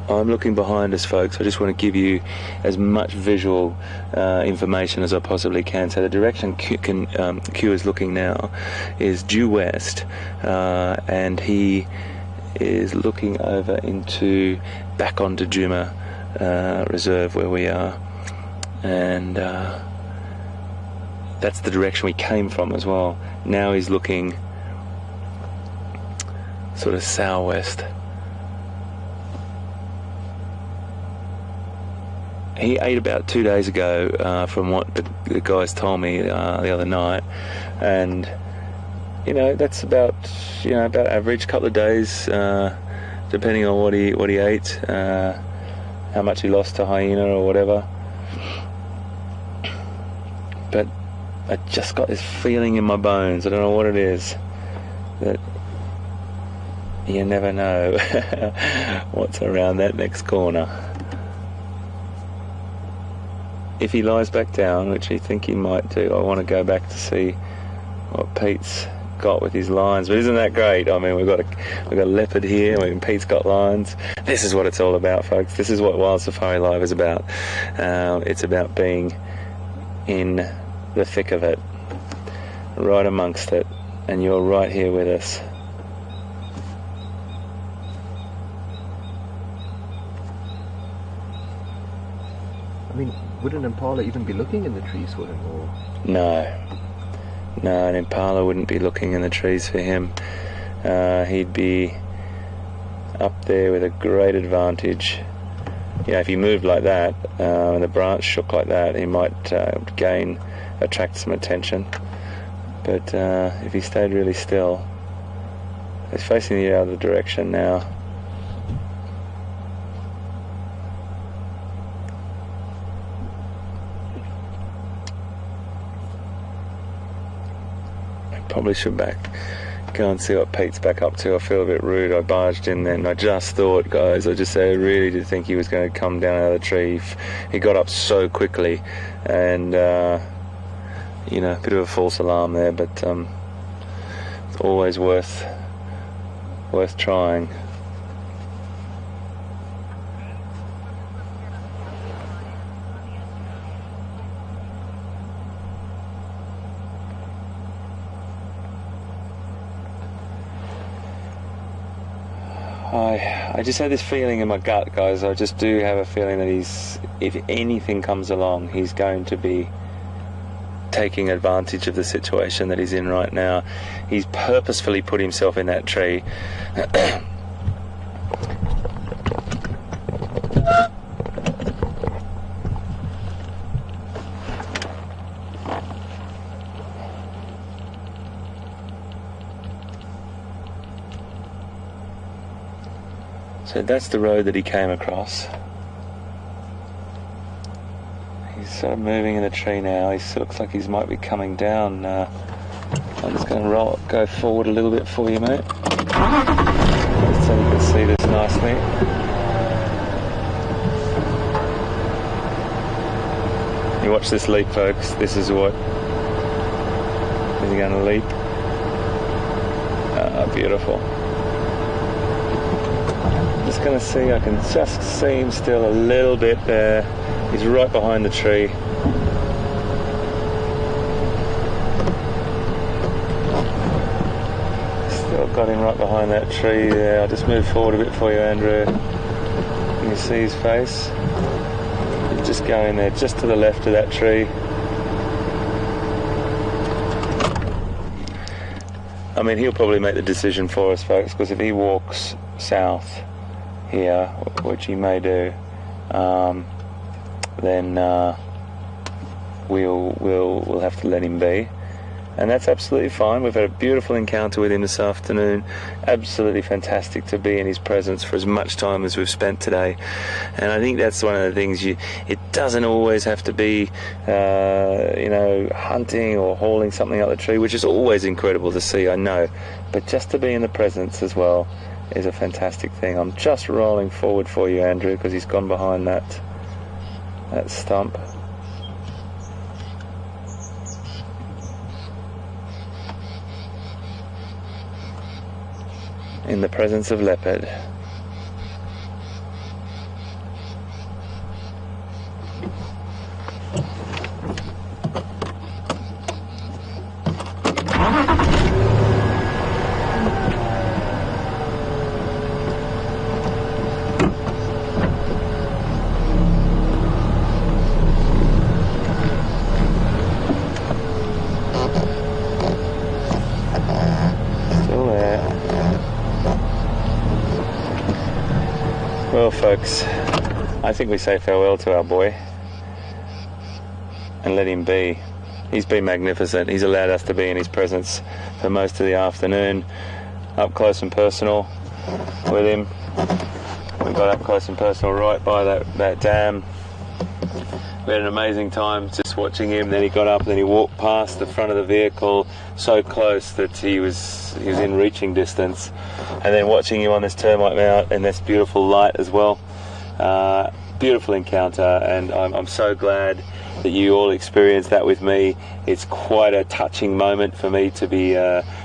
I'm looking behind us, folks. I just want to give you as much visual information as I possibly can. So the direction Q is looking now is due west, and he is looking over back onto Juma Reserve where we are, and that's the direction we came from as well. Now he's looking sort of southwest. He ate about 2 days ago, from what the guys told me the other night, and that's about average, couple of days, depending on what he ate, how much he lost to hyena or whatever. But I just got this feeling in my bones. I don't know what it is, that you never know what's around that next corner. If he lies back down, which I think he might do, I want to go back to see what Pete's got with his lines. But isn't that great? I mean, we've got a leopard here, and Pete's got lines. This is what it's all about, folks. This is what Wild Safari Live is about. It's about being in the thick of it, right amongst it, and you're right here with us. I mean, would an impala even be looking in the trees for him, or? No, an impala wouldn't be looking in the trees for him. He'd be up there with a great advantage. If he moved like that, and the branch shook like that, he might attract some attention. But if he stayed really still, he's facing the other direction now. Probably should go and see what Pete's back up to. I feel a bit rude. I barged in then. I just thought, guys, I really did think he was going to come down out of the tree. He got up so quickly, and a bit of a false alarm there, but it's always worth trying. I just had this feeling in my gut, guys. I just do have a feeling that if anything comes along, he's going to be taking advantage of the situation that he's in right now. He's purposefully put himself in that tree. So that's the road that he came across. He's sort of moving in the tree now. He looks like he might be coming down. I'm just going to go forward a little bit for you, mate, just so you can see this nicely. You watch this leap, folks. This is what he's going to leap. beautiful. Just going to see, I can just see him still a little bit there. He's right behind the tree. Still got him right behind that tree there. I'll just move forward a bit for you, Andrew. Can you see his face? Just go in there, just to the left of that tree. I mean, he'll probably make the decision for us, folks, because if he walks south here, which he may do, then we'll have to let him be, and that's absolutely fine. We've had a beautiful encounter with him this afternoon. Absolutely fantastic to be in his presence for as much time as we've spent today. And I think that's one of the things, it doesn't always have to be you know, hunting or hauling something out the tree, which is always incredible to see, I know, but just to be in the presence as well is a fantastic thing. I'm just rolling forward for you, Andrew, because he's gone behind that stump. In the presence of leopard. Well, folks, I think we say farewell to our boy and let him be. He's been magnificent. He's allowed us to be in his presence for most of the afternoon, up close and personal with him. We got up close and personal right by that dam. We had an amazing time just watching him. Then he got up, then he walked past the front of the vehicle so close that he was in reaching distance, and then watching him on this termite mount and this beautiful light as well. Beautiful encounter, and I'm so glad that you all experienced that with me. It's quite a touching moment for me to be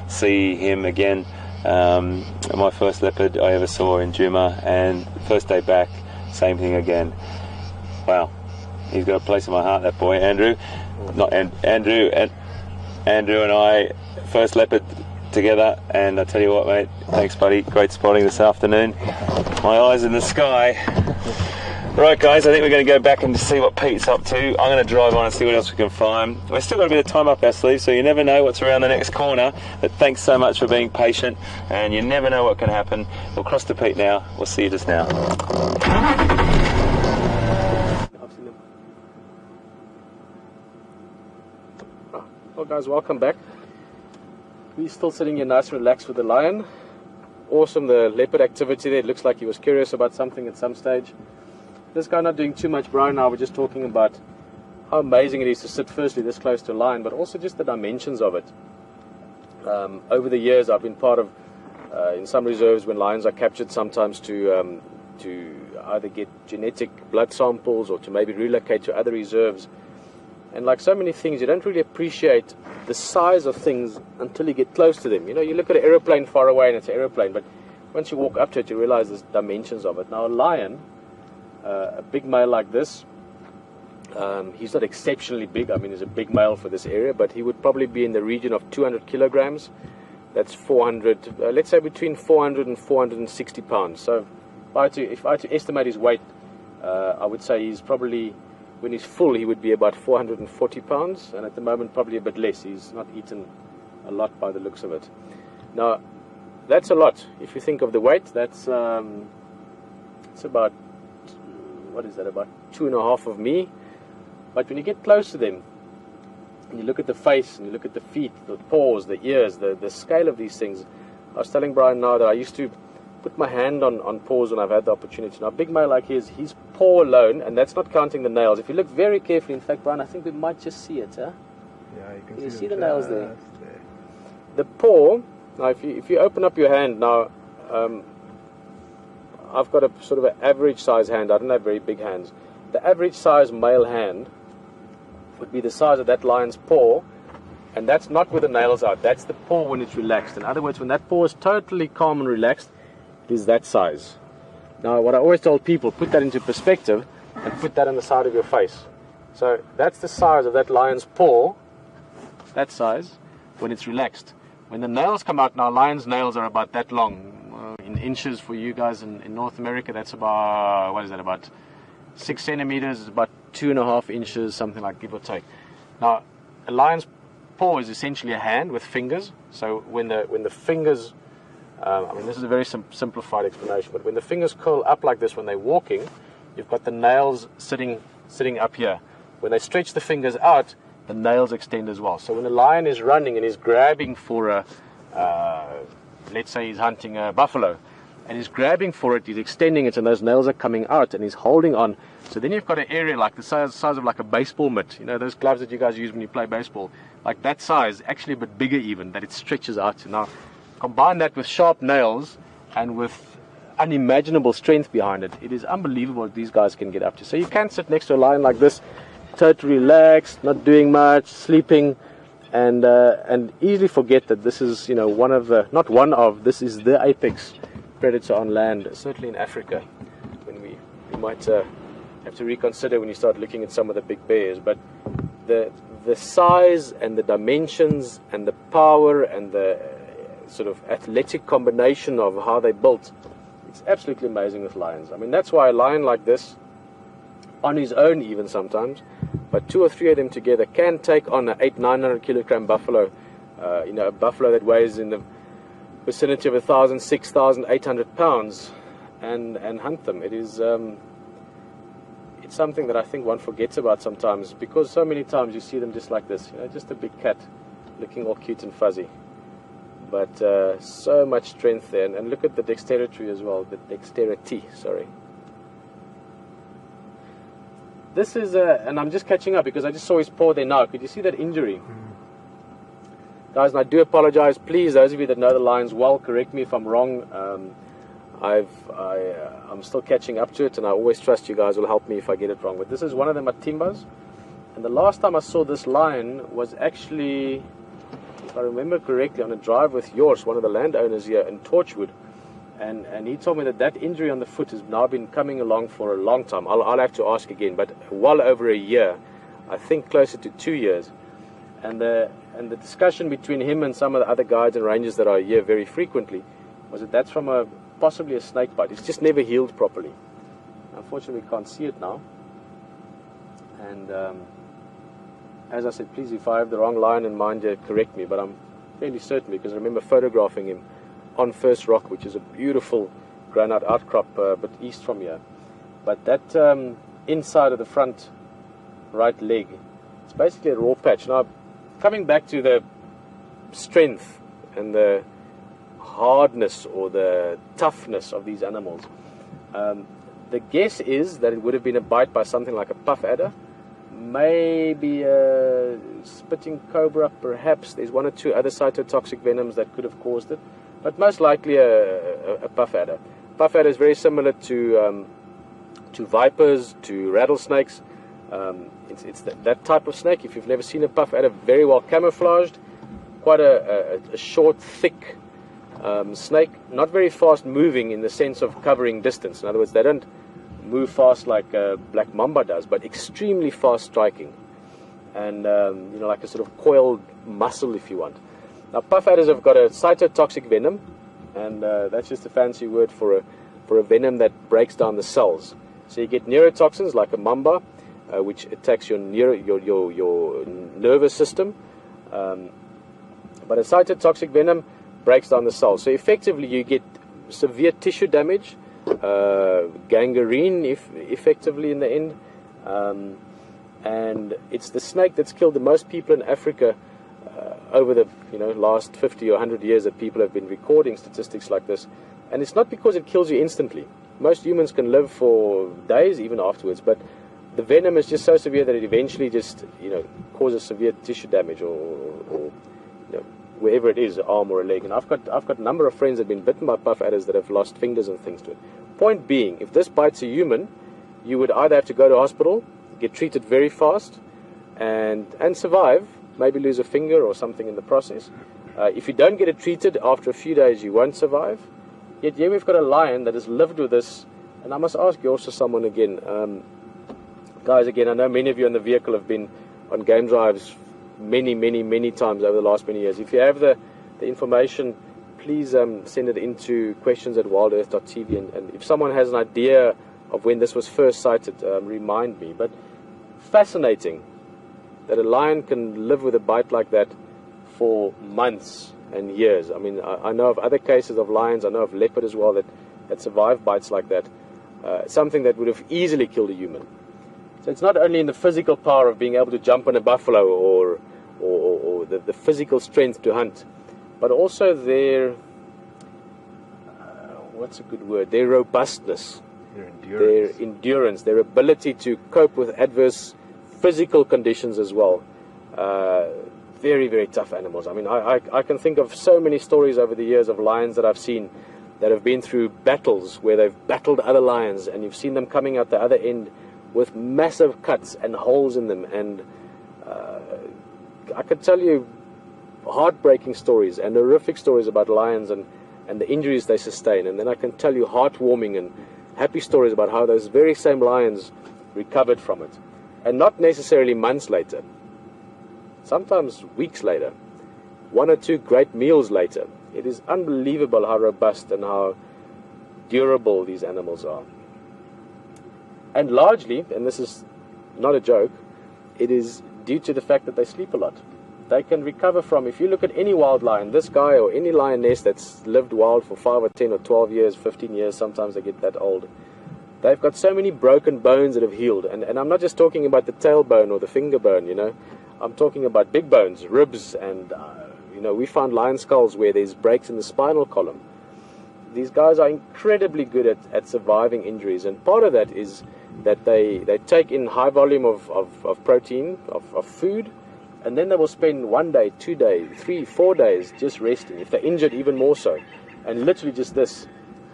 see him again. My first leopard I ever saw in Juma, and first day back, same thing again. Wow. He's got a place in my heart, that boy, Andrew. Not Andrew and I, first leopard together, and I tell you what, mate, thanks, buddy. Great spotting this afternoon. My eyes in the sky. Right, guys, I think we're going to go back and just see what Pete's up to. I'm going to drive on and see what else we can find. We've still got a bit of time up our sleeve, so you never know what's around the next corner. But thanks so much for being patient, and you never know what can happen. We'll cross to Pete now. We'll see you just now. Well, guys, welcome back. We're still sitting here nice and relaxed with the lion. Awesome, the leopard activity there. It looks like he was curious about something at some stage. This guy not doing too much, Brian and I were just talking about how amazing it is to sit firstly this close to a lion, but also just the dimensions of it. Over the years, I've been part of, in some reserves, when lions are captured, sometimes to either get genetic blood samples or to maybe relocate to other reserves. And like so many things, you don't really appreciate the size of things until you get close to them. You know, you look at an aeroplane far away and it's an aeroplane, but once you walk up to it, you realize the dimensions of it. Now, a lion, a big male like this, he's not exceptionally big. I mean, he's a big male for this area, but he would probably be in the region of 200 kilograms. That's 400, let's say between 400 and 460 pounds. So if I had to estimate his weight, I would say he's probably, when he's full, he would be about 440 pounds, and at the moment probably a bit less. He's not eaten a lot by the looks of it. Now, that's a lot. If you think of the weight, that's it's about, what is that, about 2.5 of me. But when you get close to them, and you look at the face, and you look at the feet, the paws, the ears, the scale of these things, I was telling Brian now that I used to put my hand on paws when I've had the opportunity. Now, a big male like his paw alone, and that's not counting the nails. If you look very carefully, in fact, Brian, I think we might just see it, huh? Yeah, you can see the nails there. The paw, now if you open up your hand now, I've got a sort of an average size hand. I don't have very big hands. The average size male hand would be the size of that lion's paw, And that's not with the nails out. That's the paw when it's relaxed. In other words, when that paw is totally calm and relaxed, it is that size. Now, what I always tell people, put that into perspective and put that on the side of your face. So that's the size of that lion's paw, that size, when it's relaxed. When the nails come out, now lion's nails are about that long. In inches for you guys in North America, that's about, what is that, about 6 centimeters, it's about 2.5 inches, something like, give or take. Now, a lion's paw is essentially a hand with fingers. So when the fingers, I mean, this is a very simplified explanation, but when the fingers curl up like this when they're walking, you've got the nails sitting up here. When they stretch the fingers out, the nails extend as well. So when a lion is running and is grabbing for a, let's say he's hunting a buffalo, and he's grabbing for it, he's extending it, and those nails are coming out, and he's holding on. So then you've got an area like the size of like a baseball mitt. You know, those gloves that you guys use when you play baseball, like that size, actually a bit bigger even, that it stretches out. Now, combine that with sharp nails and with unimaginable strength behind it. It is unbelievable what these guys can get up to. So you can sit next to a lion like this, totally relaxed, not doing much, sleeping, and easily forget that this is, you know, this is the apex predator on land, certainly in Africa. When we might have to reconsider when you start looking at some of the big bears, but the size and the dimensions and the power and the sort of athletic combination of how they built, it's absolutely amazing with lions. I mean, that's why a lion like this, on his own even sometimes, but 2 or 3 of them together can take on an 800-900 kilogram buffalo, you know, a buffalo that weighs in the vicinity of 1,000, 6,000, 800 pounds, and hunt them. It is it's something that I think one forgets about sometimes, because so many times you see them just like this, you know, just a big cat looking all cute and fuzzy. But so much strength there, and look at the dexterity as well, the dexterity, sorry. This is, and I'm just catching up because I just saw his paw there now. Could you see that injury? Guys, and I do apologize. Please, those of you that know the lions well, correct me if I'm wrong. I'm still catching up to it, and I always trust you guys will help me if I get it wrong. But this is one of the Matimbas, and the last time I saw this lion was actually, if I remember correctly, on a drive with yours, one of the landowners here in Torchwood. And he told me that injury on the foot has now been coming along for a long time. I'll have to ask again, but well over a year, I think closer to 2 years. And the discussion between him and some of the other guides and rangers that are here very frequently was that that's from possibly a snake bite. It's just never healed properly. Unfortunately, we can't see it now. And as I said, please, if I have the wrong lion in mind, correct me. But I'm fairly certain, because I remember photographing him on First Rock, which is a beautiful granite outcrop but east from here. But that inside of the front right leg, it's basically a raw patch. Now, coming back to the strength and the hardness or the toughness of these animals, the guess is that it would have been a bite by something like a puff adder, maybe a spitting cobra, perhaps. There's 1 or 2 other cytotoxic venoms that could have caused it, but most likely a puff adder. Puff adder is very similar to vipers, to rattlesnakes. It's that type of snake. If you've never seen a puff adder, very well camouflaged, quite a short, thick snake, not very fast moving in the sense of covering distance. In other words, they don't move fast like black mamba does, but extremely fast striking, and you know, like a sort of coiled muscle, if you want. Now, puff adders have got a cytotoxic venom, and that's just a fancy word for a venom that breaks down the cells. So you get neurotoxins like a mamba, which attacks your nervous system, but a cytotoxic venom breaks down the cells. So effectively, you get severe tissue damage, gangrene, effectively in the end, and it's the snake that's killed the most people in Africa over the last 50 or 100 years that people have been recording statistics like this. And it's not because it kills you instantly. Most humans can live for days, even afterwards, but the venom is just so severe that it eventually just causes severe tissue damage, or wherever it is, an arm or a leg. And I've got a number of friends that have been bitten by puff adders that have lost fingers and things to it. Point being, if this bites a human, you would either have to go to hospital, get treated very fast, and survive, maybe lose a finger or something in the process. If you don't get it treated, after a few days you won't survive. Yet here we've got a lion that has lived with this, and I must ask you also someone again, guys, again, I know many of you in the vehicle have been on game drives many times over the last many years. If you have the information, please send it into questions@wildearth.tv, and if someone has an idea of when this was first sighted, remind me. But fascinating that a lion can live with a bite like that for months and years. I mean, I know of other cases of lions, I know of leopard as well, that survive bites like that. Something that would have easily killed a human. So it's not only in the physical power of being able to jump on a buffalo or the physical strength to hunt, but also their, what's a good word, their robustness, their endurance, their ability to cope with adverse physical conditions as well. Very tough animals. I mean, I can think of so many stories over the years of lions that I've seen that have been through battles where they've battled other lions, and you've seen them coming out the other end with massive cuts and holes in them. And I could tell you heartbreaking stories and horrific stories about lions and the injuries they sustain. And then I can tell you heartwarming and happy stories about how those very same lions recovered from it. And not necessarily months later. Sometimes weeks later. 1 or 2 great meals later. It is unbelievable how robust and how durable these animals are. And largely, and this is not a joke, it is due to the fact that they sleep a lot. They can recover from, if you look at any wild lion, this guy or any lioness that's lived wild for 5 or 10 or 12 years, 15 years, sometimes they get that old, they've got so many broken bones that have healed. And I'm not just talking about the tailbone or the finger bone, you know. I'm talking about big bones, ribs, and, you know, we found lion skulls where there's breaks in the spinal column. These guys are incredibly good at surviving injuries, and part of that is that they take in high volume of protein, of food, and then they will spend 1 day, 2 days, 3, 4 days just resting. If they're injured, even more so. And literally just this,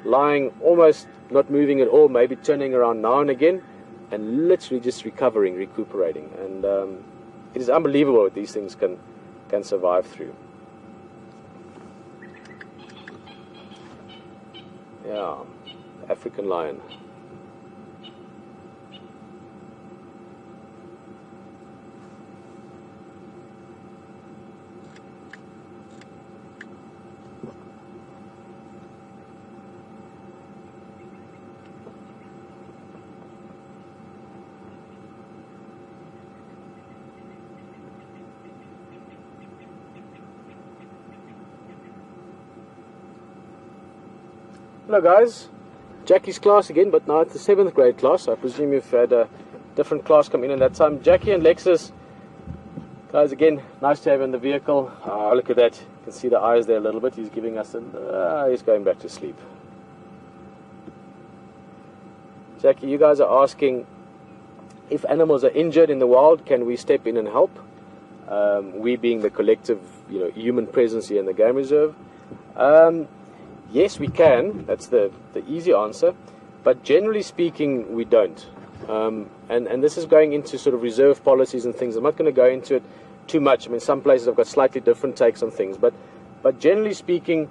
lying, almost not moving at all, maybe turning around now and again, and literally just recovering, recuperating. And it is unbelievable what these things can survive through. Yeah, African lion. Hello guys, Jackie's class again, but now it's the 7th grade class. I presume you've had a different class come in that time. Jackie and Lexus, guys, again, nice to have in the vehicle. Look at that, you can see the eyes there a little bit. He's giving us he's going back to sleep. Jackie, you guys are asking if animals are injured in the wild, can we step in and help? We being the collective, you know, human presence here in the game reserve. Yes, we can. That's the easy answer. But generally speaking, we don't. And this is going into sort of reserve policies and things. I'm not going to go into it too much. I mean, some places have got slightly different takes on things. But generally speaking,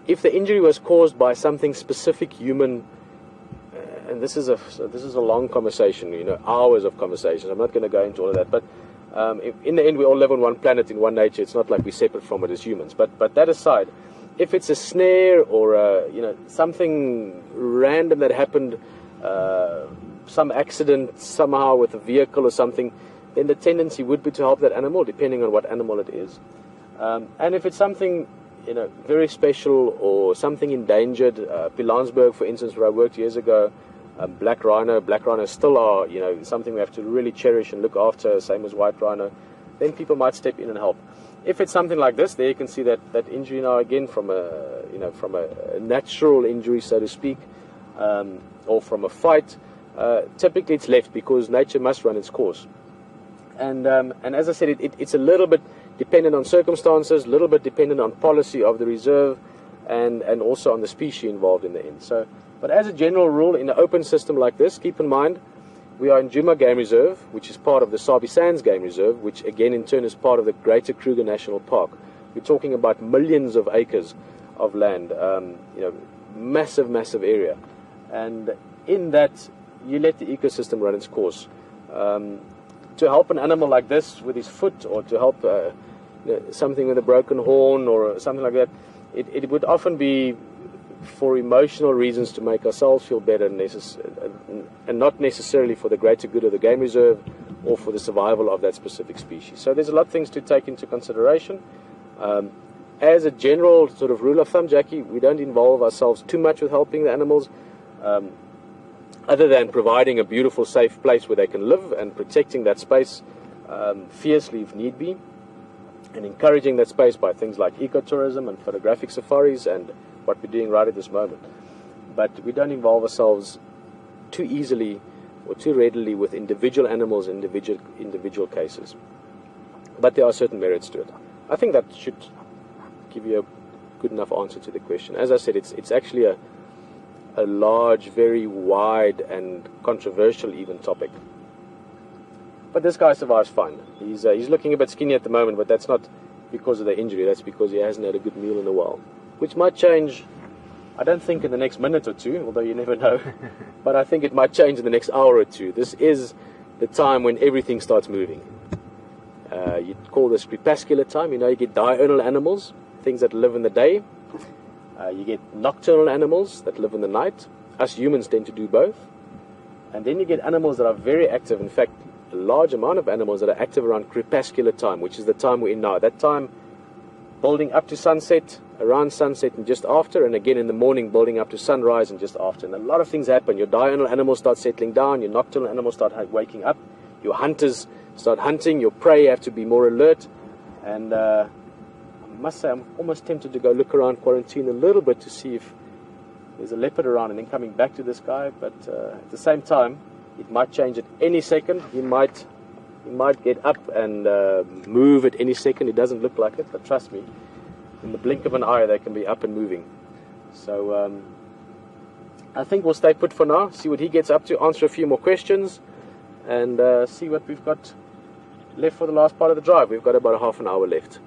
if the injury was caused by something specific human, and this is a long conversation, you know, hours of conversations. I'm not going to go into all of that. But in the end, we all live on one planet in one nature. It's not like we're separate from it as humans. But that aside, if it's a snare or you know, something random that happened, some accident somehow with a vehicle or something, then the tendency would be to help that animal, depending on what animal it is. And if it's something, you know, very special or something endangered, Pilanesberg, for instance, where I worked years ago, black rhinos still are, you know, something we have to really cherish and look after, same as white rhino, then people might step in and help. If it's something like this, there you can see that injury now again from a natural injury, so to speak, or from a fight. Typically, it's left because nature must run its course. And as I said, it's a little bit dependent on circumstances, a little bit dependent on policy of the reserve, and also on the species involved in the end. So, but as a general rule, in an open system like this, keep in mind, we are in Djuma Game Reserve, which is part of the Sabi Sands Game Reserve, which again in turn is part of the Greater Kruger National Park. We're talking about millions of acres of land, you know, massive, massive area. And in that, you let the ecosystem run its course. To help an animal like this with his foot, or to help something with a broken horn or something like that, it would often be for emotional reasons to make ourselves feel better, and not necessarily for the greater good of the game reserve or for the survival of that specific species. So there's a lot of things to take into consideration. As a general sort of rule of thumb, Jackie, we don't involve ourselves too much with helping the animals, other than providing a beautiful, safe place where they can live and protecting that space fiercely if need be, and encouraging that space by things like ecotourism and photographic safaris and what we're doing right at this moment. But we don't involve ourselves too easily or too readily with individual animals in individual cases. But there are certain merits to it. I think that should give you a good enough answer to the question. As I said, it's actually a large, very wide and controversial even topic. But this guy survives fine. He's looking a bit skinny at the moment, but that's not because of the injury. That's because he hasn't had a good meal in a while, which might change, I don't think in the next minute or two, although you never know, but I think it might change in the next hour or two. This is the time when everything starts moving. You'd call this crepuscular time. You know, you get diurnal animals, things that live in the day. You get nocturnal animals that live in the night. Us humans tend to do both. And then you get animals that are very active. In fact, a large amount of animals that are active around crepuscular time, which is the time we're in now. That time building up to sunset, around sunset and just after, and again in the morning building up to sunrise and just after. And a lot of things happen. Your diurnal animals start settling down, your nocturnal animals start waking up, your hunters start hunting, your prey have to be more alert. And I must say, I'm almost tempted to go look around quarantine a little bit to see if there's a leopard around and then coming back to this guy. But at the same time, it might change at any second. He might get up and move at any second. It doesn't look like it, but trust me, in the blink of an eye, they can be up and moving. So I think we'll stay put for now, see what he gets up to, answer a few more questions, and see what we've got left for the last part of the drive. We've got about a half an hour left.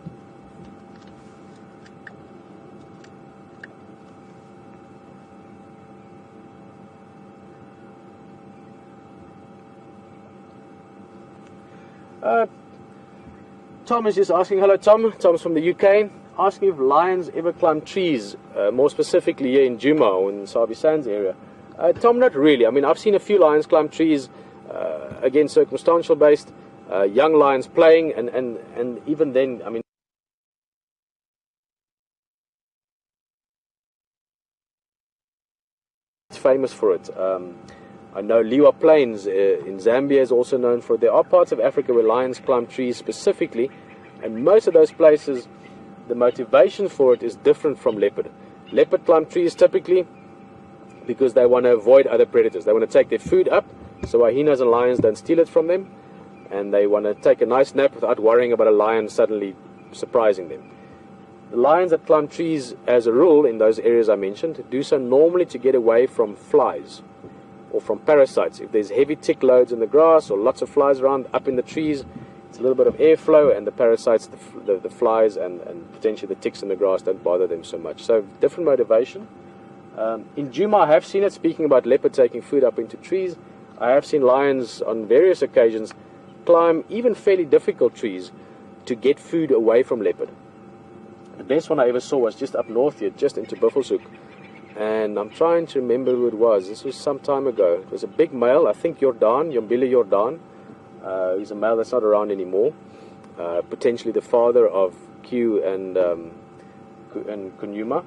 Tom is just asking, hello Tom, Tom's from the UK, asking if lions ever climb trees, more specifically here in Djuma or in the Sabi Sands area. Tom, not really. I mean, I've seen a few lions climb trees, again circumstantial based, young lions playing, and even then, I mean, it's famous for it. I know Liwa Plains in Zambia is also known for it. There are parts of Africa where lions climb trees specifically, and most of those places, the motivation for it is different from leopard. Leopard climb trees typically because they want to avoid other predators. They want to take their food up so hyenas and lions don't steal it from them, and they want to take a nice nap without worrying about a lion suddenly surprising them. The lions that climb trees, as a rule, in those areas I mentioned, do so normally to get away from flies or from parasites. If there's heavy tick loads in the grass or lots of flies around up in the trees, it's a little bit of airflow, and the parasites, the flies and potentially the ticks in the grass don't bother them so much. So different motivation. In Djuma I have seen it, speaking about leopard taking food up into trees, I have seen lions on various occasions climb even fairly difficult trees to get food away from leopard. The best one I ever saw was just up north here, just into Buffelshoek. And I'm trying to remember who it was. This was some time ago. It was a big male, I think Yombile Jordan. He's a male that's not around anymore. Potentially the father of Q and Kunyuma.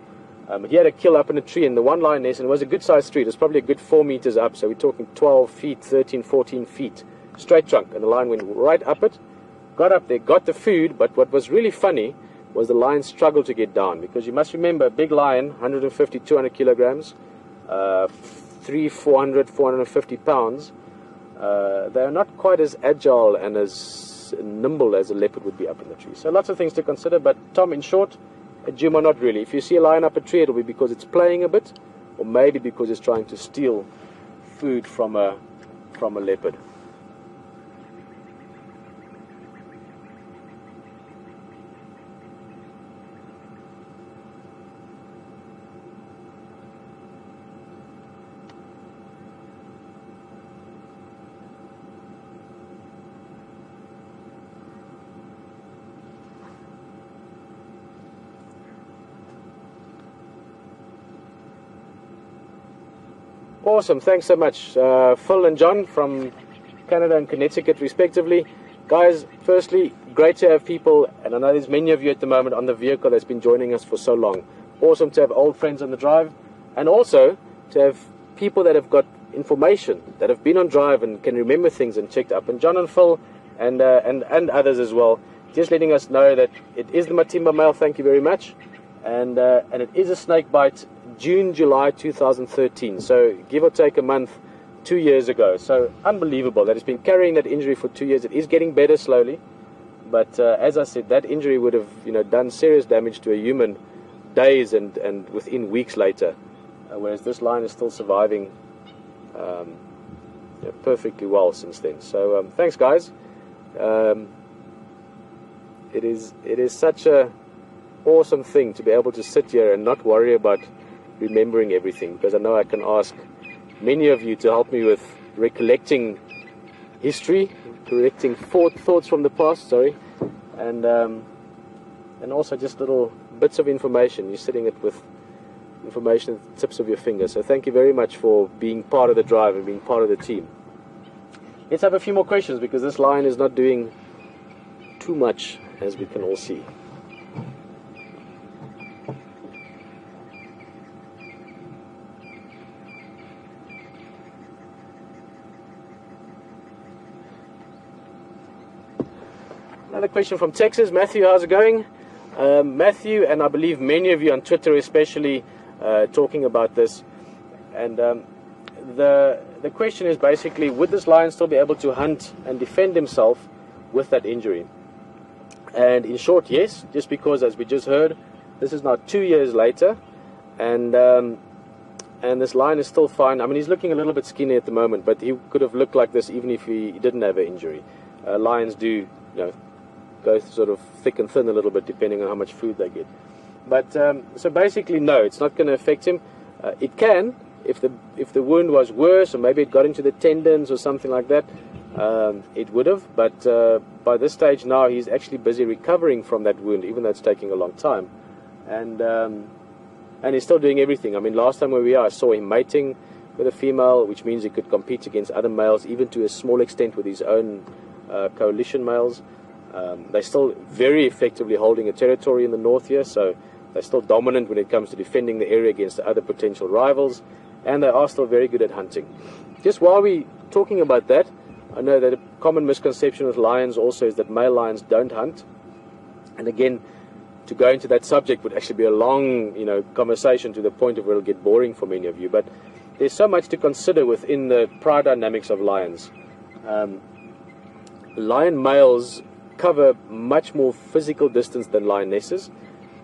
He had a kill up in a tree in the one lion nest, and it was a good sized tree. It was probably a good 4 meters up, so we're talking 12 feet, 13, 14 feet. Straight trunk, and the lion went right up it, got up there, got the food, but what was really funny was the lion struggled to get down, because you must remember, a big lion, 150, 200 kilograms, 400, 450 pounds, they are not quite as agile and as nimble as a leopard would be up in the tree. So lots of things to consider, but Tom, in short, at Djuma, not really. If you see a lion up a tree, it'll be because it's playing a bit, or maybe because it's trying to steal food from a from a leopard. Awesome, thanks so much, Phil and John from Canada and Connecticut respectively. Guys, firstly, great to have people, and I know there's many of you at the moment on the vehicle that's been joining us for so long. Awesome to have old friends on the drive, and also to have people that have got information, that have been on drive and can remember things and checked up. And John and Phil and others as well, just letting us know that it is the Matimba Male, thank you very much, and it is a snake bite. June, July 2013, so give or take a month, 2 years ago. So unbelievable that it's been carrying that injury for 2 years. It is getting better slowly, but as I said, that injury would have done serious damage to a human days and within weeks later, whereas this lion is still surviving perfectly well since then. So thanks guys. It is such a awesome thing to be able to sit here and not worry about remembering everything, because I know I can ask many of you to help me with recollecting history, correcting thoughts from the past, and also just little bits of information. You're sitting it with information at the tips of your fingers. So thank you very much for being part of the drive and being part of the team. Let's have a few more questions, because this lion is not doing too much, as we can all see. Another question from Texas. Matthew, how's it going? Matthew, and I believe many of you on Twitter especially talking about this. And the question is basically, would this lion still be able to hunt and defend himself with that injury? And in short, yes, just because, as we just heard, this is now 2 years later, and this lion is still fine. I mean, he's looking a little bit skinny at the moment, but he could have looked like this even if he didn't have an injury. Lions do, go sort of thick and thin a little bit depending on how much food they get. But so basically, no, it's not going to affect him. It can, if the wound was worse, or maybe it got into the tendons or something like that, it would have. But by this stage now, he's actually busy recovering from that wound, even though it's taking a long time. And he's still doing everything. I mean, last time where we are, I saw him mating with a female, which means he could compete against other males, even to a small extent with his own coalition males. They're still very effectively holding a territory in the north here, so they're still dominant when it comes to defending the area against the other potential rivals, and they are still very good at hunting. Just while we're talking about that, I know that a common misconception with lions also is that male lions don't hunt. And again, to go into that subject would actually be a long conversation, to the point of where it'll get boring for many of you. But there's so much to consider within the pride dynamics of lions. Lion males cover much more physical distance than lionesses,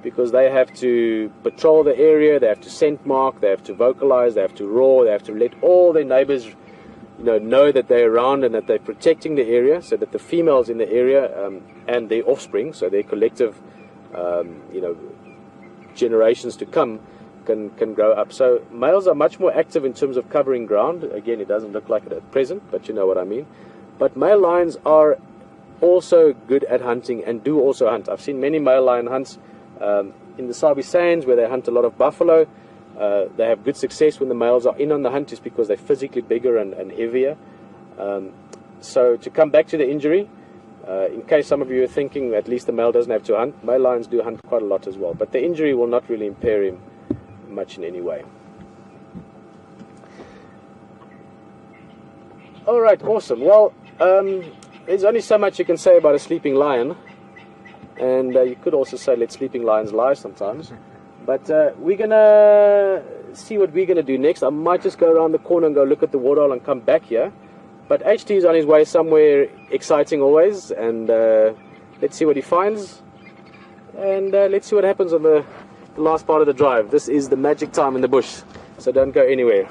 because they have to patrol the area, they have to scent mark, they have to vocalize, they have to roar, they have to let all their neighbors know that they're around and that they're protecting the area, so that the females in the area and their offspring, so their collective generations to come, can grow up. So males are much more active in terms of covering ground. Again, it doesn't look like it at present, but you know what I mean. But male lions are also good at hunting and do also hunt. I've seen many male lion hunts in the Sabi Sands, where they hunt a lot of buffalo. They have good success when the males are in on the hunt, just because they're physically bigger and heavier. So to come back to the injury, in case some of you are thinking at least the male doesn't have to hunt, male lions do hunt quite a lot as well, but the injury will not really impair him much in any way. Alright, awesome. Well, there's only so much you can say about a sleeping lion, and you could also say let sleeping lions lie sometimes. But we're going to see what we're going to do next. I might just go around the corner and go look at the waterhole and come back here. But HT is on his way somewhere exciting always, and let's see what he finds. And let's see what happens on the last part of the drive. This is the magic time in the bush, so don't go anywhere.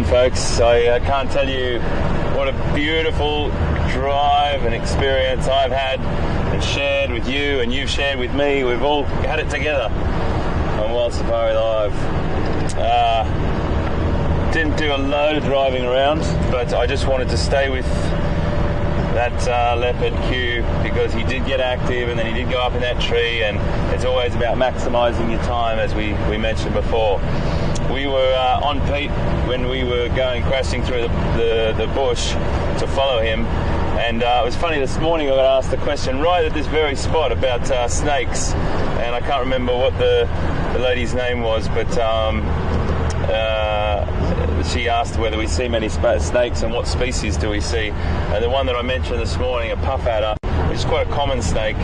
again, folks. I can't tell you what a beautiful drive and experience I've had and shared with you, and you've shared with me. We've all had it together on WildSafari Live. Didn't do a load of driving around, but I just wanted to stay with that leopard Q because he did get active and then he did go up in that tree, and it's always about maximising your time, as we mentioned before. We were on Pete when we were going crashing through the bush to follow him, and it was funny, this morning I got asked the question right at this very spot about snakes, and I can't remember what the lady's name was, but she asked whether we see many snakes and what species do we see. And the one that I mentioned this morning, a puff adder, which is quite a common snake,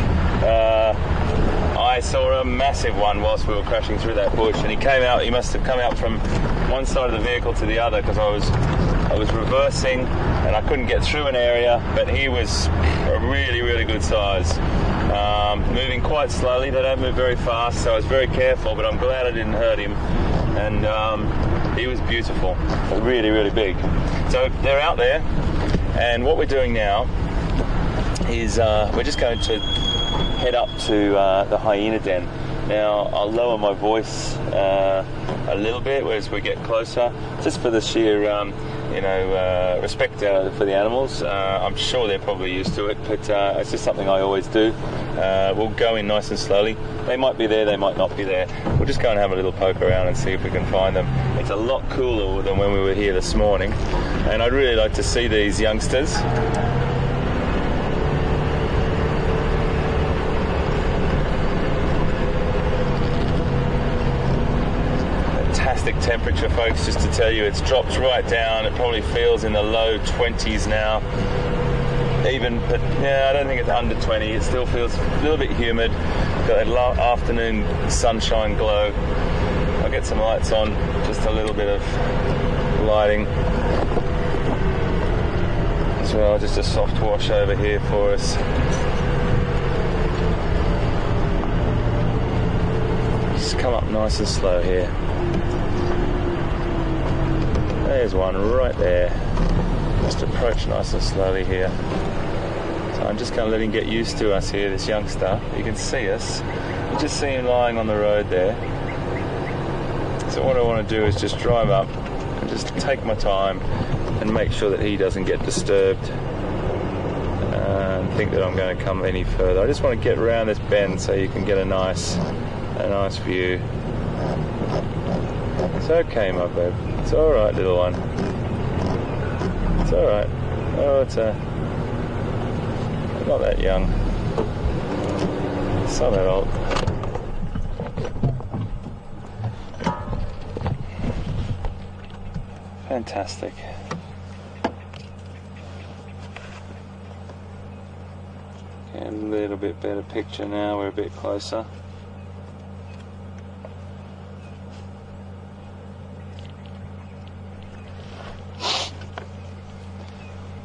I saw a massive one whilst we were crashing through that bush, and he came out. He must have come out from one side of the vehicle to the other because I was reversing and I couldn't get through an area, but he was a really, really good size. Moving quite slowly, they don't move very fast, so I was very careful, but I'm glad I didn't hurt him. And he was beautiful, really, really big. So they're out there, and what we're doing now is we're just going to head up to the hyena den. Now I'll lower my voice a little bit as we get closer, just for the sheer respect for the animals. I'm sure they're probably used to it, but it's just something I always do. We'll go in nice and slowly. They might be there, they might not be there. We'll just go and have a little poke around and see if we can find them. It's a lot cooler than when we were here this morning, and I'd really like to see these youngsters. Fantastic temperature, folks, just to tell you, it's dropped right down. It probably feels in the low 20s now. Even, but yeah, I don't think it's under 20. It still feels a little bit humid. Got that afternoon sunshine glow. I'll get some lights on, just a little bit of lighting as well. Just a soft wash over here for us. Just come up nice and slow here. There's one right there. Just approach nice and slowly here. So I'm just going to let him get used to us here, this youngster. You can see us. You just see him lying on the road there. So what I want to do is just drive up and just take my time and make sure that he doesn't get disturbed and think that I'm going to come any further. I just want to get around this bend so you can get a nice view. It's okay, my babe. It's alright, little one. It's alright. Oh, it's not that young. It's not that old. Fantastic. Get a little bit better picture now, we're a bit closer.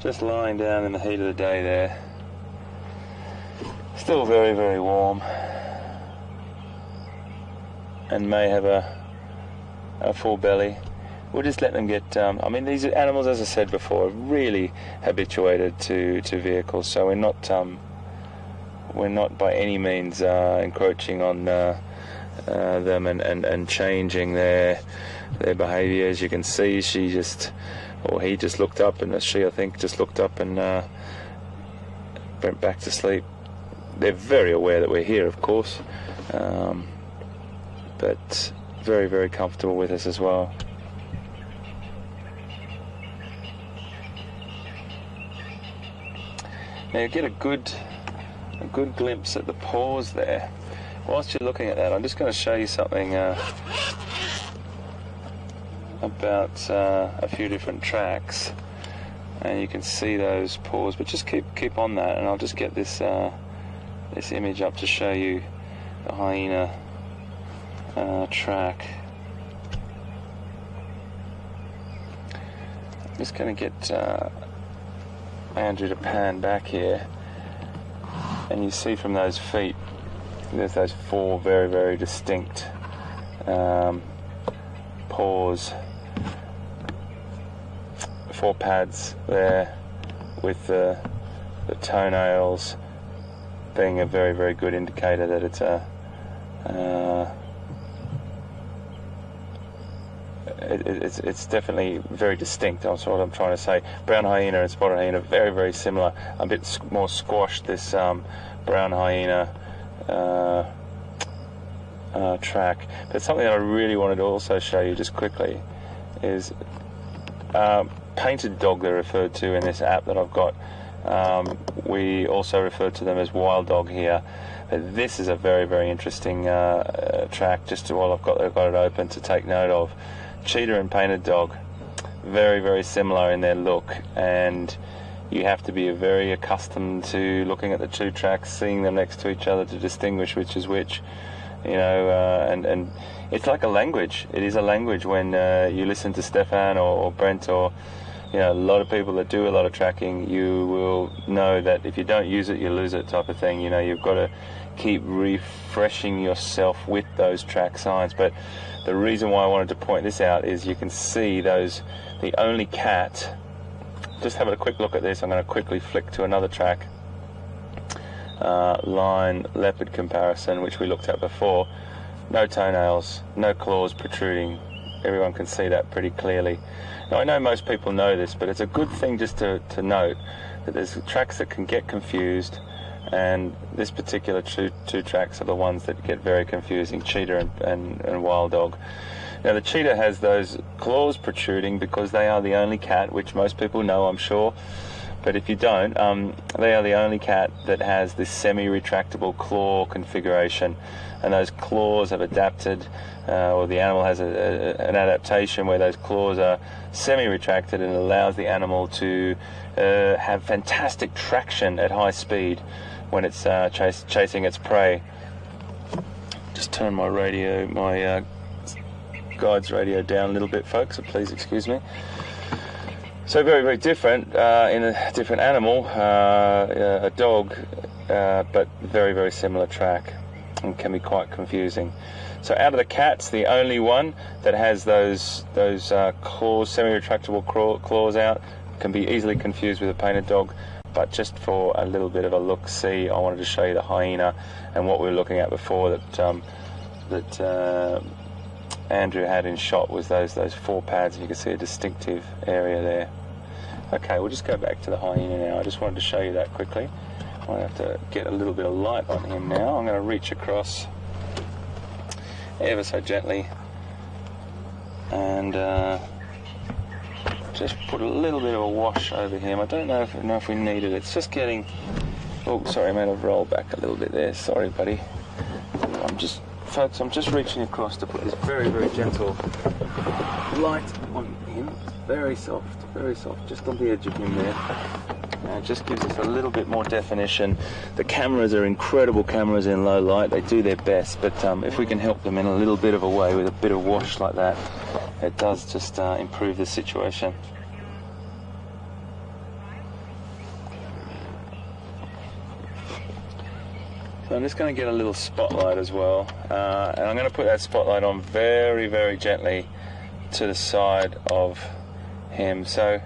Just lying down in the heat of the day there. Still very, very warm. And may have a full belly. We'll just let them get... I mean, these animals, as I said before, are really habituated to vehicles, so we're not by any means encroaching on them and changing their behaviour. As you can see, he just looked up, and she, I think, just looked up and went back to sleep. They're very aware that we're here, of course, but very, very comfortable with us as well. Now you get a good glimpse at the paws there. Whilst you're looking at that, I'm just going to show you something about a few different tracks, and you can see those paws, but just keep on that, and I'll just get this image up to show you the hyena track. I'm just going to get Andrew to pan back here, and you see from those feet there's those four very, very distinct paws. 4 pads there, with the toenails being a very, very good indicator that it's a it's definitely very distinct. That's what I'm trying to say. Brown hyena and spotted hyena, very, very similar. A bit more squashed, this brown hyena track. But something that I really wanted to also show you just quickly is painted dog they're referred to in this app that I've got. We also refer to them as wild dog here. But this is a very, very interesting track, just while I've got it open to take note of. Cheetah and painted dog, very, very similar in their look, and you have to be very accustomed to looking at the two tracks, seeing them next to each other to distinguish which is which, you know, and it's like a language. It is a language when you listen to Stefan or Brent, or you know, a lot of people that do a lot of tracking. You will know that if you don't use it, you lose it, type of thing. You know, you've got to keep refreshing yourself with those track signs. But the reason why I wanted to point this out is you can see those, the only cat. Just have a quick look at this. I'm going to quickly flick to another track. Lion leopard comparison, which we looked at before. No toenails, no claws protruding. Everyone can see that pretty clearly. Now, I know most people know this, but it's a good thing just to note that there's tracks that can get confused, and this particular two tracks are the ones that get very confusing, cheetah and wild dog. Now, the cheetah has those claws protruding because they are the only cat, which most people know, I'm sure, but if you don't, they are the only cat that has this semi-retractable claw configuration, and those claws have adapted, or the animal has an adaptation where those claws are semi-retracted, and allows the animal to have fantastic traction at high speed when it's chasing its prey. Just turn my radio, my guide's radio down a little bit, folks, so please excuse me. So very, very different in a different animal, a dog, but very, very similar track, and can be quite confusing. So out of the cats, the only one that has those claws, semi-retractable claws out, can be easily confused with a painted dog. But just for a little bit of a look-see, I wanted to show you the hyena and what we were looking at before, that Andrew had in shot was those 4 pads, and you can see a distinctive area there. Okay, we'll just go back to the hyena now. I just wanted to show you that quickly. I have to get a little bit of light on him now. I'm going to reach across ever so gently and just put a little bit of a wash over him. I don't know if we need it. It's just getting... Oh, sorry, mate, I've rolled back a little bit there. Sorry, buddy. Folks, I'm just reaching across to put this very, very gentle light on him. Very soft, just on the edge of him there. It just gives us a little bit more definition. The cameras are incredible cameras in low light. They do their best, but if we can help them in a little bit of a way with a bit of wash like that, it does just improve the situation. So I'm just going to get a little spotlight as well, and I'm going to put that spotlight on very, very gently to the side of him. So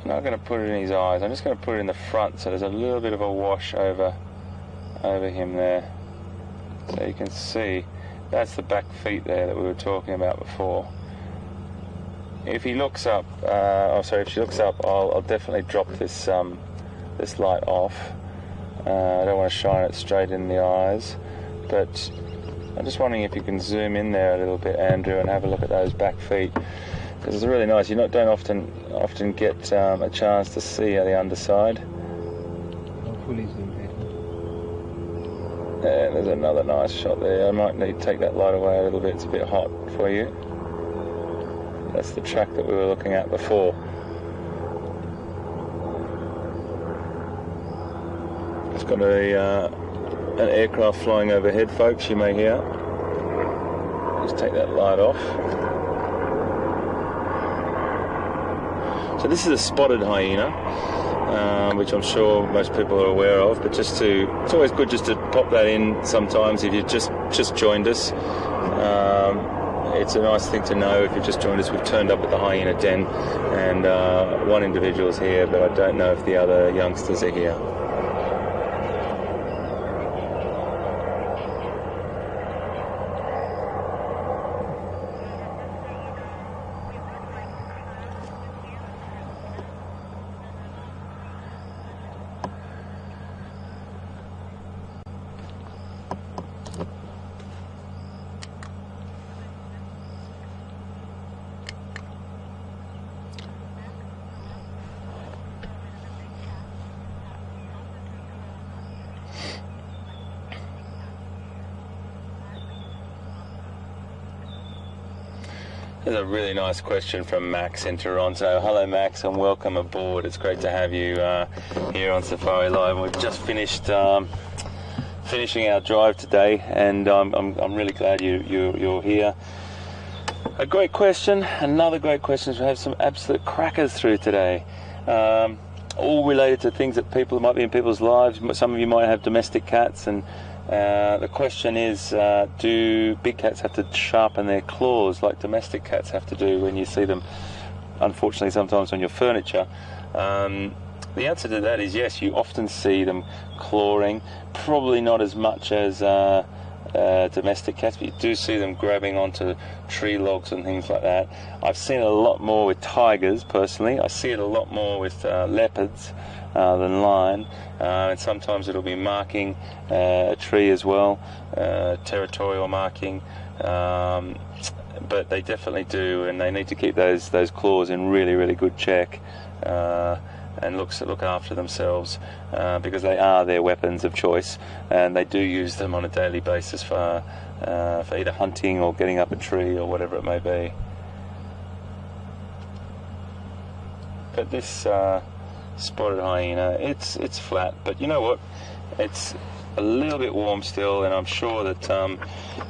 I'm not going to put it in his eyes, I'm just going to put it in the front, so there's a little bit of a wash over him there. So you can see that's the back feet there that we were talking about before. If he looks up, if she looks up, I'll definitely drop this light off. I don't want to shine it straight in the eyes, but I'm just wondering if you can zoom in there a little bit, Andrew, and have a look at those back feet, because it's really nice. You don't often get a chance to see the underside. Fully zoomed in. And there's another nice shot there. I might need to take that light away a little bit. It's a bit hot for you. That's the track that we were looking at before. It's got an aircraft flying overhead, folks, you may hear. Just take that light off. So this is a spotted hyena, which I'm sure most people are aware of, but it's always good just to pop that in sometimes if you've just joined us. It's a nice thing to know if you've just joined us. We've turned up at the hyena den, and one individual's here, but I don't know if the other youngsters are here. There's a really nice question from Max in Toronto. Hello Max, and welcome aboard. It's great to have you here on Safari Live. We've just finished finishing our drive today, and I'm really glad you're here. A great question, another great question. We have some absolute crackers through today, all related to things that might be in people's lives. Some of you might have domestic cats, and the question is, do big cats have to sharpen their claws like domestic cats have to do when you see them, unfortunately, sometimes on your furniture? The answer to that is yes, you often see them clawing, probably not as much as domestic cats, but you do see them grabbing onto tree logs and things like that. I've seen it a lot more with tigers, personally. I see it a lot more with leopards than lion, and sometimes it'll be marking a tree as well, territorial marking, but they definitely do, and they need to keep those claws in really good check, and look after themselves, because they are their weapons of choice, and they do use them on a daily basis for either hunting or getting up a tree or whatever it may be. But this spotted hyena, it's flat, but you know what, it's a little bit warm still, and I'm sure that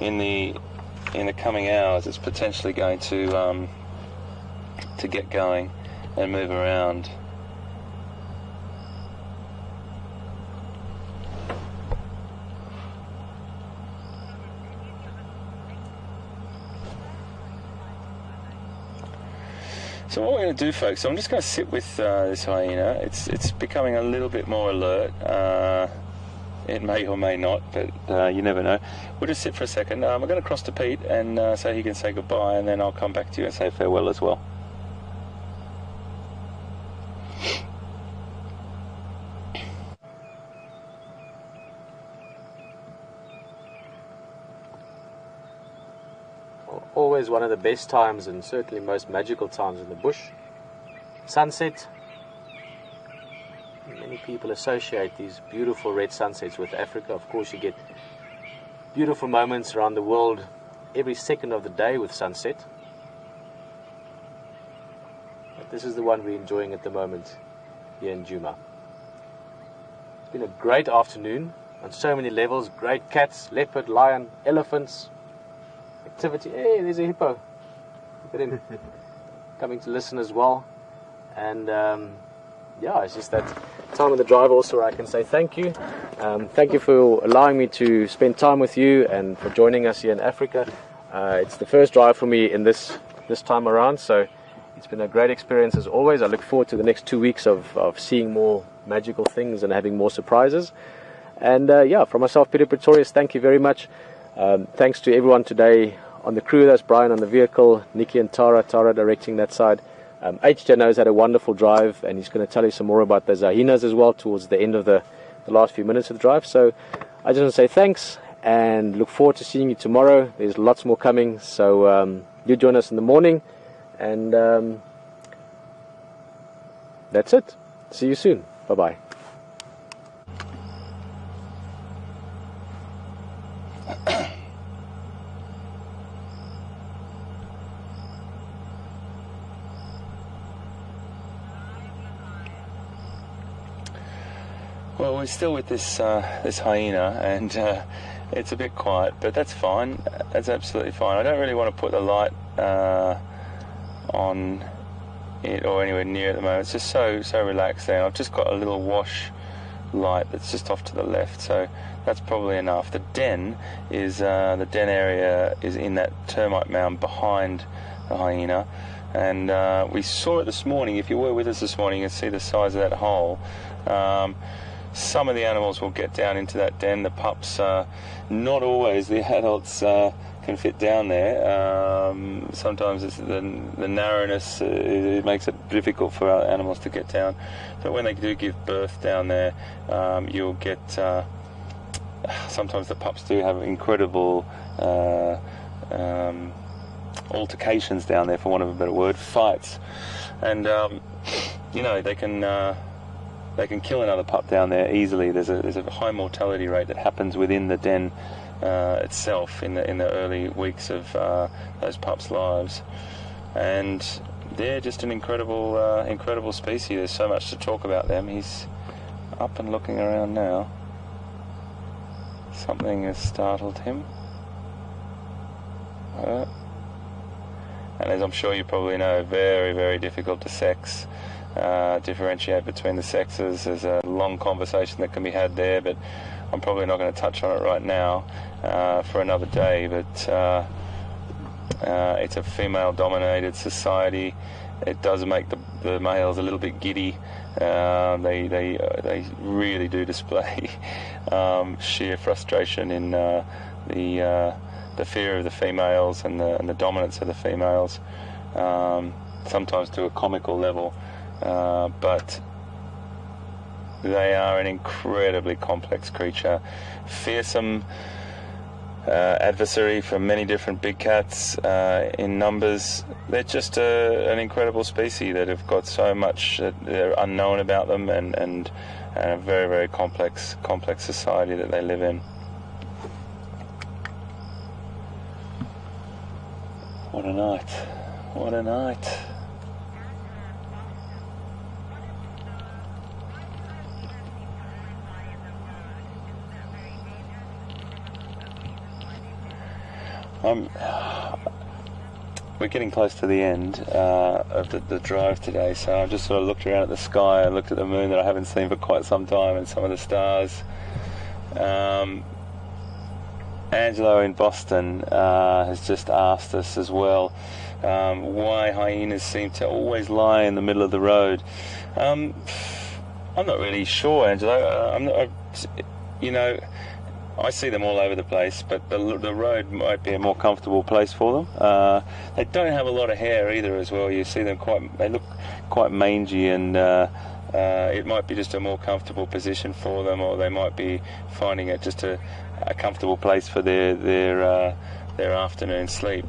in the coming hours it's potentially going to get going and move around. So what we're going to do, folks, I'm just going to sit with this hyena. It's becoming a little bit more alert. It may or may not, but you never know. We'll just sit for a second. We're going to cross to Pete, and so he can say goodbye, and then I'll come back to you and say farewell as well. Always one of the best times, and certainly most magical times in the bush. Sunset. Many people associate these beautiful red sunsets with Africa. Of course, you get beautiful moments around the world every second of the day with sunset. But this is the one we're enjoying at the moment here in Djuma. It's been a great afternoon on so many levels. Great cats, leopard, lion, elephants. Activity. Hey, there's a hippo. Look at him coming to listen as well. And yeah, it's just that time of the drive also where I can say thank you. Thank you for allowing me to spend time with you and for joining us here in Africa. It's the first drive for me in this time around, so it's been a great experience as always. I look forward to the next 2 weeks of seeing more magical things and having more surprises. And yeah, from myself, Pieter Pretorius, thank you very much. Thanks to everyone today on the crew. That's Brian on the vehicle, Nikki and Tara directing that side. HJ knows had a wonderful drive, and he's going to tell you some more about the hyenas as well towards the end of the last few minutes of the drive. So I just want to say thanks and look forward to seeing you tomorrow. There's lots more coming, so do join us in the morning, and that's it. See you soon. Bye-bye. Well, we're still with this hyena, and it's a bit quiet, but that's fine. That's absolutely fine. I don't really want to put the light on it or anywhere near at the moment. It's just so relaxed there. I've just got a little wash light that's just off to the left, so that's probably enough. The den area is in that termite mound behind the hyena, And we saw it this morning. If you were with us this morning, you can see the size of that hole. Some of the animals will get down into that den. The pups, not always. The adults can fit down there. Sometimes it's the narrowness, it makes it difficult for our animals to get down. But when they do give birth down there, you'll get, sometimes the pups do have incredible altercations down there, for want of a better word, fights. And you know, they can kill another pup down there easily. There's a high mortality rate that happens within the den itself in the early weeks of those pups' lives, and they're just an incredible species. There's so much to talk about them. He's up and looking around now. Something has startled him. And as I'm sure you probably know, very, very difficult to sex, differentiate between the sexes. There's a long conversation that can be had there, but I'm probably not going to touch on it right now for another day. But it's a female-dominated society. It does make the males a little bit giddy. They really do display sheer frustration in the fear of the females and the dominance of the females, sometimes to a comical level, but they are an incredibly complex creature, fearsome adversary for many different big cats in numbers. They're just an incredible species that have got so much unknown about them, and a very, very complex society that they live in. What a night. What a night. We're getting close to the end of the drive today, so I've just sort of looked around at the sky and looked at the moon that I haven't seen for quite some time, and some of the stars. Angelo in Boston has just asked us as well why hyenas seem to always lie in the middle of the road. I'm not really sure, Angelo. You know, I see them all over the place, but the road might be a more comfortable place for them. They don't have a lot of hair either as well. You see them they look quite mangy, and it might be just a more comfortable position for them, or they might be finding it just a comfortable place for their afternoon sleep.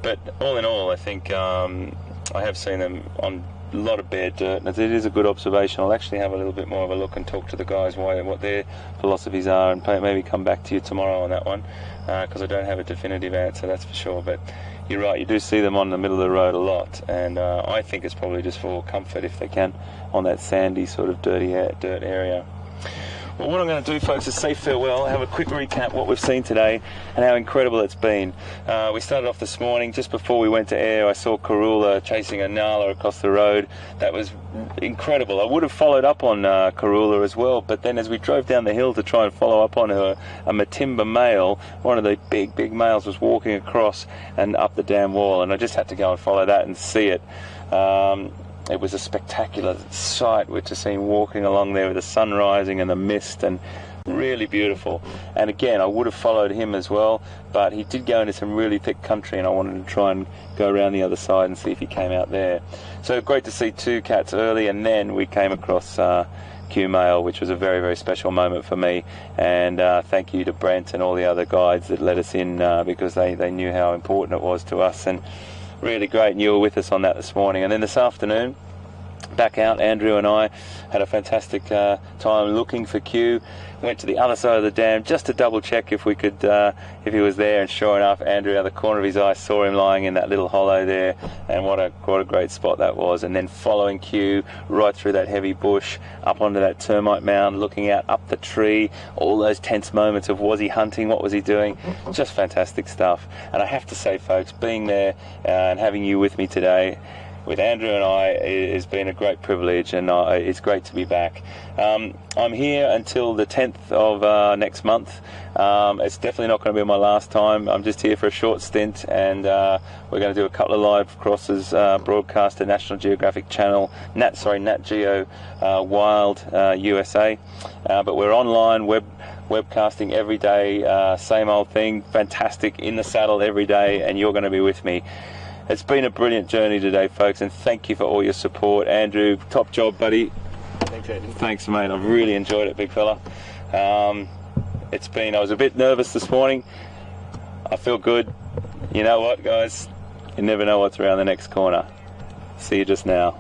But all in all, I think I have seen them on a lot of bare dirt, and it is a good observation. I'll actually have a little bit more of a look and talk to the guys what their philosophies are, and maybe come back to you tomorrow on that one, because I don't have a definitive answer, that's for sure. But you're right, you do see them on the middle of the road a lot, and I think it's probably just for comfort, if they can, on that sandy sort of dirty dirt area. Well, what I'm going to do, folks, is say farewell, have a quick recap what we've seen today and how incredible it's been. We started off this morning. Just before we went to air, I saw Karula chasing a Nala across the road. That was incredible. I would have followed up on Karula as well, but then as we drove down the hill to try and follow up on her, a Matimba Male, one of the big males, was walking across and up the dam wall, and I just had to go and follow that and see it. It was a spectacular sight to see him walking along there with the sun rising and the mist, and really beautiful. And again, I would have followed him as well, but he did go into some really thick country, and I wanted to try and go around the other side and see if he came out there. So great to see two cats early, and then we came across Q Male, which was a very, very special moment for me. And thank you to Brent and all the other guides that let us in, because they knew how important it was to us. And really great, and you were with us on that this morning. And then this afternoon, back out, Andrew and I had a fantastic time looking for Q. Went to the other side of the dam just to double check if we could, if he was there, and sure enough, Andrew, out of the corner of his eye, saw him lying in that little hollow there, and what a great spot that was. And then following Q right through that heavy bush, up onto that termite mound, looking out up the tree, all those tense moments of, was he hunting, what was he doing? Just fantastic stuff. And I have to say, folks, being there and having you with me today, with Andrew and I has been a great privilege, and it's great to be back. I'm here until the 10th of next month. It's definitely not going to be my last time. I'm just here for a short stint, and we're going to do a couple of live crosses, broadcast to National Geographic Channel, Nat Geo Wild USA. But we're online, webcasting every day, same old thing, fantastic, in the saddle every day, and you're going to be with me. It's been a brilliant journey today, folks, and thank you for all your support. Andrew, top job, buddy. Thanks, Hayden. Thanks, mate. I've really enjoyed it, big fella. I was a bit nervous this morning. I feel good. You know what, guys? You never know what's around the next corner. See you just now.